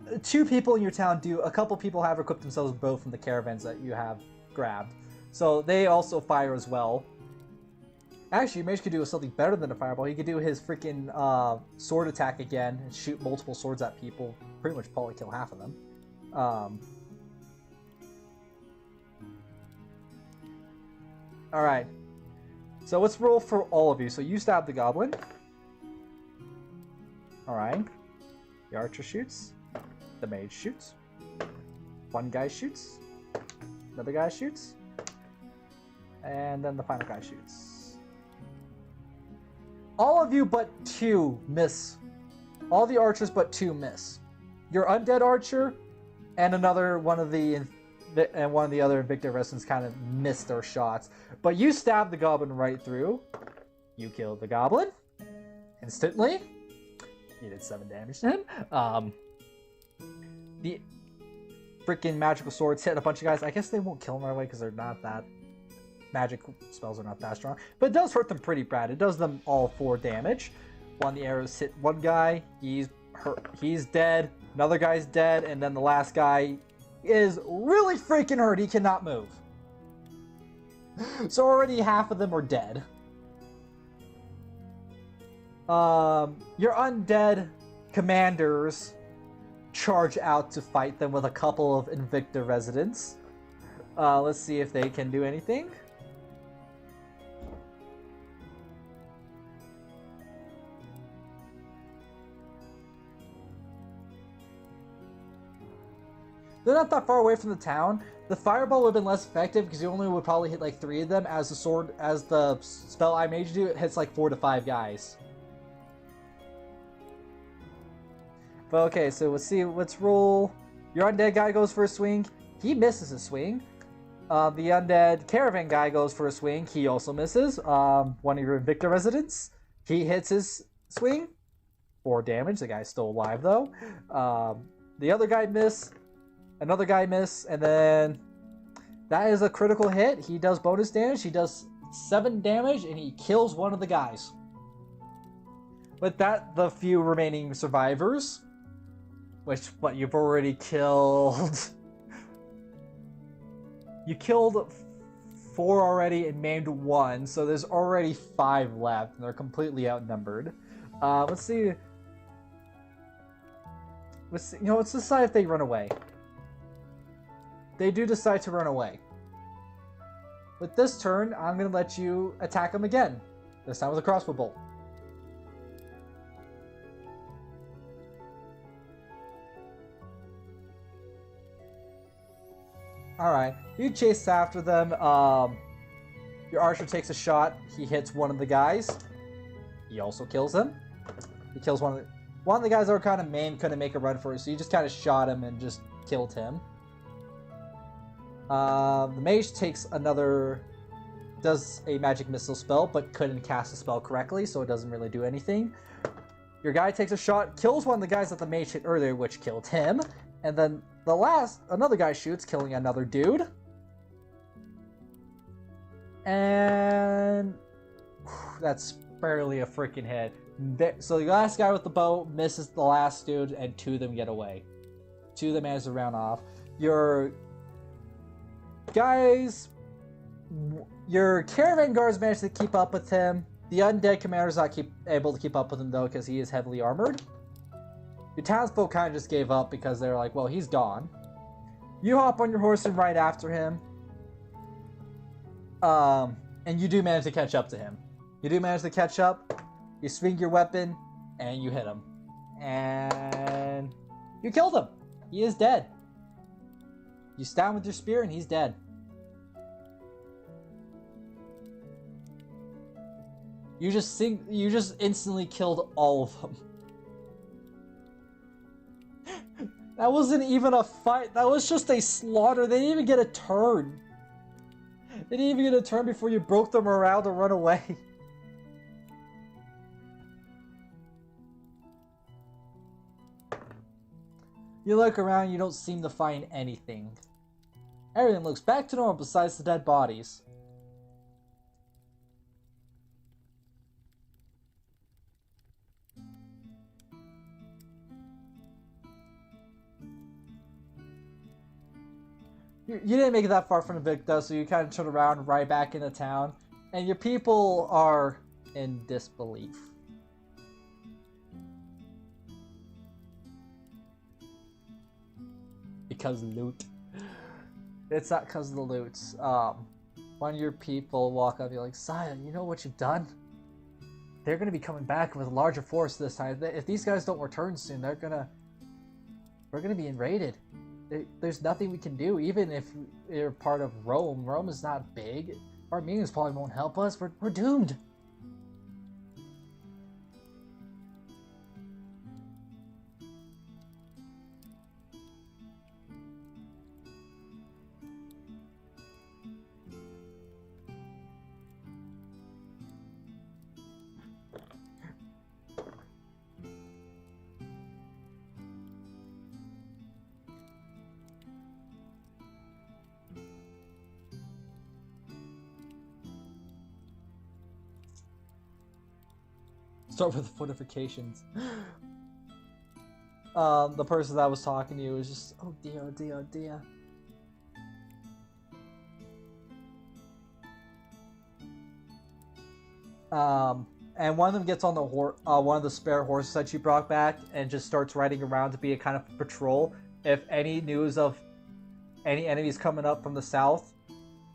people in your town a couple people have equipped themselves with bow from the caravans that you have grabbed. So they also fire as well. Actually, Mage could do something better than a fireball. He could do his freaking sword attack again and shoot multiple swords at people. Pretty much probably kill half of them. Alright. So let's roll for all of you. So you stab the goblin. Alright. The archer shoots. The mage shoots. One guy shoots. Another guy shoots. And then the final guy shoots. All of you but 2 miss. All the archers but 2 miss. Your undead archer and one of the other Invicta residents kind of missed their shots. But you stabbed the goblin right through. You killed the goblin instantly. You did 7 damage to him. The freaking magical swords hit a bunch of guys. I guess they won't kill them right away because they're not that... Magic spells are not that strong. But it does hurt them pretty bad. It does them all 4 damage. One of the arrows hit one guy. He's hurt. He's dead. Another guy's dead. And then the last guy is really freaking hurt. He cannot move. So already half of them are dead. Your undead commanders charge out to fight them with a couple of Invicta residents. Let's see if they can do anything. They're not that far away from the town. The fireball would have been less effective because you only would probably hit like 3 of them. As the spell I made you do, it hits like 4 to 5 guys. But okay, so let's see. Let's roll. Your undead guy goes for a swing. He misses a swing. The undead caravan guy goes for a swing. He also misses. One of your Invicta residents. He hits his swing. 4 damage. The guy's still alive though. The other guy missed. Another guy missed. And then that is a critical hit. He does bonus damage. He does 7 damage and he kills one of the guys. With that, the few remaining survivors, what you've already killed. You killed 4 already and maimed 1, so there's already 5 left, and they're completely outnumbered. Let's see. You know, let's decide if they run away. They do decide to run away. With this turn, I'm going to let you attack them again. This time with a crossbow bolt. Alright, you chase after them. Your archer takes a shot. He hits one of the guys. He also kills him. He kills one of the guys that were kind of maimed, couldn't make a run for it, so you just kind of shot him and just killed him. The mage does a magic missile spell, but couldn't cast the spell correctly, so it doesn't really do anything. Your guy takes a shot, kills one of the guys that the mage hit earlier, which killed him. And then another guy shoots, killing another dude. And that's barely a freaking hit. So the last guy with the bow misses the last dude, and 2 of them get away. 2 of them manage to round off. Your caravan guards managed to keep up with him. The undead commander's not able to keep up with him though, because he is heavily armored. Your townsfolk kind of just gave up because they're like, well, he's gone. You hop on your horse and ride after him. And you do manage to catch up to him. You do manage to catch up. You swing your weapon, and you hit him. And you killed him. He is dead. You stab him with your spear, and he's dead. You just instantly killed all of them. That wasn't even a fight. That was just a slaughter. They didn't even get a turn. They didn't even get a turn before you broke them around to run away. You look around, you don't seem to find anything. Everything looks back to normal besides the dead bodies. You didn't make it that far from Invicta, so you kind of turn around right back into town, and your people are in disbelief. Because loot. It's not because of the loot. One of your people walk up, you're like, Sion, you know what you've done? They're going to be coming back with a larger force this time. If these guys don't return soon, we're going to be invaded. There's nothing we can do, even if you're part of Rome. Rome is not big. Our meetings probably won't help us. We're doomed. Start with fortifications. The person that was talking to you was just, oh dear, oh dear, oh dear. And one of them gets on the one of the spare horses that you brought back and just starts riding around to be a kind of patrol. If any news of any enemies coming up from the south,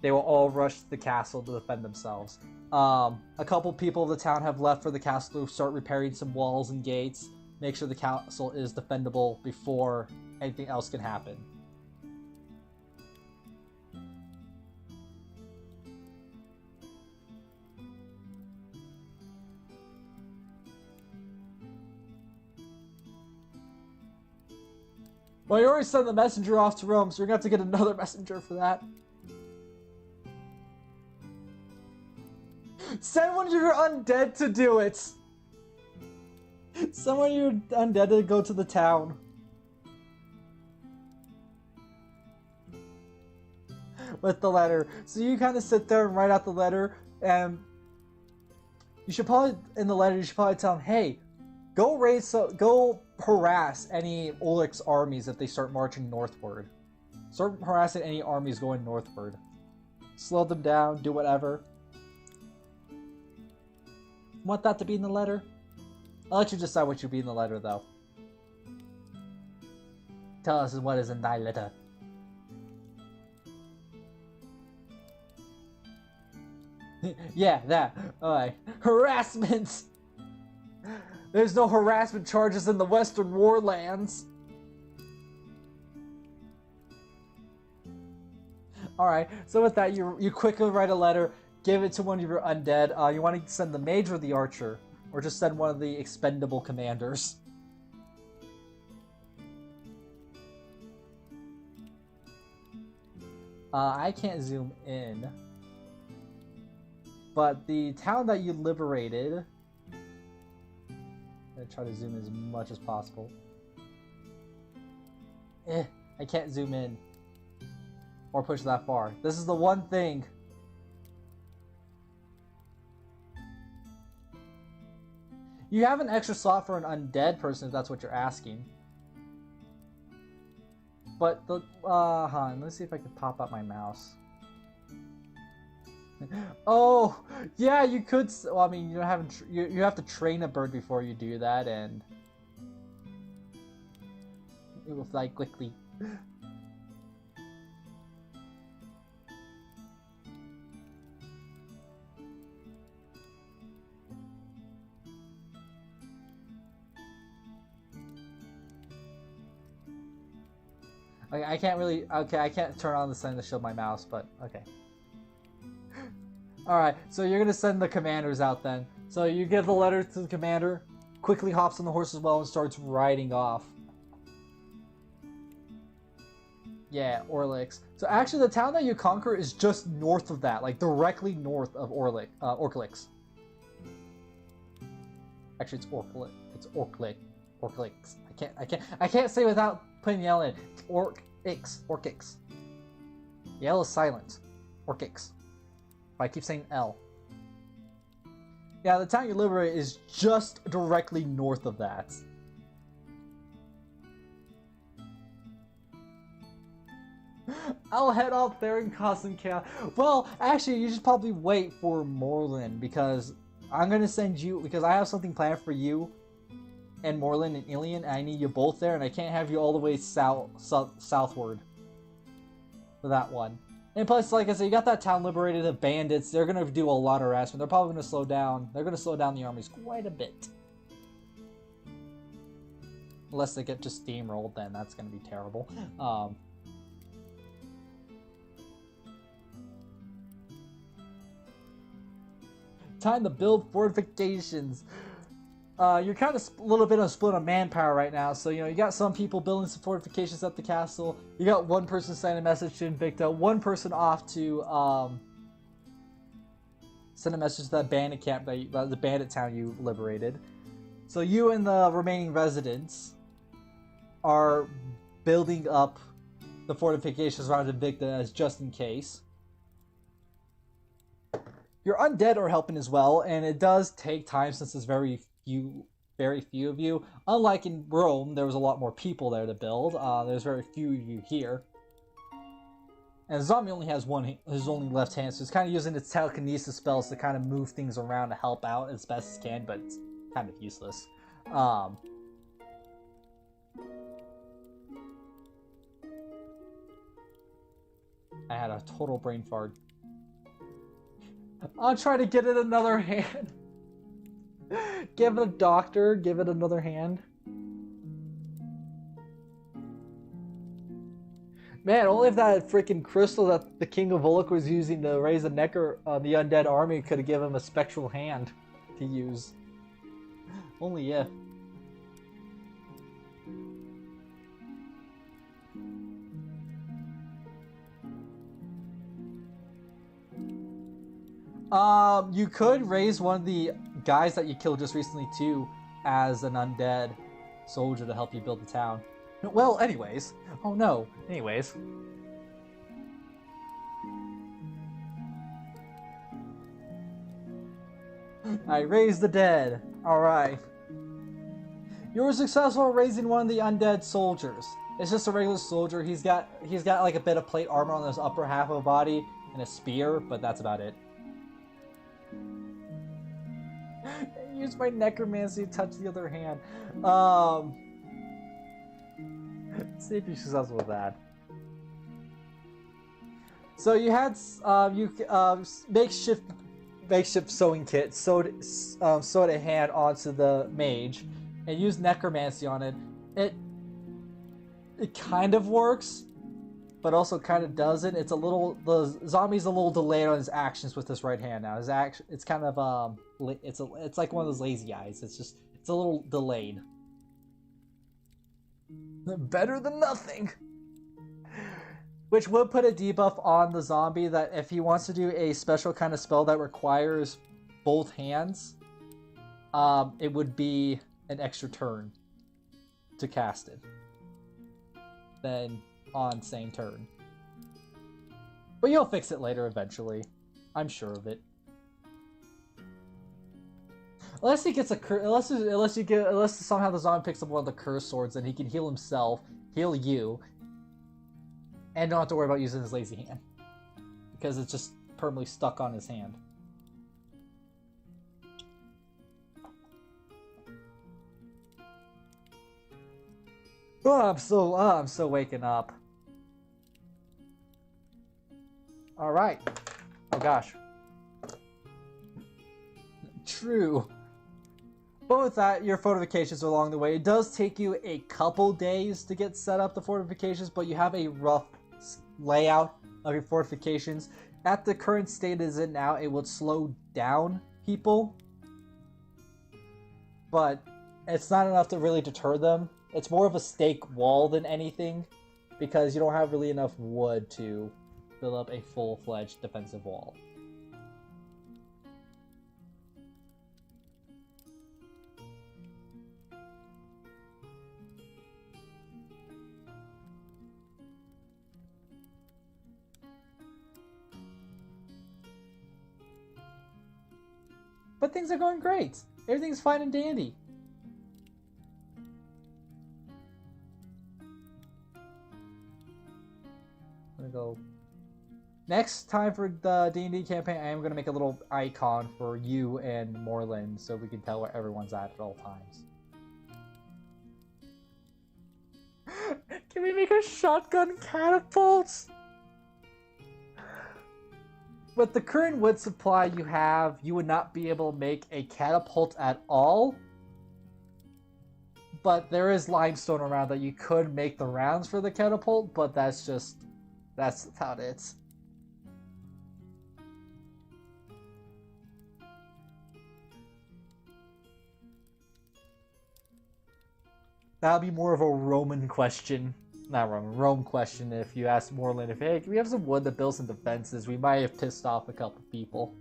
they will all rush to the castle to defend themselves. A couple people of the town have left for the castle to start repairing some walls and gates. Make sure the castle is defendable before anything else can happen. Well, you already sent the messenger off to Rome, so you're gonna have to get another messenger for that. Send one of your undead to do it! Send one of your undead to go to the town. With the letter. So you kind of sit there and write out the letter, and you should probably, in the letter, you should probably tell them, hey, go harass any Orlic's armies if they start marching northward. Start harassing any armies going northward. Slow them down, do whatever. Want that to be in the letter? I'll let you decide what should be in the letter, though. Tell us what is in thy letter. Yeah, that. Alright. Harassment! There's no harassment charges in the Western Warlands. Alright, so with that, you quickly write a letter. Give it to one of your undead. You want to send the mage or the archer? Or just send one of the expendable commanders? I can't zoom in. But the town that you liberated... I'm going to try to zoom as much as possible. I can't zoom in. Or push that far. This is the one thing... You have an extra slot for an undead person if that's what you're asking. But the let's see if I can pop out my mouse. Oh, yeah, you could. Well, I mean, you have to train a bird before you do that, and it will fly quickly. I can't really... Okay, I can't turn on the thing to show my mouse, but okay. Alright, so you're gonna send the commanders out then. So you give the letter to the commander, quickly hops on the horse as well, and starts riding off. Yeah, Orlix. So actually, the town that you conquer is just north of that, like directly north of Orklix. Actually, it's Orklix. It's Orklix. Orklix. I can't say without putting the L in. Orkix. The L is silent. Orkix. But I keep saying L. Yeah, the town you liberate is just directly north of that. I'll head off there and cause some chaos. Well, actually, you should probably wait for Morlin, because I'm gonna send you, because I have something planned for you and Morlin and Ilian, and I need you both there, and I can't have you all the way southward for that one. And plus, like I said, you got that town liberated of bandits. They're gonna do a lot of harassment. They're probably gonna slow down. They're gonna slow down the armies quite a bit. Unless they get just steamrolled, then that's gonna be terrible. Time to build fortifications. You're kind of a little bit of a split on manpower right now, so you got some people building some fortifications at the castle. You got one person sending a message to Invicta, one person off to send a message to that bandit camp, the bandit town you liberated. So you and the remaining residents are building up the fortifications around Invicta as just in case. Your undead are helping as well, and it does take time since there's very few of you. Unlike in Rome, there was a lot more people there to build. There's very few of you here. And Zombie only has his only left hand, so it's kind of using its telekinesis spells to kind of move things around to help out as best as can, but it's kind of useless. I had a total brain fart. I'll try to get it another hand. Give it a doctor, give it another hand. Man, only if that freaking crystal that the King of Volok was using to raise the Necker, the undead army could have given him a spectral hand to use. Only if. You could raise one of the guys that you killed just recently too as an undead soldier to help you build the town. Well, anyways. Oh no. Anyways. I raised the dead. Alright. You were successful in raising one of the undead soldiers. It's just a regular soldier. He's got like a bit of plate armor on his upper half of the body and a spear, but that's about it. Use my necromancy to touch the other hand. See if you're successful with that. So you had makeshift sewing kit sewed a hand onto the mage and used necromancy on it. It kind of works, but also kind of doesn't. The zombie's a little delayed on his actions with this right hand now. It's kind of it's like one of those lazy eyes. It's a little delayed. Better than nothing. Which would put a debuff on the zombie that if he wants to do a special kind of spell that requires both hands, it would be an extra turn to cast it. Then on same turn. But you'll fix it later eventually. I'm sure of it. Unless he gets unless somehow the zombie picks up one of the curse swords, then he can heal himself, heal you, and don't have to worry about using his lazy hand. Because it's just permanently stuck on his hand. Oh, I'm still waking up. Alright. Oh gosh. True. But with that, your fortifications are along the way. It does take you a couple days to get set up the fortifications, but you have a rough layout of your fortifications. At the current state it is in now, it would slow down people. But it's not enough to really deter them. It's more of a stake wall than anything, because you don't have really enough wood to build up a full-fledged defensive wall. But things are going great. Everything's fine and dandy. I'm gonna go. Next time for the D&D campaign, I am gonna make a little icon for you and Moreland so we can tell where everyone's at all times. Can we make a shotgun catapult? With the current wood supply you have, you would not be able to make a catapult at all. But there is limestone around that you could make the rounds for the catapult, but that's about it. That'll be more of a Roman question. Not Roman, Rome question if you ask Moreland if, hey, can we have some wood to build some defenses? We might have pissed off a couple people.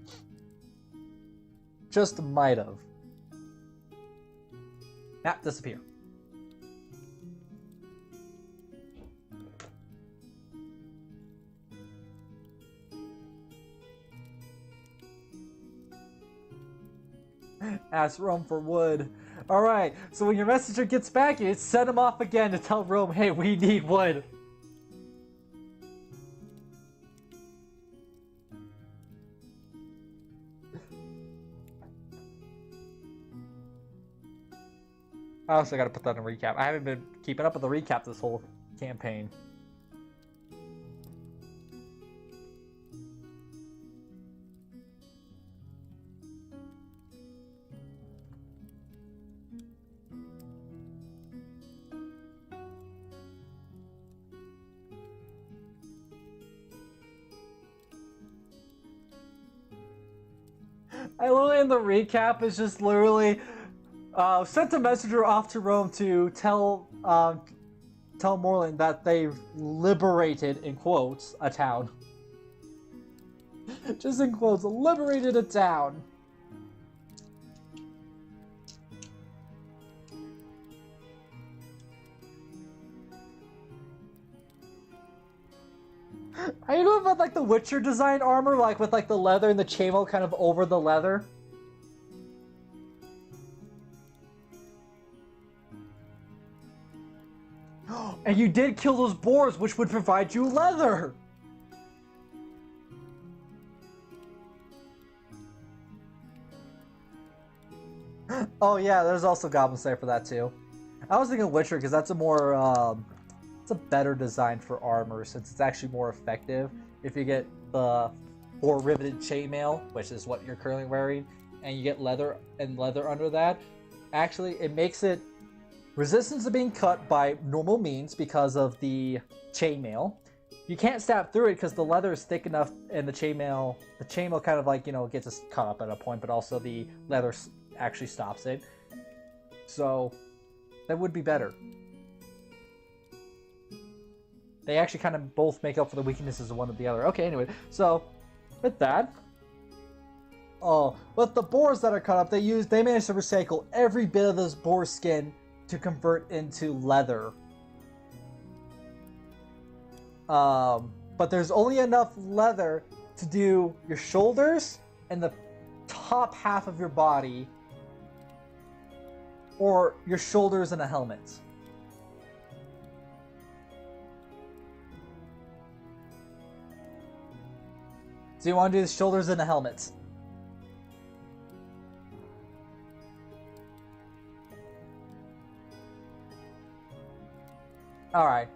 Just might have. Map disappear. Ask Rome for wood. Alright, so when your messenger gets back, you send him off again to tell Rome, hey, we need wood. I also gotta put that in a recap. I haven't been keeping up with the recap this whole campaign. I literally in the recap is just literally sent a messenger off to Rome to tell Moreland that they've liberated, in quotes, a town. Just in quotes, liberated a town. Are you going with like the Witcher design armor, like with like the leather and the chainmail kind of over the leather? And you did kill those boars, which would provide you leather! Oh yeah, there's also Goblin Slayer for that too. I was thinking Witcher because that's a more, it's a better design for armor since it's actually more effective. If you get the 4 riveted chainmail, which is what you're currently wearing, and you get leather and leather under that, actually it makes it resistance to being cut by normal means because of the chainmail. You can't stab through it because the leather is thick enough, and the chainmail kind of like, you know, gets us cut up at a point, but also the leather actually stops it. So that would be better. They actually kind of both make up for the weaknesses of one or the other. Okay, anyway, so with that, with the boars that are cut up, they managed to recycle every bit of this boar skin to convert into leather. But there's only enough leather to do your shoulders and the top half of your body, or your shoulders and a helmet. So you want to do the shoulders and the helmet. Alright.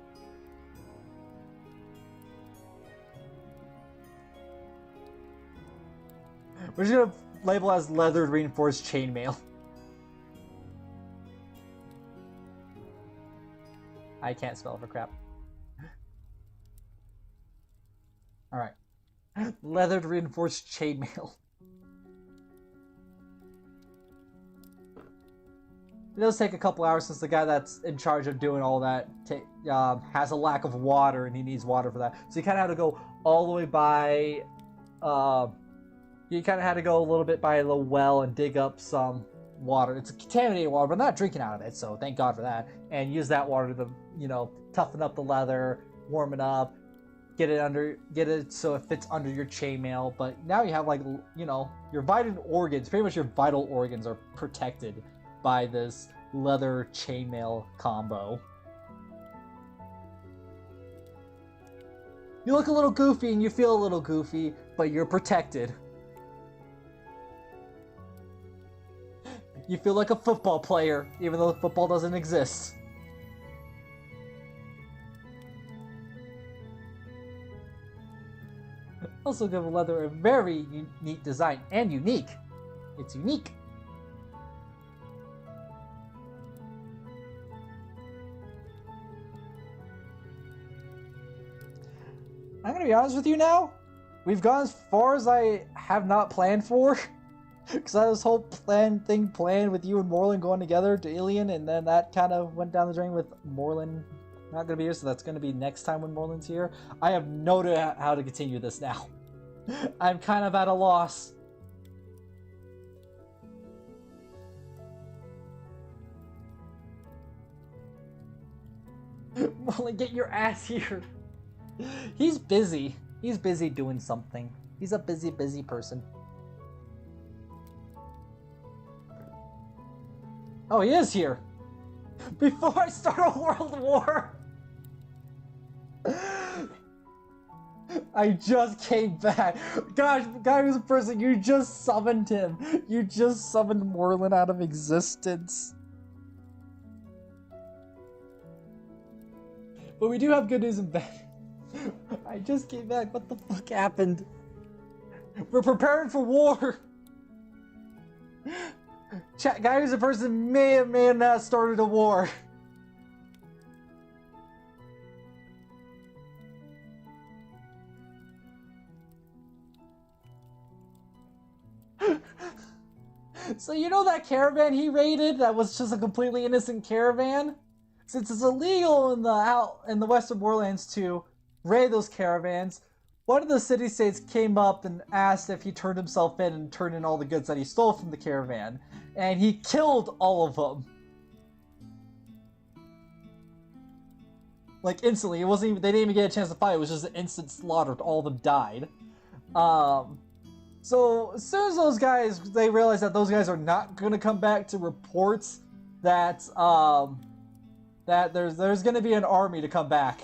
We're just gonna label as leather reinforced chainmail. I can't spell for crap. Alright. Leathered reinforced chainmail. It does take a couple hours since the guy that's in charge of doing all that has a lack of water and he needs water for that. So you kind of had to go all the way by... you kind of had to go a little bit by the well and dig up some water. It's a contaminated water, but I'm not drinking out of it, so thank God for that. And use that water to, you know, toughen up the leather, warm it up, get it so it fits under your chainmail. But now you have, like, you know, your vital organs, pretty much your vital organs are protected by this leather chainmail combo. You look a little goofy and you feel a little goofy, but you're protected. You feel like a football player, even though football doesn't exist. Also give leather a very neat design, and unique. It's unique. I'm gonna be honest with you now. We've gone as far as I have not planned for. Because I had this whole thing planned with you and Moreland going together to Alien, and then that kind of went down the drain with Moreland not going to be here, so that's going to be next time when Moreland's here. I have no idea how to continue this now. I'm kind of at a loss. Moreland, get your ass here. He's busy. He's busy doing something. He's a busy person. Oh, he is here! Before I start a world war! I just came back. Gosh, guy who's a person, you just summoned him. You just summoned Moreland out of existence. But we do have good news and bad. I just came back. What the fuck happened? We're preparing for war. Chat, guy who's a person may have not started a war. So you know that caravan he raided that was just a completely innocent caravan? Since it's illegal in the Western Borderlands to raid those caravans, one of the city-states came up and asked if he turned himself in and turned in all the goods that he stole from the caravan. And he killed all of them. Like, instantly. It wasn't even, they didn't even get a chance to fight. It was just an instant slaughter. All of them died. So, as soon as those guys, they realized that those guys are not going to come back to reports that, that there's going to be an army to come back.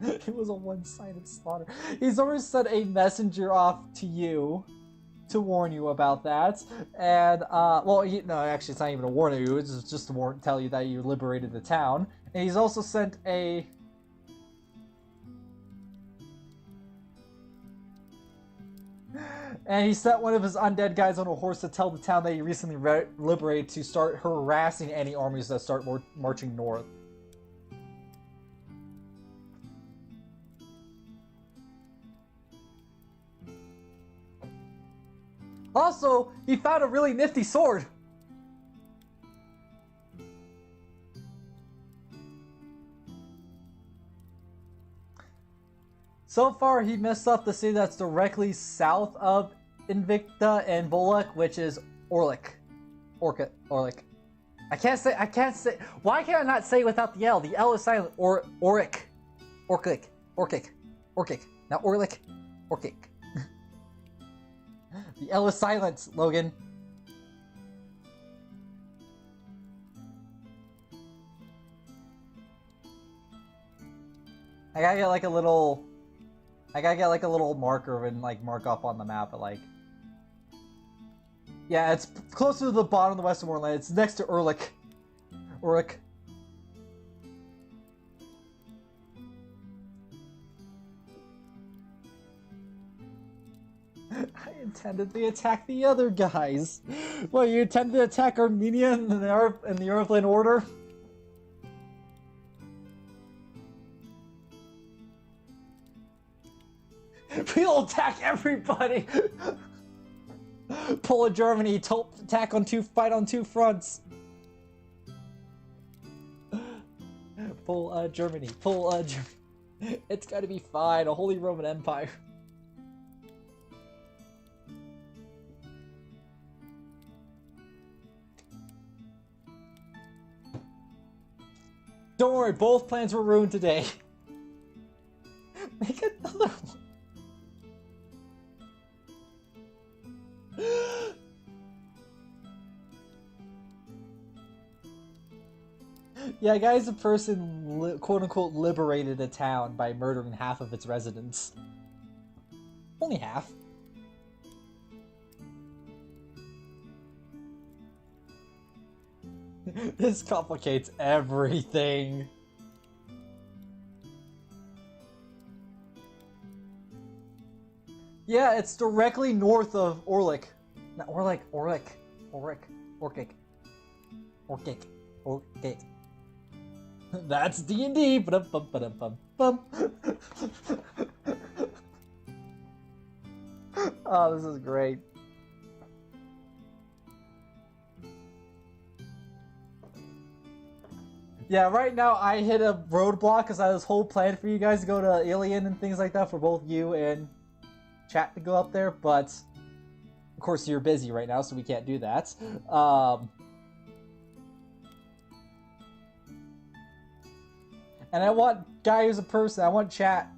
It was a one-sided slaughter. He's already sent a messenger off to you to warn you about that. And, well, no, actually, it's not even a warn you. It's just to tell you that you liberated the town. And he's also sent a... And he sent one of his undead guys on a horse to tell the town that he recently liberated to start harassing any armies that start marching north. Also, he found a really nifty sword. So far, he messed up the city that's directly south of Invicta and Volek, which is Orlik. Orlik. I can't say. Why can I not say it without the L? The L is silent. Orlik. Orklik. Not Orlik. Orkik. The L is silent, Logan. I gotta get like a little marker and like mark up on the map, but like, yeah, it's closer to the bottom of the Western Borderland. It's next to Urlik. Urlik. I intended to attack the other guys. Well, you intended to attack Armenia in the Earthland Order? We'll attack everybody! Pull a Germany, fight on two fronts. Pull Germany. It's gotta be fine, a Holy Roman Empire. Don't worry, both plans were ruined today. Make another one. Yeah, guy's a person, quote-unquote, liberated a town by murdering half of its residents. Only half. This complicates everything. Yeah, it's directly north of Orlik. Not Orlik. Orkik. That's D&D. Ba-dum-bum. Oh, this is great. Yeah, right now I hit a roadblock because I had this whole plan for you guys to go to Alien and things like that for both you and chat to go up there, but of course you're busy right now, so we can't do that. And I want Guy as a person, I want chat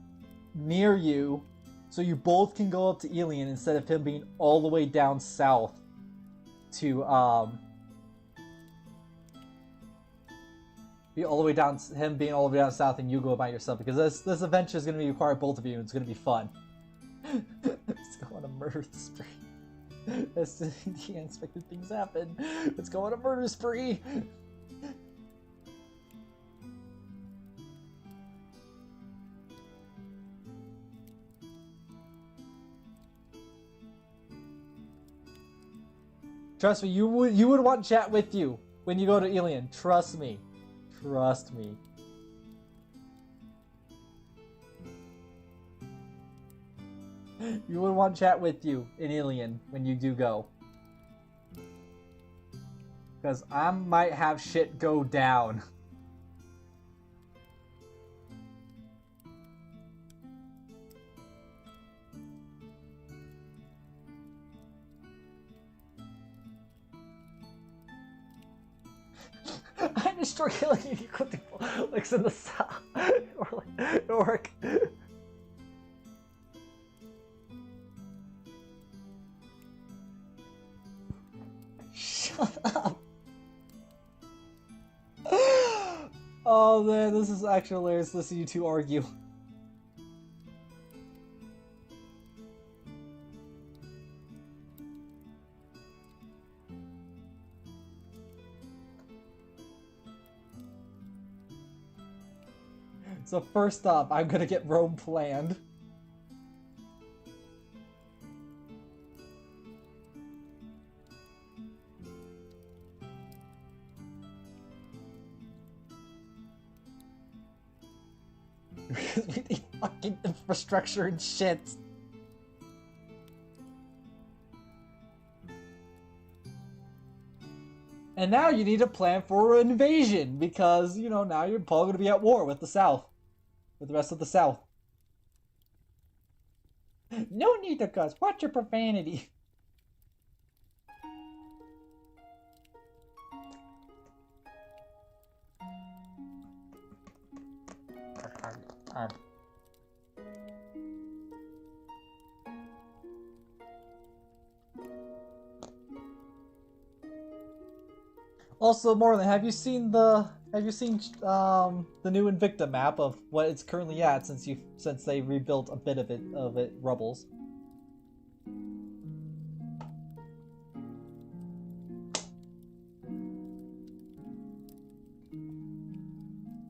near you so you both can go up to Alien instead of him being all the way down south to be all the way down, him being all the way down south and you go by yourself, because this adventure is going to require both of you and it's going to be fun. Let's go on a murder spree. As the unexpected things happen. Let's go on a murder spree. Trust me, you would want chat with you when you go to Alien. Trust me. Trust me. You would want chat with you in Alien when you do go. Because I might have shit go down. I destroy Alien equal like in the south. Or like Orc. Shut up. Oh man, this is actually hilarious listening to you two argue. So first up, I'm gonna get Rome planned. Because we need fucking infrastructure and shit. And now you need a plan for an invasion, because, you know, now you're probably going to be at war with the South. With the rest of the South. No need to cuss. Watch your profanity. Also, Morlin, have you seen the new Invicta map of what it's currently at since they rebuilt a bit of it rubbles?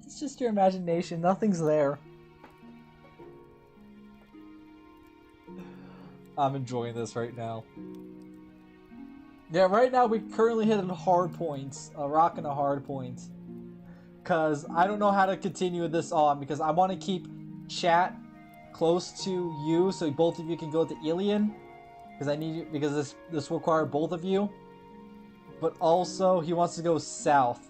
It's just your imagination. Nothing's there. I'm enjoying this right now. Yeah, right now we currently hit a hard point, a rock and a hard point. Because I don't know how to continue this on, because I want to keep chat close to you so both of you can go to Alien. Because I need you, because this will require both of you. But also, he wants to go south.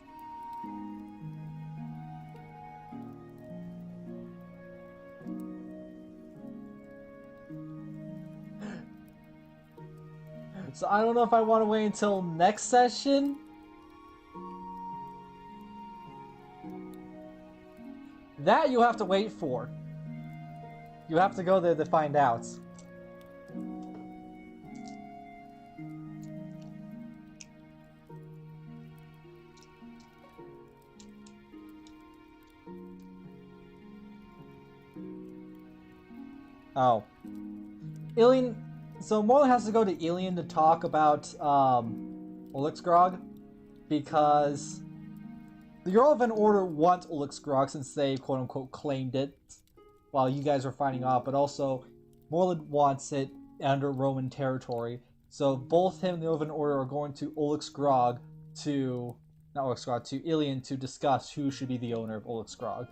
So I don't know if I want to wait until next session. That you have to wait for. You have to go there to find out. Oh. Alien... So Morlin has to go to Alien to talk about Ulixgrog, because the Eurolvan Order wants Ulixgrog since they quote-unquote claimed it while you guys were fighting off, but also Morlin wants it under Roman territory. So both him and the Eurolvan Order are going to Ulixgrog to... not Ulixgrog, to Alien to discuss who should be the owner of Ulixgrog.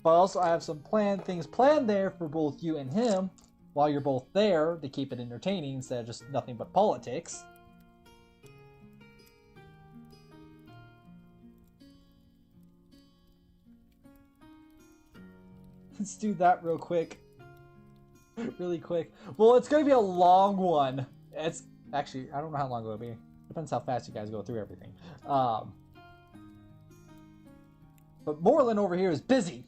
But also I have some things planned there for both you and him, while you're both there, to keep it entertaining instead of just nothing but politics. Let's do that real quick. Really quick. Well, it's gonna be a long one. It's actually, I don't know how long it'll be. Depends how fast you guys go through everything. But Moreland over here is busy.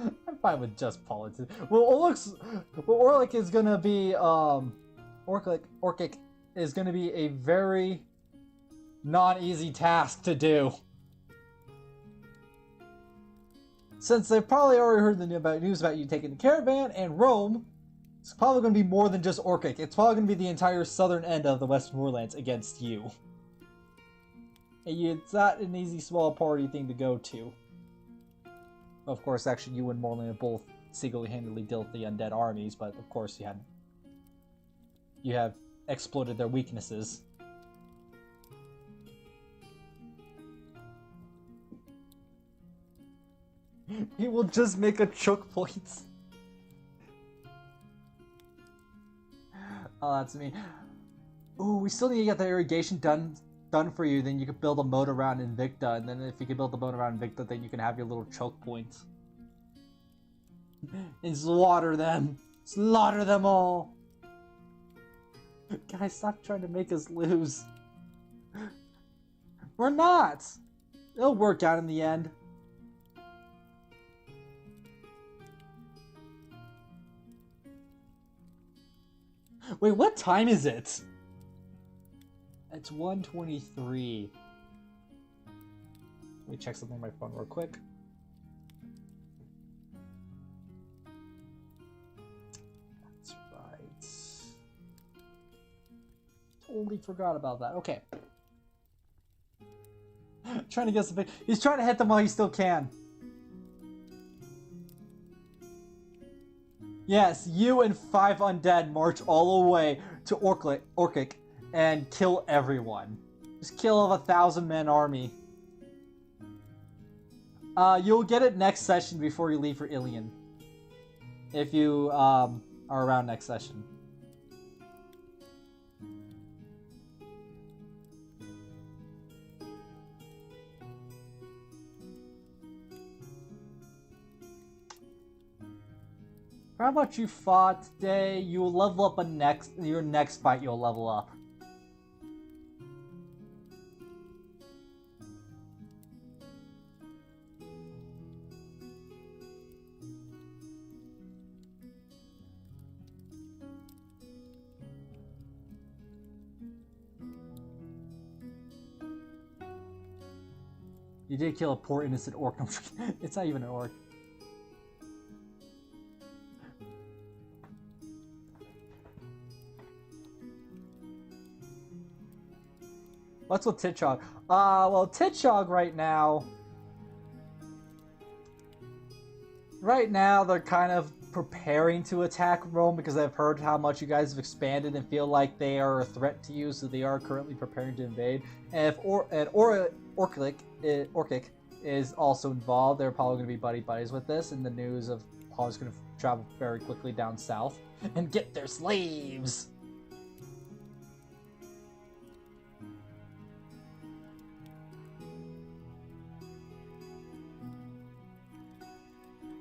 I'm fine with just politics. Well, Orlick is gonna be Orkic is gonna be a very non-easy task to do. Since they've probably already heard the news about you taking the caravan and Rome, it's probably going to be more than just Orkic. It's probably going to be the entire southern end of the Westmorelands against you. And it's not an easy small party thing to go to. Of course, actually, you and Moreland have both single-handedly dealt the undead armies, but of course you have exploited their weaknesses. He will just make a choke point. Oh, that's me. Ooh, we still need to get the irrigation done for you. Then you can build a moat around Invicta, and then if you can build the moat around Invicta, then you can have your little choke points. And slaughter them! Slaughter them all! Guys, stop trying to make us lose. We're not! It'll work out in the end. Wait, what time is it? It's 1:23. Let me check something on my phone real quick. That's right. Totally forgot about that. Okay. Trying to get some. He's trying to hit them while he still can. Yes, you and 5 undead march all the way to Orkic and kill everyone. Just kill a 1,000-man army. You'll get it next session before you leave for Ilion. If you are around next session. How about you fought today? You will level up your next fight. You'll level up. You did kill a poor innocent orc. It's not even an orc. What's with Titchog? Well, Titchog right now... they're kind of preparing to attack Rome because they've heard how much you guys have expanded and feel like they are a threat to you, so they are currently preparing to invade. And if Orkic is also involved, they're probably going to be buddy-buddies with this, and the news of Paul's going to travel very quickly down south and get their slaves!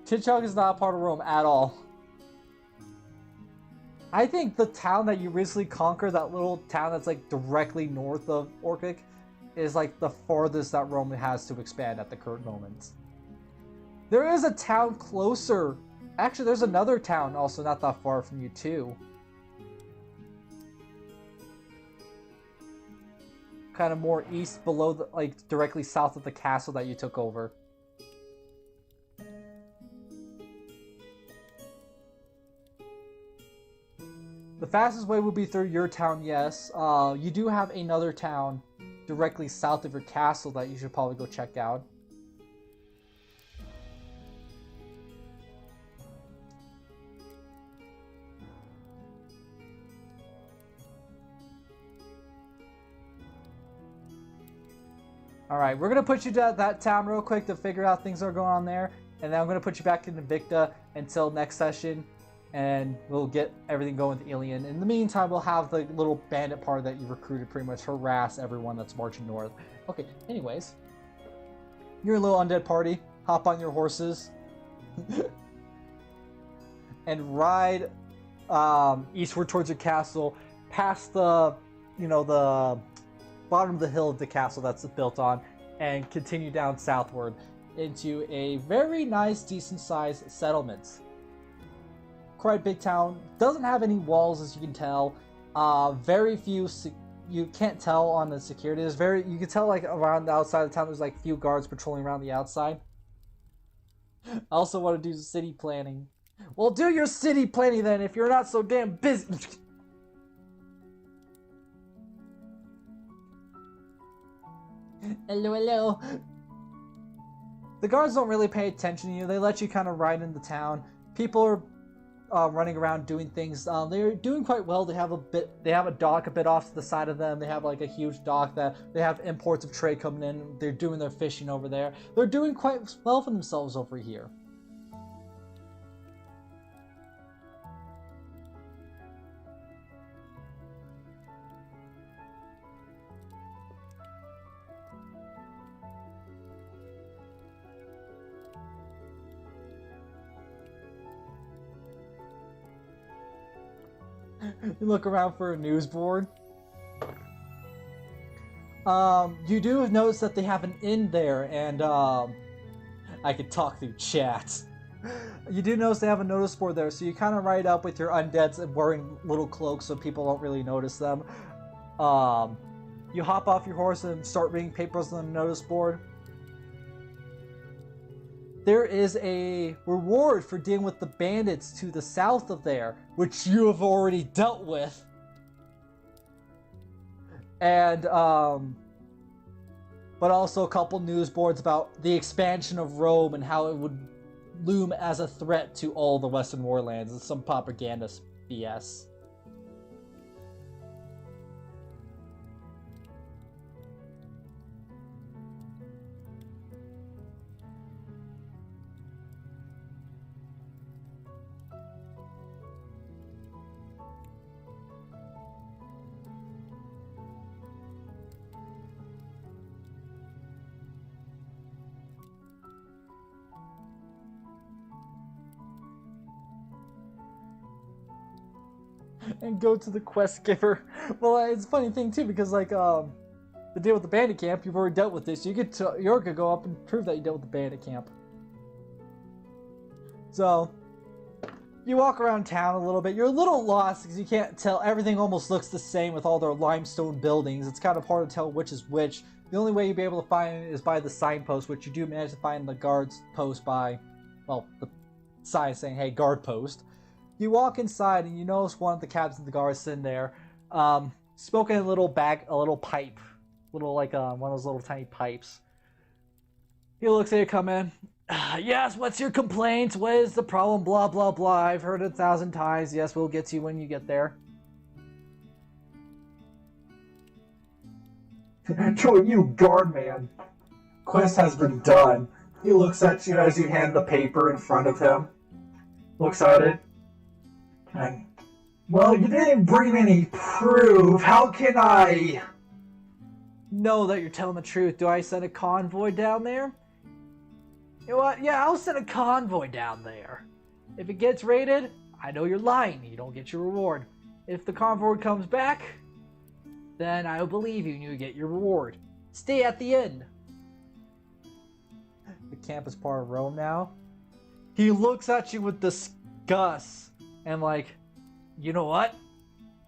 Titchog is not a part of Rome at all. I think the town that you recently conquered, that little town that's like directly north of Orkic, is like the farthest that Rome has to expand at the current moment. There is a town closer. Actually, there's another town also not that far from you too. Kind of more east below the, like directly south of the castle that you took over. The fastest way would be through your town, yes. You do have another town directly south of your castle that you should probably go check out. Alright, we're going to put you to that town real quick to figure out things that are going on there. And then I'm going to put you back in Invicta until next session. and we'll get everything going with Alien. In the meantime, we'll have the little bandit party that you recruited pretty much harass everyone that's marching north. Okay, anyways. Your little undead party, hop on your horses, and ride eastward towards your castle, past the, the bottom of the hill of the castle that's built on, and continue down southward into a very nice, decent-sized settlement. Quite big town. Doesn't have any walls, as you can tell. Very few. You can't tell on the security. There's you can tell like around the outside of the town. There's like few guards patrolling around the outside. I also want to do city planning. Well, do your city planning then if you're not so damn busy. Hello, hello. The guards don't really pay attention to you. They let you kind of ride into town. People are running around doing things. They're doing quite well. They have a dock a bit off to the side of them. They have like a huge dock that they have imports of trade coming in. They're doing their fishing over there. They're doing quite well for themselves over here. You look around for a news board. You do notice that they have an inn there, and I could talk through chat. You do notice they have a notice board there, so you kind of ride up with your undeads and wearing little cloaks so people don't really notice them. You hop off your horse and start reading papers on the notice board. There is a reward for dealing with the bandits to the south of there, which you have already dealt with. And, but also a couple news boards about the expansion of Rome and how it would loom as a threat to all the Western Warlands. It's some propaganda BS. And go to the quest giver. Well, it's a funny thing too, because like the deal with the bandit camp, you've already dealt with this. You get to Yorka, go up and prove that you dealt with the bandit camp. So you walk around town a little bit. You're a little lost because you can't tell. Everything almost looks the same with all their limestone buildings. It's kind of hard to tell which is which. The only way you'll be able to find it is by the signpost, which you do manage to find the guard's post by, well, the sign saying, hey, guard post. You walk inside and you notice one of the captains of the guard sitting there, smoking a little pipe, like one of those little tiny pipes. He looks at you come in. Yes, what's your complaint? What is the problem? Blah, blah, blah. I've heard it 1,000 times. Yes, we'll get to you when you get there. To you, guard man. Quest has been done. He looks at you as you hand the paper in front of him. Looks at it. And, well, you didn't bring any proof. How can I know that you're telling the truth? Do I send a convoy down there? You know what? Yeah, I'll send a convoy down there. If it gets raided, I know you're lying. You don't get your reward. If the convoy comes back, then I'll believe you and you get your reward. Stay at the inn. The camp is part of Rome now. He looks at you with disgust. And like, you know what?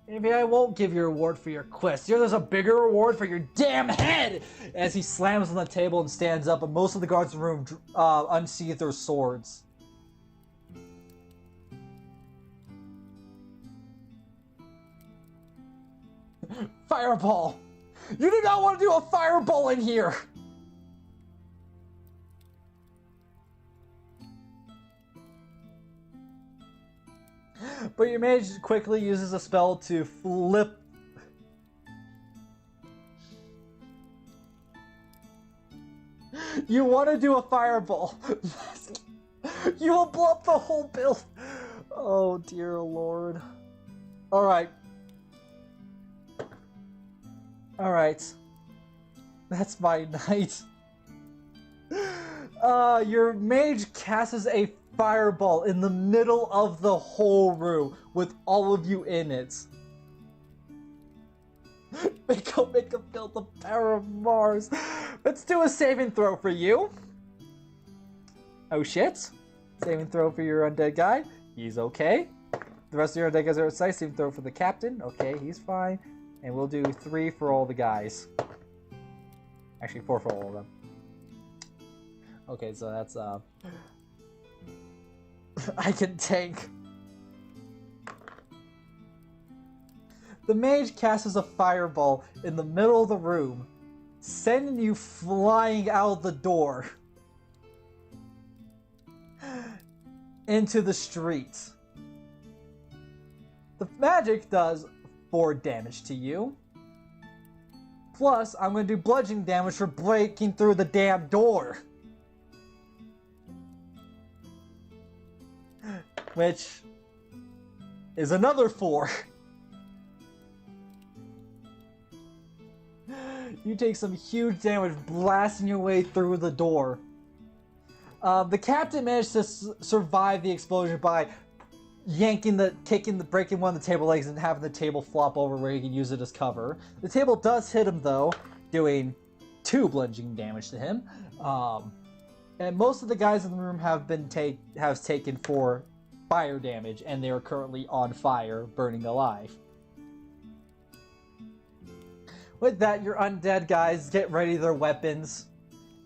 Maybe I won't give you a reward for your quest. There's a bigger reward for your damn head! As he slams on the table and stands up, and most of the guards in the room unsheath their swords. Fireball! You do not want to do a fireball in here! But your mage quickly uses a spell to flip. You want to do a fireball. You will blow up the whole build. Oh dear Lord. Alright. Alright. That's my night. Your mage casts a fireball in the middle of the whole room with all of you in it. Make him feel the power of Mars. Let's do a saving throw for you. Oh shit. Saving throw for your undead guy. He's okay. The rest of your undead guys are outside. Saving throw for the captain. Okay, he's fine. And we'll do 3 for all the guys. Actually, 4 for all of them. Okay, so that's I can tank. The mage casts a fireball in the middle of the room, sending you flying out the door into the street. The magic does 4 damage to you. Plus, I'm going to do bludgeoning damage for breaking through the damn door. Which is another 4. You take some huge damage blasting your way through the door. The captain managed to survive the explosion by breaking one of the table legs and having the table flop over where he can use it as cover. The table does hit him though, doing 2 bludgeoning damage to him. And most of the guys in the room have taken 4 fire damage, and they are currently on fire, burning alive. With that, your undead guys get ready their weapons,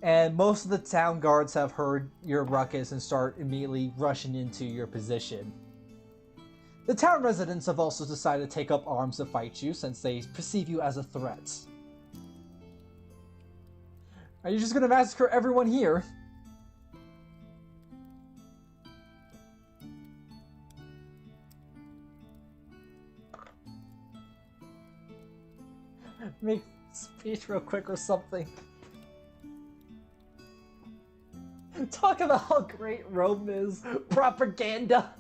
and most of the town guards have heard your ruckus and start immediately rushing into your position. The town residents have also decided to take up arms to fight you since they perceive you as a threat. Are you just going to massacre everyone here? Make speech real quick or something. Talk about how great Rome is. Propaganda.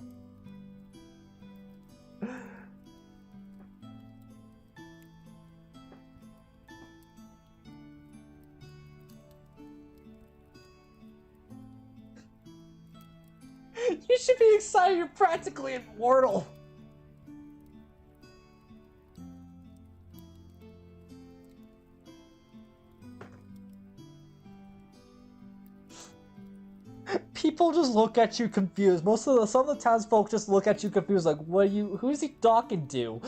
You should be excited. You're practically immortal. People just look at you confused. Some of the townsfolk just look at you confused, like, who's he talking to?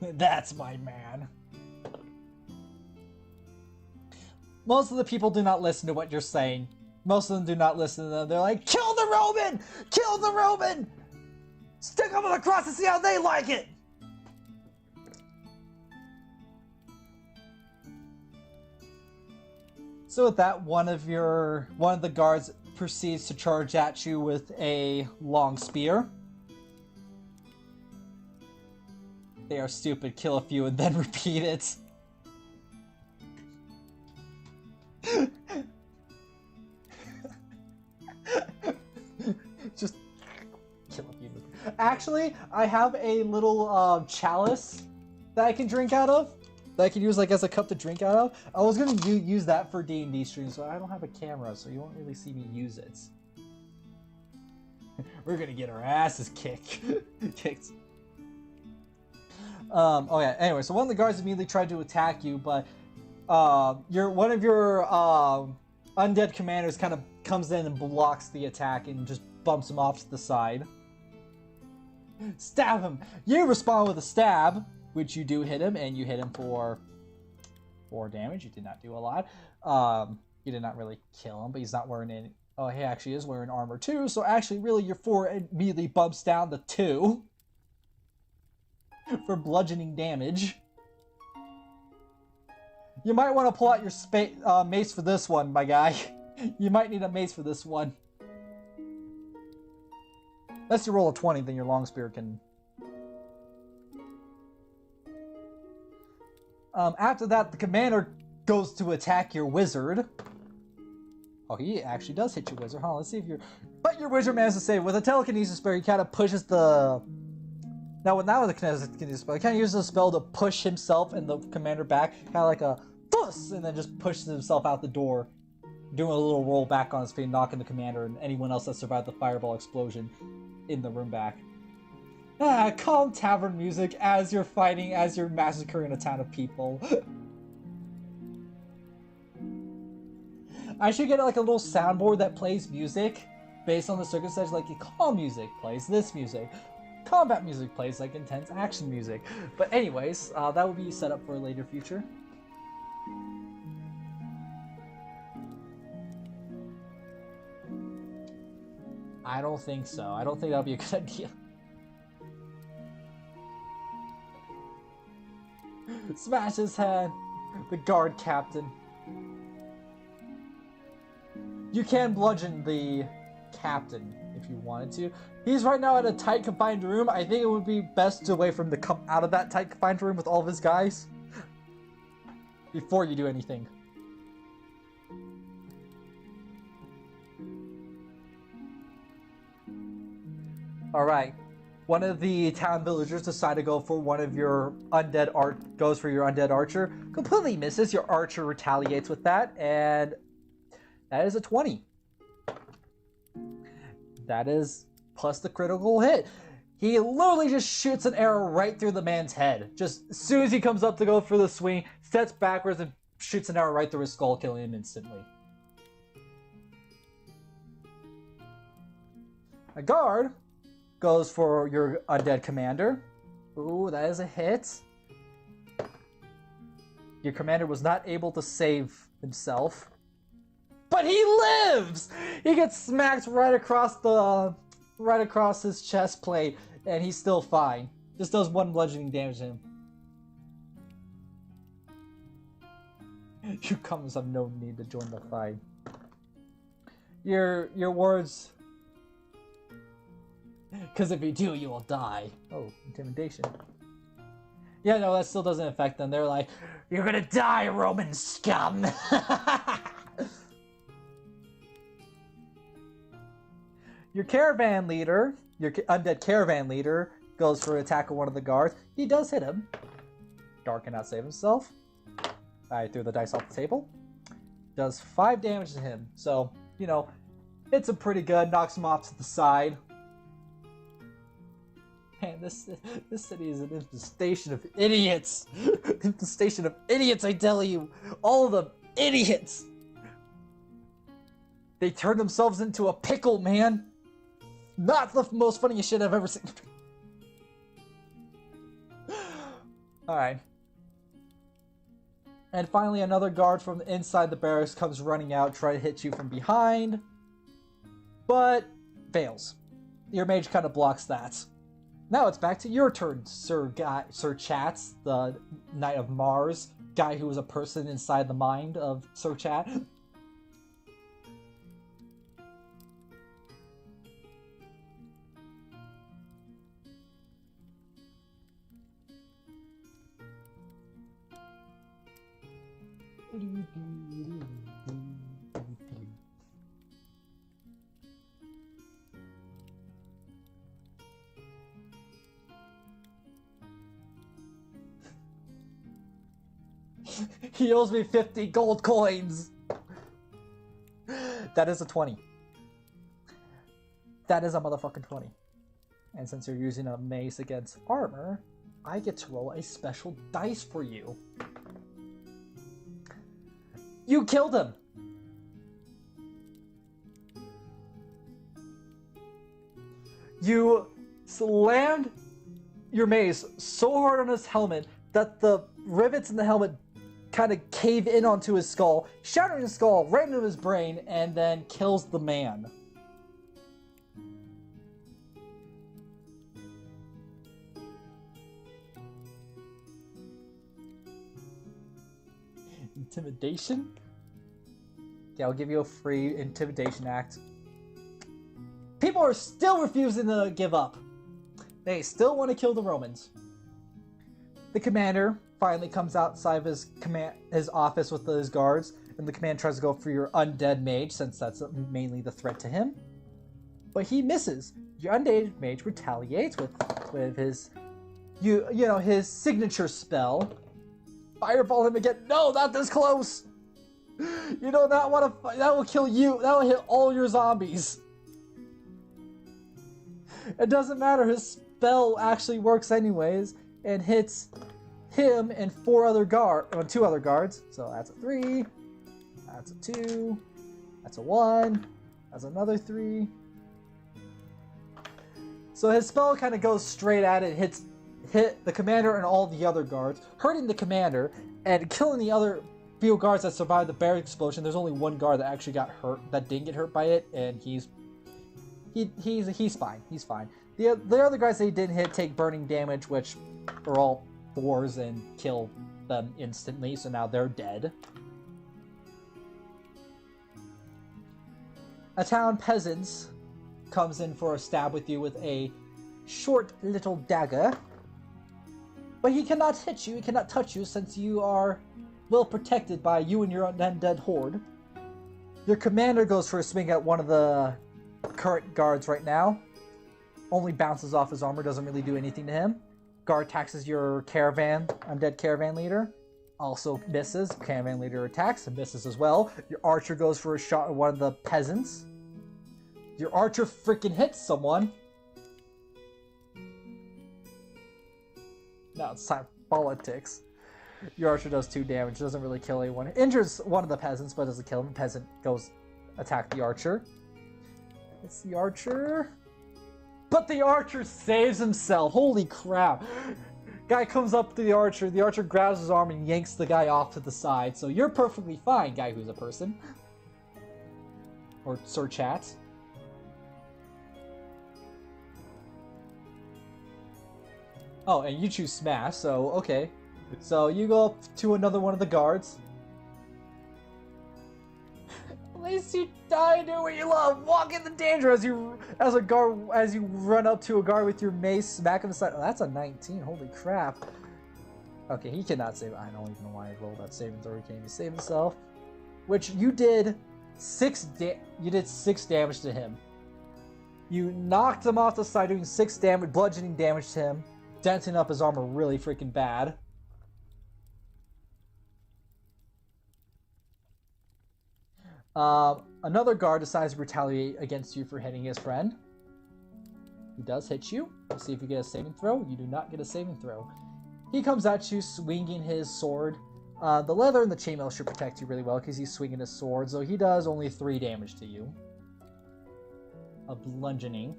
That's my man. Most of the people do not listen to what you're saying. Most of them do not listen to them. They're like, kill the Roman! Kill the Roman! Stick them on the cross and see how they like it! So with that, one of the guards proceeds to charge at you with a long spear. They are stupid. Kill a few and then repeat it. Just kill a few. Actually, I have a little chalice that I can drink out of. That I can use like as a cup to drink out of. I was gonna use that for D&D streams, so I don't have a camera, so you won't really see me use it. We're gonna get our asses kicked. Oh yeah. Anyway, so one of the guards immediately tried to attack you, but one of your undead commanders kind of comes in and blocks the attack and just bumps him off to the side. Stab him! You respond with a stab, which you do hit him, and you hit him for 4 damage. You did not do a lot. You did not really kill him, but he's not wearing any... Oh, he actually is wearing armor too, so actually, really, your 4 immediately bumps down to 2 for bludgeoning damage. You might want to pull out your mace for this one, my guy. You might need a mace for this one. Unless you roll a 20, then your long spear can... After that, the commander goes to attack your wizard. Oh, he actually does hit your wizard. Huh, let's see if you're... But your wizard manages to save. With a telekinesis spell, he kind of pushes the... Now, with a telekinesis spell, he kind of uses the spell to push himself and the commander back. Kind of like a... Fuss! And then just pushes himself out the door. Doing a little roll back on his feet, knocking the commander and anyone else that survived the fireball explosion in the room back. Calm tavern music as you're fighting, as you're massacring a town of people. I should get like a little soundboard that plays music based on the circumstances, like calm music plays this music. Combat music plays like intense action music. But anyways, that will be set up for a later future. I don't think so. I don't think that'll be a good idea. Smash his head. The guard captain. You can bludgeon the captain if you wanted to. He's right now in a tight confined room. I think it would be best to wait for him to come out of that tight confined room with all of his guys before you do anything. Alright. One of the town villagers decide to go for one of your undead goes for your undead archer. Completely misses. Your archer retaliates with that, and that is a 20. That is plus the critical hit. He literally just shoots an arrow right through the man's head. Just as soon as he comes up to go for the swing, steps backwards and shoots an arrow right through his skull, killing him instantly. A guard goes for your undead commander. Ooh, that is a hit. Your commander was not able to save himself. But he lives! He gets smacked right across his chest plate, and he's still fine. Just does 1 bludgeoning damage to him. You Cummins have no need to join the fight. Your words... Because if you do, you will die. Oh, intimidation. Yeah, no, that still doesn't affect them. They're like, you're gonna die, Roman scum! Your caravan leader, your undead caravan leader, goes for an attack on one of the guards. He does hit him. Guard cannot save himself. I threw the dice off the table. Does 5 damage to him. So, you know, it's a pretty good. Knocks him off to the side. Man, this city is an infestation of idiots. Infestation of idiots, I tell you. All of them idiots. They turn themselves into a pickle, man. Not the most funniest shit I've ever seen. Alright. And finally, another guard from inside the barracks comes running out, trying to hit you from behind. But fails. Your mage kind of blocks that. Now it's back to your turn, Sir Chats, the Knight of Mars, guy who was a person inside the mind of Sir Chat. He owes me 50 gold coins! That is a 20. That is a motherfucking 20. And since you're using a mace against armor, I get to roll a special dice for you. You killed him! You slammed your mace so hard on his helmet that the rivets in the helmet kind of cave in onto his skull, shattering his skull right into his brain, and then kills the man. Intimidation? Yeah, I'll give you a free intimidation act. People people are still refusing to give up. They still want to kill the Romans. The commander finally comes outside of his office with his guards, and the commander tries to go for your undead mage, since that's mainly the threat to him. But he misses. Your undead mage retaliates with his, his signature spell. Fireball him again. No, not this close. You do not want to. That will kill you. That will hit all your zombies. It doesn't matter. His spell actually works anyways, and hits him and two other guards. So that's a 3. That's a 2. That's a 1. That's another 3. So his spell kind of goes straight at it, hit the commander and all the other guards, hurting the commander and killing the other few guards that survived the bear explosion. There's only one guard that actually got hurt, that didn't get hurt by it, and he's fine. He's fine. The other guys they didn't hit take burning damage, which are all 4s and kill them instantly. So now they're dead. A town peasant comes in for a stab with you with a short little dagger. But he cannot hit you, he cannot touch you, since you are well protected by you and your undead horde. Your commander goes for a swing at one of the current guards right now. Only bounces off his armor, doesn't really do anything to him. Guard taxes your undead caravan leader. Also misses. Caravan leader attacks and misses as well. Your archer goes for a shot at one of the peasants. Your archer freaking hits someone. Now it's time for politics. Your archer does 2 damage, doesn't really kill anyone. Injures one of the peasants, but doesn't kill him. The peasant goes attack the archer. It's the archer. But the archer saves himself. Holy crap. Guy comes up to the archer grabs his arm and yanks the guy off to the side. So you're perfectly fine, guy who's a person. Or Sir Chat. Oh, and you choose smash, so okay. So you go up to another one of the guards. At least you die doing what you love. Walk in the danger as you run up to a guard with your mace, smack him aside. Oh, that's a 19. Holy crap. Okay, he cannot save. I don't even know why I rolled that saving throw. He can't even save himself. Which you did 6 damage to him. You knocked him off the side, doing 6 damage, bludgeoning damage to him, denting up his armor really freaking bad. Another guard decides to retaliate against you for hitting his friend. He does hit you. Let's see if you get a saving throw. You do not get a saving throw. He comes at you swinging his sword. The leather and the chainmail should protect you really well because he's swinging his sword, so he does only 3 damage to you. A bludgeoning.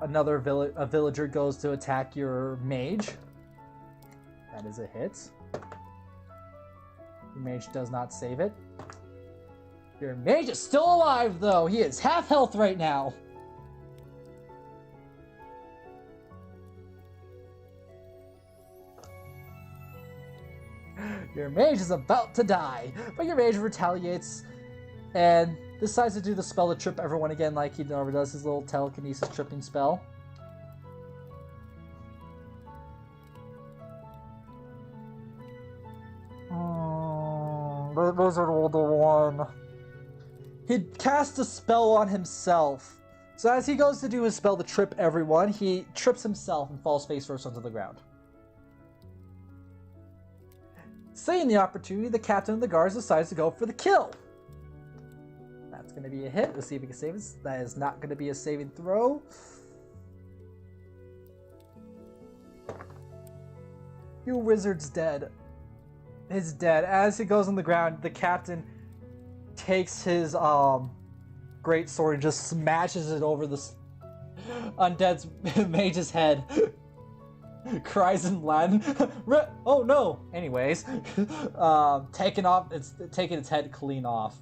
A villager goes to attack your mage. That is a hit. Your mage does not save it. Your mage is still alive, though. He is half health right now. Your mage is about to die, but your mage retaliates and decides to do the spell to trip everyone again like he never does, his little telekinesis tripping spell. The wizard rolled a 1. He cast a spell on himself. So as he goes to do his spell to trip everyone, he trips himself and falls face first onto the ground. Seeing the opportunity, the captain of the guards decides to go for the kill. That's going to be a hit. Let's see if he can save us. That is not going to be a saving throw. Your wizard's dead. He's dead. As he goes on the ground, the captain takes his great sword and just smashes it over the undead's mage's head. Cries in Latin. Oh no! Anyways, taking its head clean off.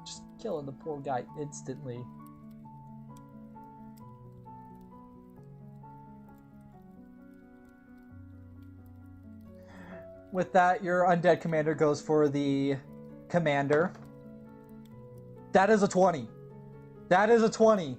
Just killing the poor guy instantly. With that, your undead commander goes for the commander. That is a 20. That is a 20.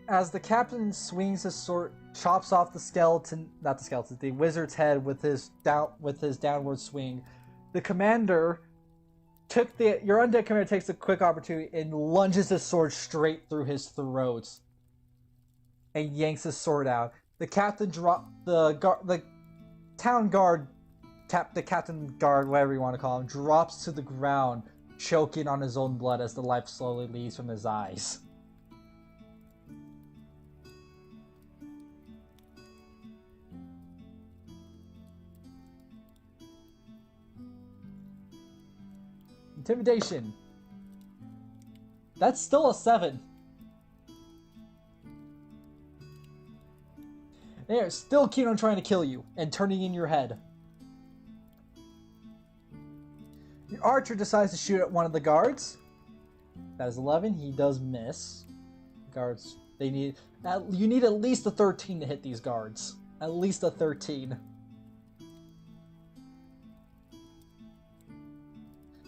As the captain swings his sword, chops off the skeleton, not the skeleton, the wizard's head with his downward swing, the commander your undead commander takes a quick opportunity and lunges his sword straight through his throat and yanks his sword out. The captain the town guard, the captain guard, whatever you want to call him, drops to the ground, choking on his own blood as the life slowly leaves from his eyes. Intimidation. That's still a 7. They are still keen on trying to kill you and turning in your head. Your archer decides to shoot at one of the guards. That is 11. He does miss. Guards, you need at least a 13 to hit these guards. At least a 13.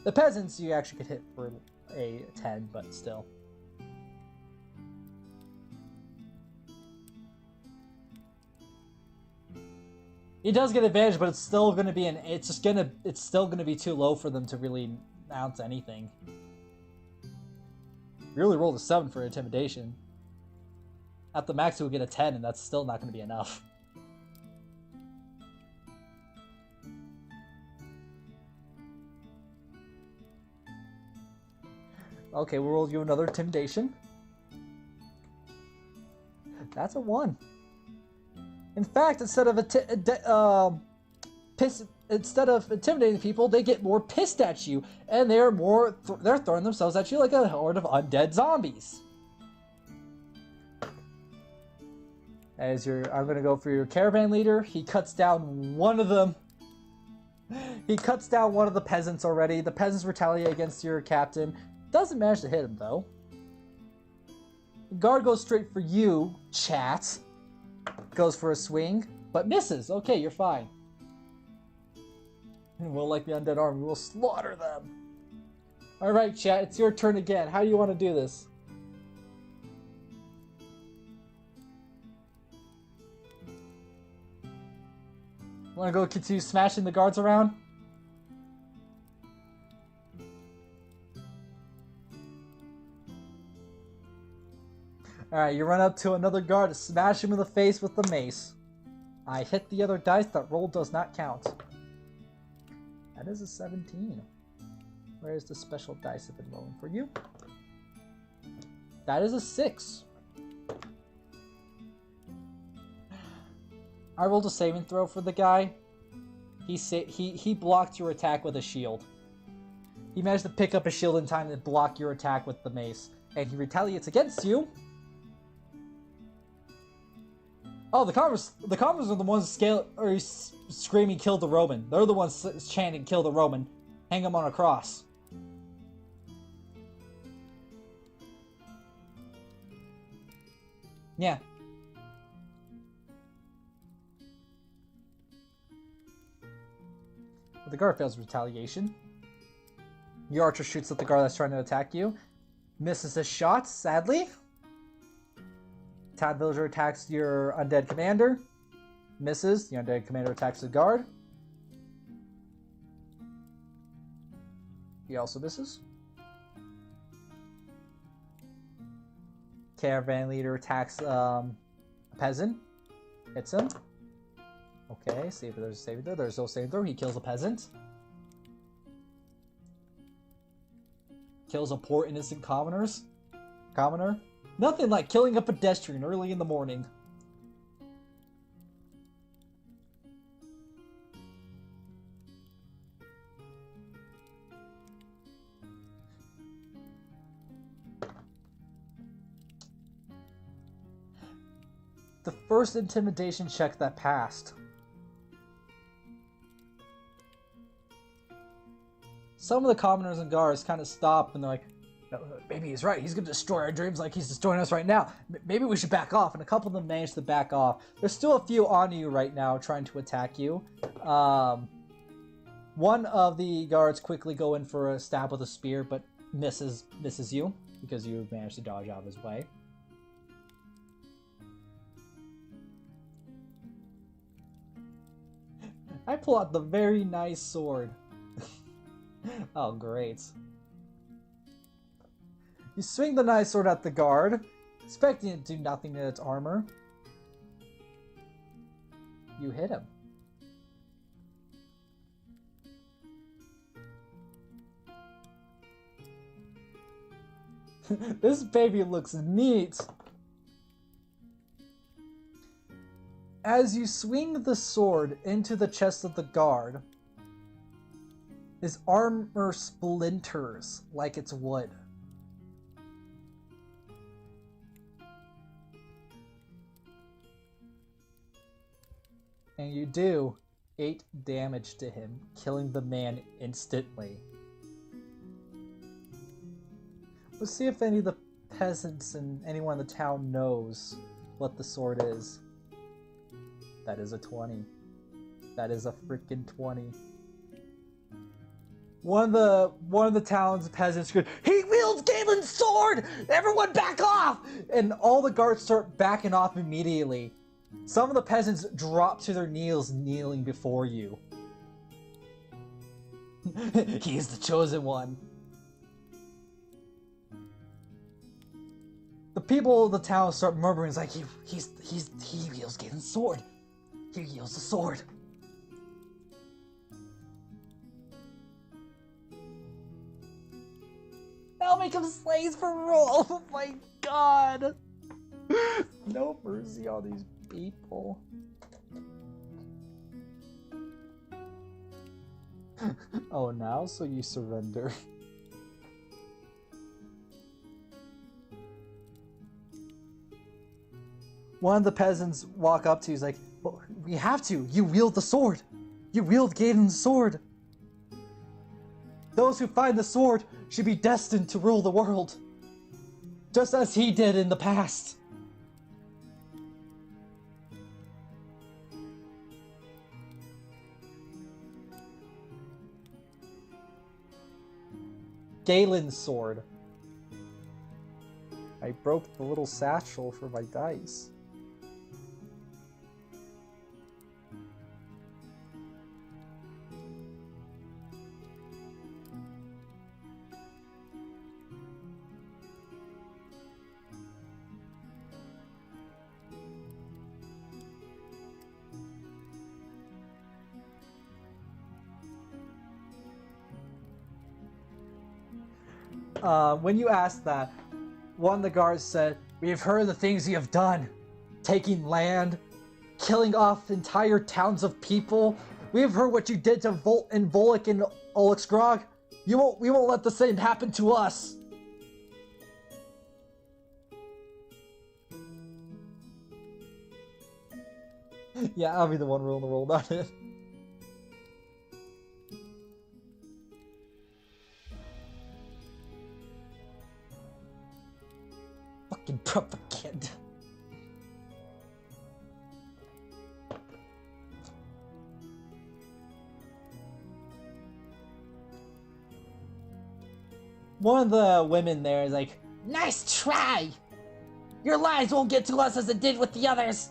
The peasants you actually could hit for a 10, but still. He does get advantage, but it's still going to be it's still going to be too low for them to really mount anything. You really rolled a 7 for intimidation. At the max, he would get a 10, and that's still not going to be enough. Okay, we'll roll you another intimidation. That's a 1. In fact, instead of intimidating people, they get more pissed at you, and they're throwing themselves at you like a horde of undead zombies. I'm gonna go for your caravan leader. He cuts down one of them. He cuts down one of the peasants already. The peasants retaliate against your captain. Doesn't manage to hit him, though. The guard goes straight for you, chat. Goes for a swing, but misses. Okay, you're fine. And we'll, like the undead army, we'll slaughter them. Alright, chat, it's your turn again. How do you want to do this? Want to go continue smashing the guards around? Alright, you run up to another guard to smash him in the face with the mace. I hit the other dice, that roll does not count. That is a 17. Where's the special dice I've been rolling for you? That is a 6. I rolled a saving throw for the guy. He blocked your attack with a shield. He managed to pick up a shield in time to block your attack with the mace. And he retaliates against you. Oh, the commoners are the ones screaming, "Kill the Roman." They're the ones chanting, "Kill the Roman." Hang him on a cross. Yeah. But the guard fails retaliation. Your archer shoots at the guard that's trying to attack you. Misses his shot, sadly. Town villager attacks your undead commander. Misses. The undead commander attacks the guard. He also misses. Caravan leader attacks a peasant. Hits him. Okay, see if there's a saving throw. There's no saving throw. He kills a peasant. Kills a poor innocent commoner. Nothing like killing a pedestrian early in the morning. The first intimidation check that passed. Some of the commoners and guards kind of stop and they're like, Maybe he's right. He's going to destroy our dreams like he's destroying us right now. Maybe we should back off. And a couple of them manage to back off. There's still a few on you right now trying to attack you. One of the guards quickly go in for a stab with a spear, but misses you because you managed to dodge out of his way. I pull out the very nice sword. Oh, great. You swing the nice sword at the guard, expecting it to do nothing to its armor. You hit him. This baby looks neat. As you swing the sword into the chest of the guard, his armor splinters like it's wood. And you do 8 damage to him, killing the man instantly. Let's see if any of the peasants and anyone in the town knows what the sword is. That is a 20. That is a freaking 20. One of the town's peasants goes, "He wields Galen's sword! Everyone back off!" And all the guards start backing off immediately. Some of the peasants drop to their knees, kneeling before you. He is the chosen one. The people of the town start murmuring, it's like, he wields Galen's sword. He wields the sword. I'll make him slaves for rule. Oh my god. No mercy on these people. Oh, now so you surrender. One of the peasants walk up to you, he's like, well, we have to. You wield the sword. You wield Galen's sword. Those who find the sword should be destined to rule the world, just as he did in the past. Galen's sword. I broke the little satchel for my dice. When you asked that, one of the guards said, "We have heard the things you have done. Taking land, killing off entire towns of people. We have heard what you did to Volk and Olixgrog. We won't let the same happen to us." Yeah, I'll be the one ruling the world on it. Fucking propaganda. One of the women there is like, "Nice try! Your lies won't get to us as it did with the others."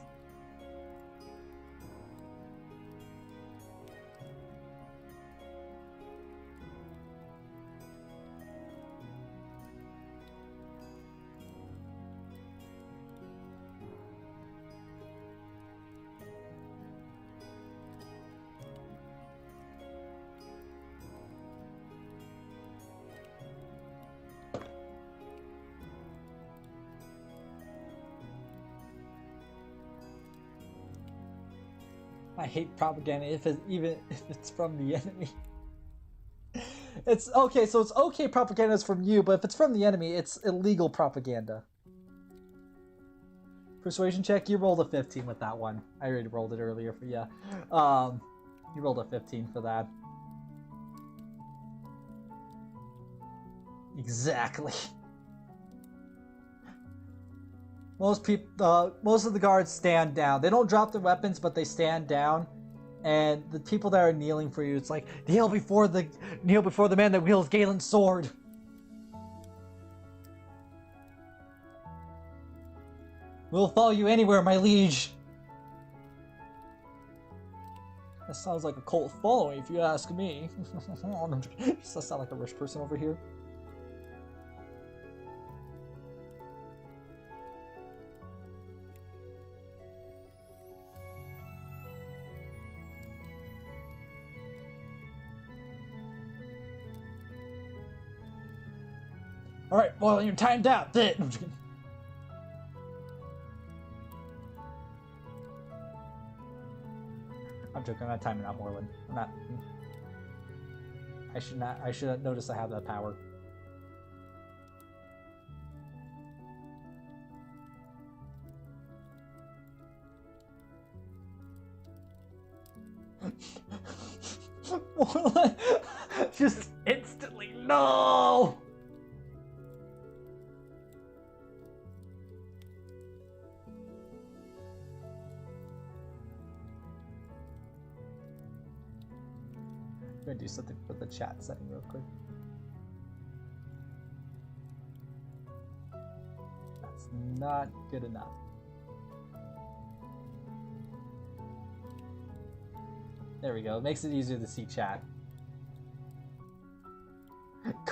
I hate propaganda even if it's from the enemy. It's okay, so it's okay propaganda is from you, but if it's from the enemy, it's illegal propaganda. Persuasion check, you rolled a 15 with that one. I already rolled it earlier for you. You rolled a 15 for that. Exactly. Most people, most of the guards stand down. They don't drop their weapons, but they stand down. And the people that are kneeling for you, it's like, kneel before the man that wields Galen's sword. We'll follow you anywhere, my liege. That sounds like a cult following, if you ask me. Does that sound like a rich person over here? Alright, well, you're timed out. I'm just kidding. I'm joking, I'm not timing out, Moreland. I'm not. I should notice I have that power. Moreland! Just instantly, no! I'm gonna do something for the chat setting real quick. That's not good enough. There we go. It makes it easier to see chat.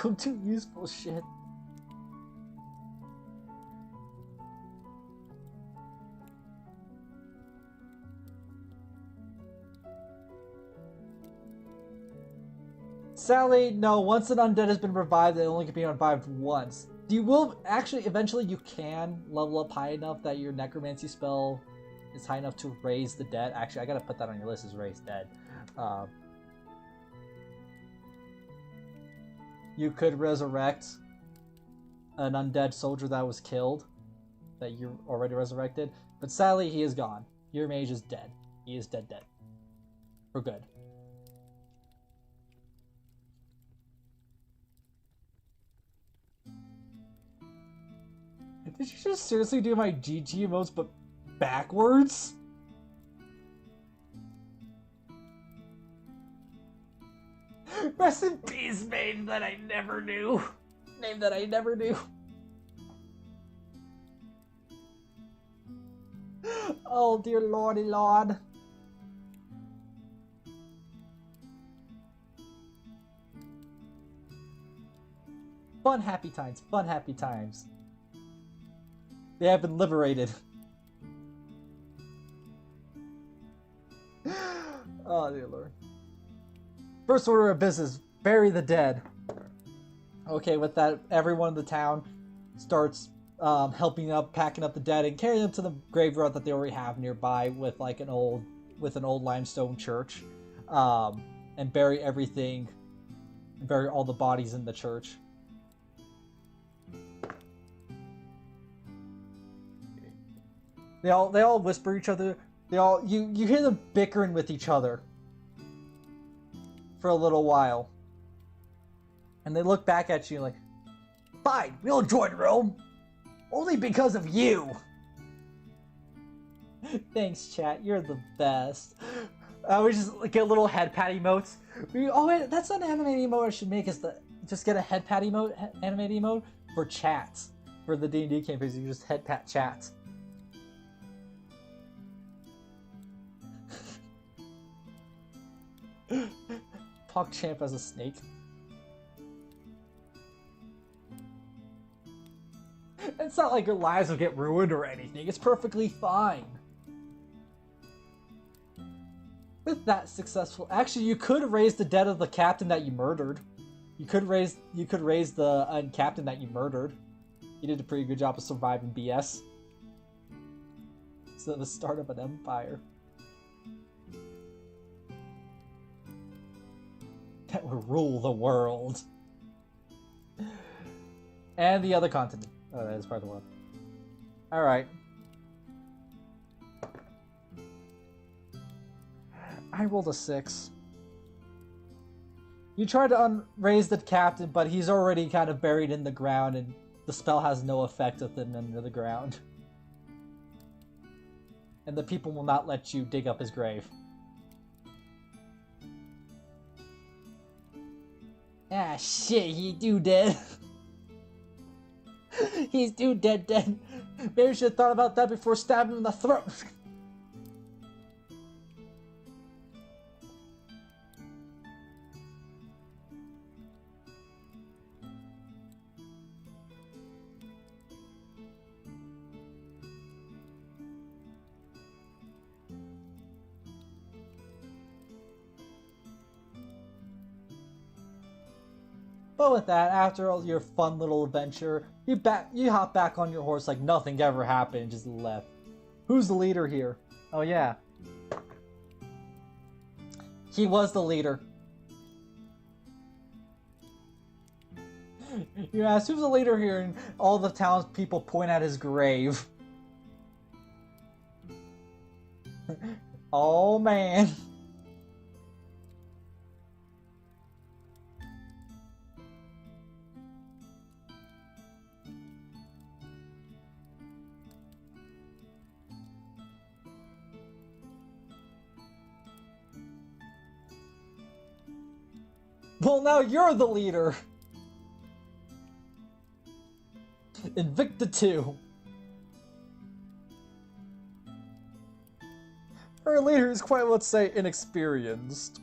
Go do useful shit. Sally, no, once an undead has been revived, it only can be revived once. You will, actually, eventually you can level up high enough that your necromancy spell is high enough to raise the dead. Actually, I gotta put that on your list as raise dead. You could resurrect an undead soldier that was killed, that you already resurrected, but sadly he is gone. Your mage is dead. He is dead. For good. Did you just seriously do my GG emotes but backwards? Rest in peace, name that I never knew. Name that I never knew. Oh dear lordy lord. Fun happy times, fun happy times. They have been liberated. Oh dear lord. First order of business, bury the dead. Okay, with that, everyone in the town starts helping up, packing up the dead, and carrying them to the graveyard that they already have nearby with like an old limestone church, and bury everything, bury all the bodies in the church. They all whisper each other. You hear them bickering with each other for a little while. And they look back at you like, fine, we'll join Rome. Only because of you. Thanks, chat. You're the best. We just get little head pat emotes. Oh wait, that's not an animated emote I should make. Is just get a head pat emote, animated emote for chats. For the D&D campaigns, you just head pat chats. PogChamp as a snake. It's not like your lives will get ruined or anything. It's perfectly fine. With that successful, actually, you could raise the dead of the captain that you murdered. You could raise the captain that you murdered. You did a pretty good job of surviving BS. So the start of an empire that will rule the world. And the other continent. Oh, that is part of the world. Alright. I rolled a 6. You try to raise the captain, but he's already kind of buried in the ground, and the spell has no effect with him under the ground. And the people will not let you dig up his grave. Ah, shit, he do dead. He's too dead. Maybe you should have thought about that before stabbing him in the throat. But with that, after all your fun little adventure, you hop back on your horse like nothing ever happened and just left. Who's the leader here? Oh yeah. He was the leader. You ask who's the leader here, and all the townspeople point at his grave. Oh man. Well, now you're the leader! Invicta 2. Her leader is quite, let's say, inexperienced.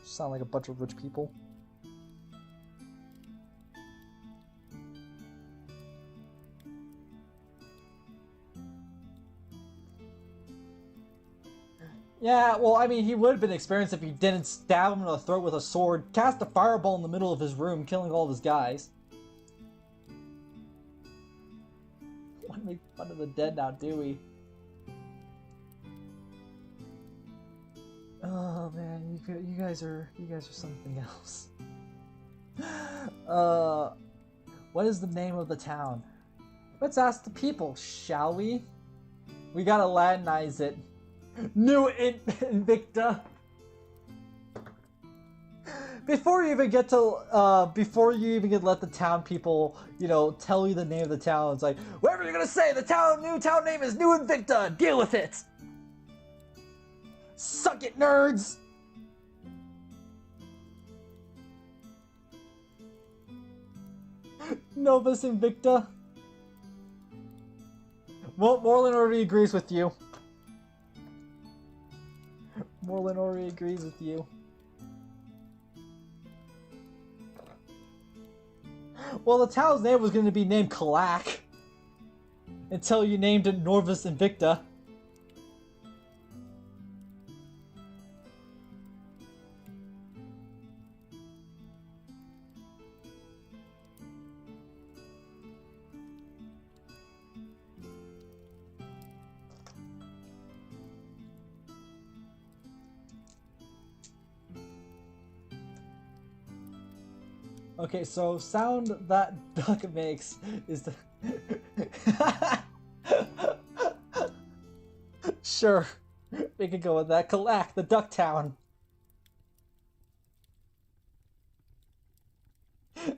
Sound like a bunch of rich people. Yeah, well, I mean, he would have been experienced if he didn't stab him in the throat with a sword, cast a fireball in the middle of his room, killing all of his guys. We want to make fun of the dead now, do we? Oh man, you guys are something else. What is the name of the town? Let's ask the people, shall we? We gotta Latinize it. New Invicta. Before you even get to, let the town people, you know, tell you the name of the town, it's like, whatever you're gonna say, the new town name is New Invicta. Deal with it. Suck it, nerds. Novus Invicta. Well, Morlun already agrees with you. Morlun already agrees with you. Well, the town's name was going to be named Kalak. Until you named it Norvus Invicta. Okay, so sound that duck makes is the... Sure, we could go with that. Kalak, the duck town.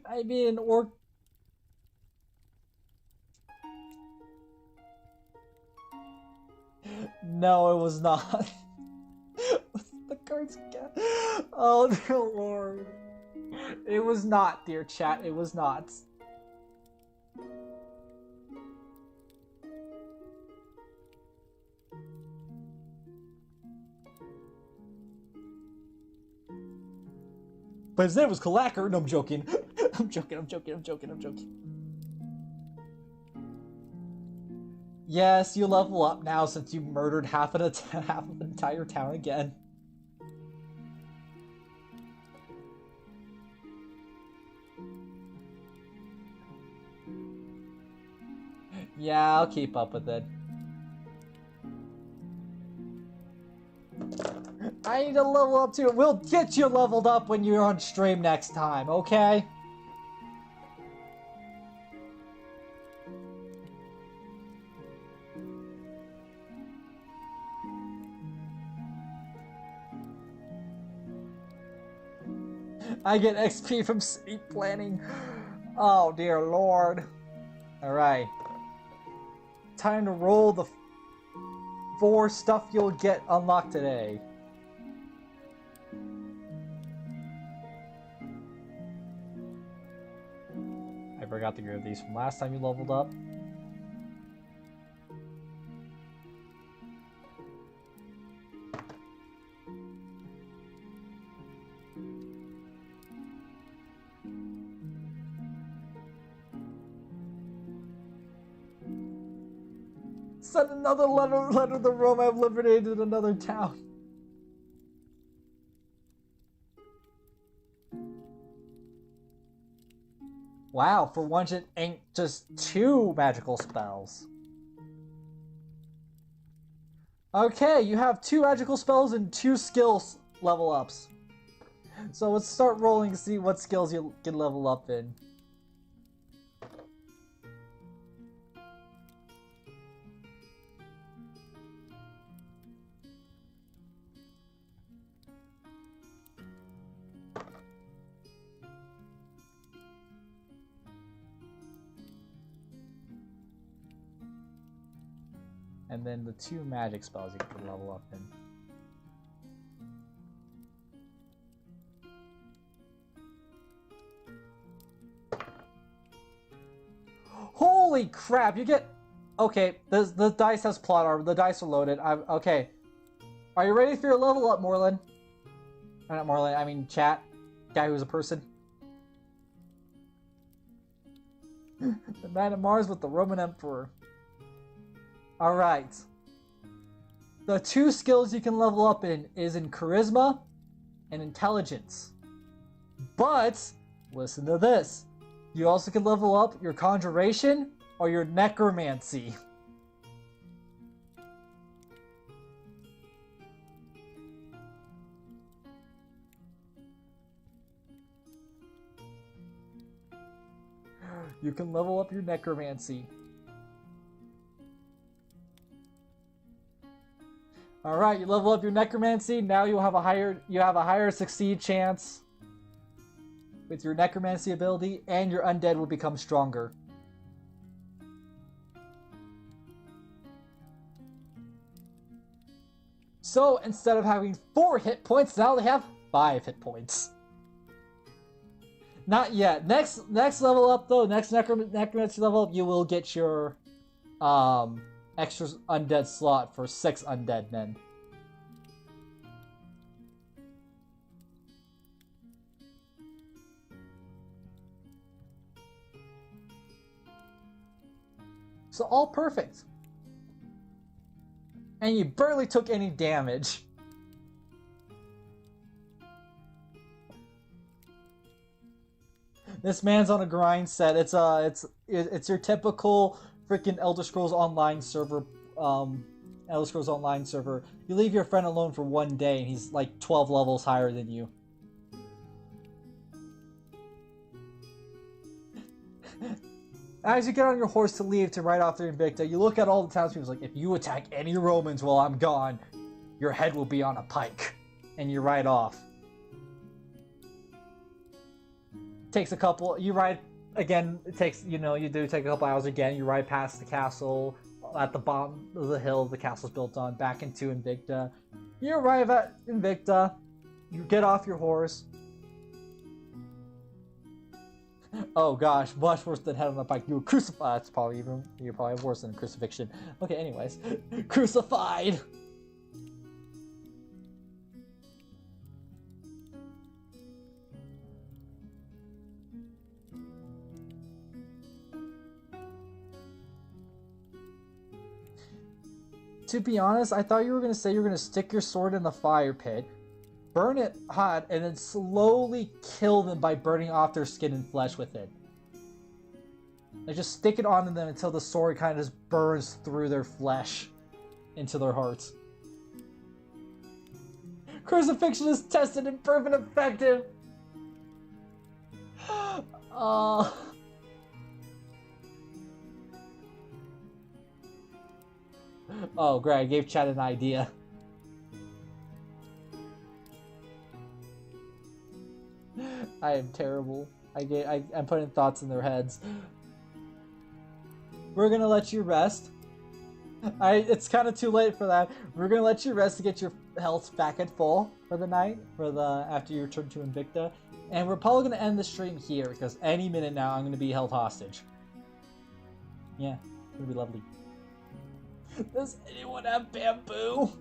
I mean, or... No, it was not. What's the cards again? Oh, dear lord. It was not, dear chat, it was not. But his name was Kalacker. No, I'm joking. I'm joking. Yes, you level up now since you murdered half of the entire town again. Yeah, I'll keep up with it. I need to level up too. We'll get you leveled up when you're on stream next time, okay? I get XP from city planning. Oh dear lord. Alright. Time to roll the 4 stuff you'll get unlocked today. I forgot to grab these from last time you leveled up. Send another letter to Rome. I've liberated another town. Wow, for once it ain't just 2 magical spells. Okay, you have 2 magical spells and 2 skills level ups. So let's start rolling to see what skills you can level up in. And then the 2 magic spells you can level up in. Holy crap, you get... Okay, the dice has plot armor, the dice are loaded. Okay. Are you ready for your level up, Morlin? Not Morlin, I mean chat. Guy who's a person. The Knight of Mars with the Roman Emperor. Alright. The 2 skills you can level up in is in Charisma and Intelligence. But, listen to this. You also can level up your Conjuration or your Necromancy. You can level up your Necromancy. Alright, you level up your Necromancy, now you have a higher succeed chance with your Necromancy ability, and your undead will become stronger. So, instead of having 4 hit points, now they have 5 hit points. Not yet. Next level up though, next Necromancy level up, you will get your extra undead slot for 6 undead men. So all perfect. And you barely took any damage. This man's on a grind set. It's your typical freaking Elder Scrolls Online server. Elder Scrolls Online server. You leave your friend alone for 1 day, and he's like 12 levels higher than you. As you get on your horse to leave to ride off to Invicta, you look at all the townspeople like, if you attack any Romans while I'm gone, your head will be on a pike. And you ride off. Takes a couple, you ride again, it takes, you do take a couple hours again, you ride past the castle, at the bottom of the hill the castle's built on, back into Invicta. You arrive at Invicta, you get off your horse. Oh gosh, much worse than head on a pike. You were crucified. That's probably you're probably worse than crucifixion. Okay, anyways. Crucified! To be honest, I thought you were going to say you were going to stick your sword in the fire pit, burn it hot, and then slowly kill them by burning off their skin and flesh with it. Like, just stick it onto them until the sword kind of just burns through their flesh into their hearts. Crucifixion is tested and proven effective! Oh, great, I gave Chad an idea. I am terrible. I'm putting thoughts in their heads. We're gonna let you rest. It's kind of too late for that. We're gonna let you rest to get your health back at full for the night, after you return to Invicta, and we're probably gonna end the stream here because any minute now I'm gonna be held hostage. Yeah, it's gonna be lovely. Does anyone have bamboo?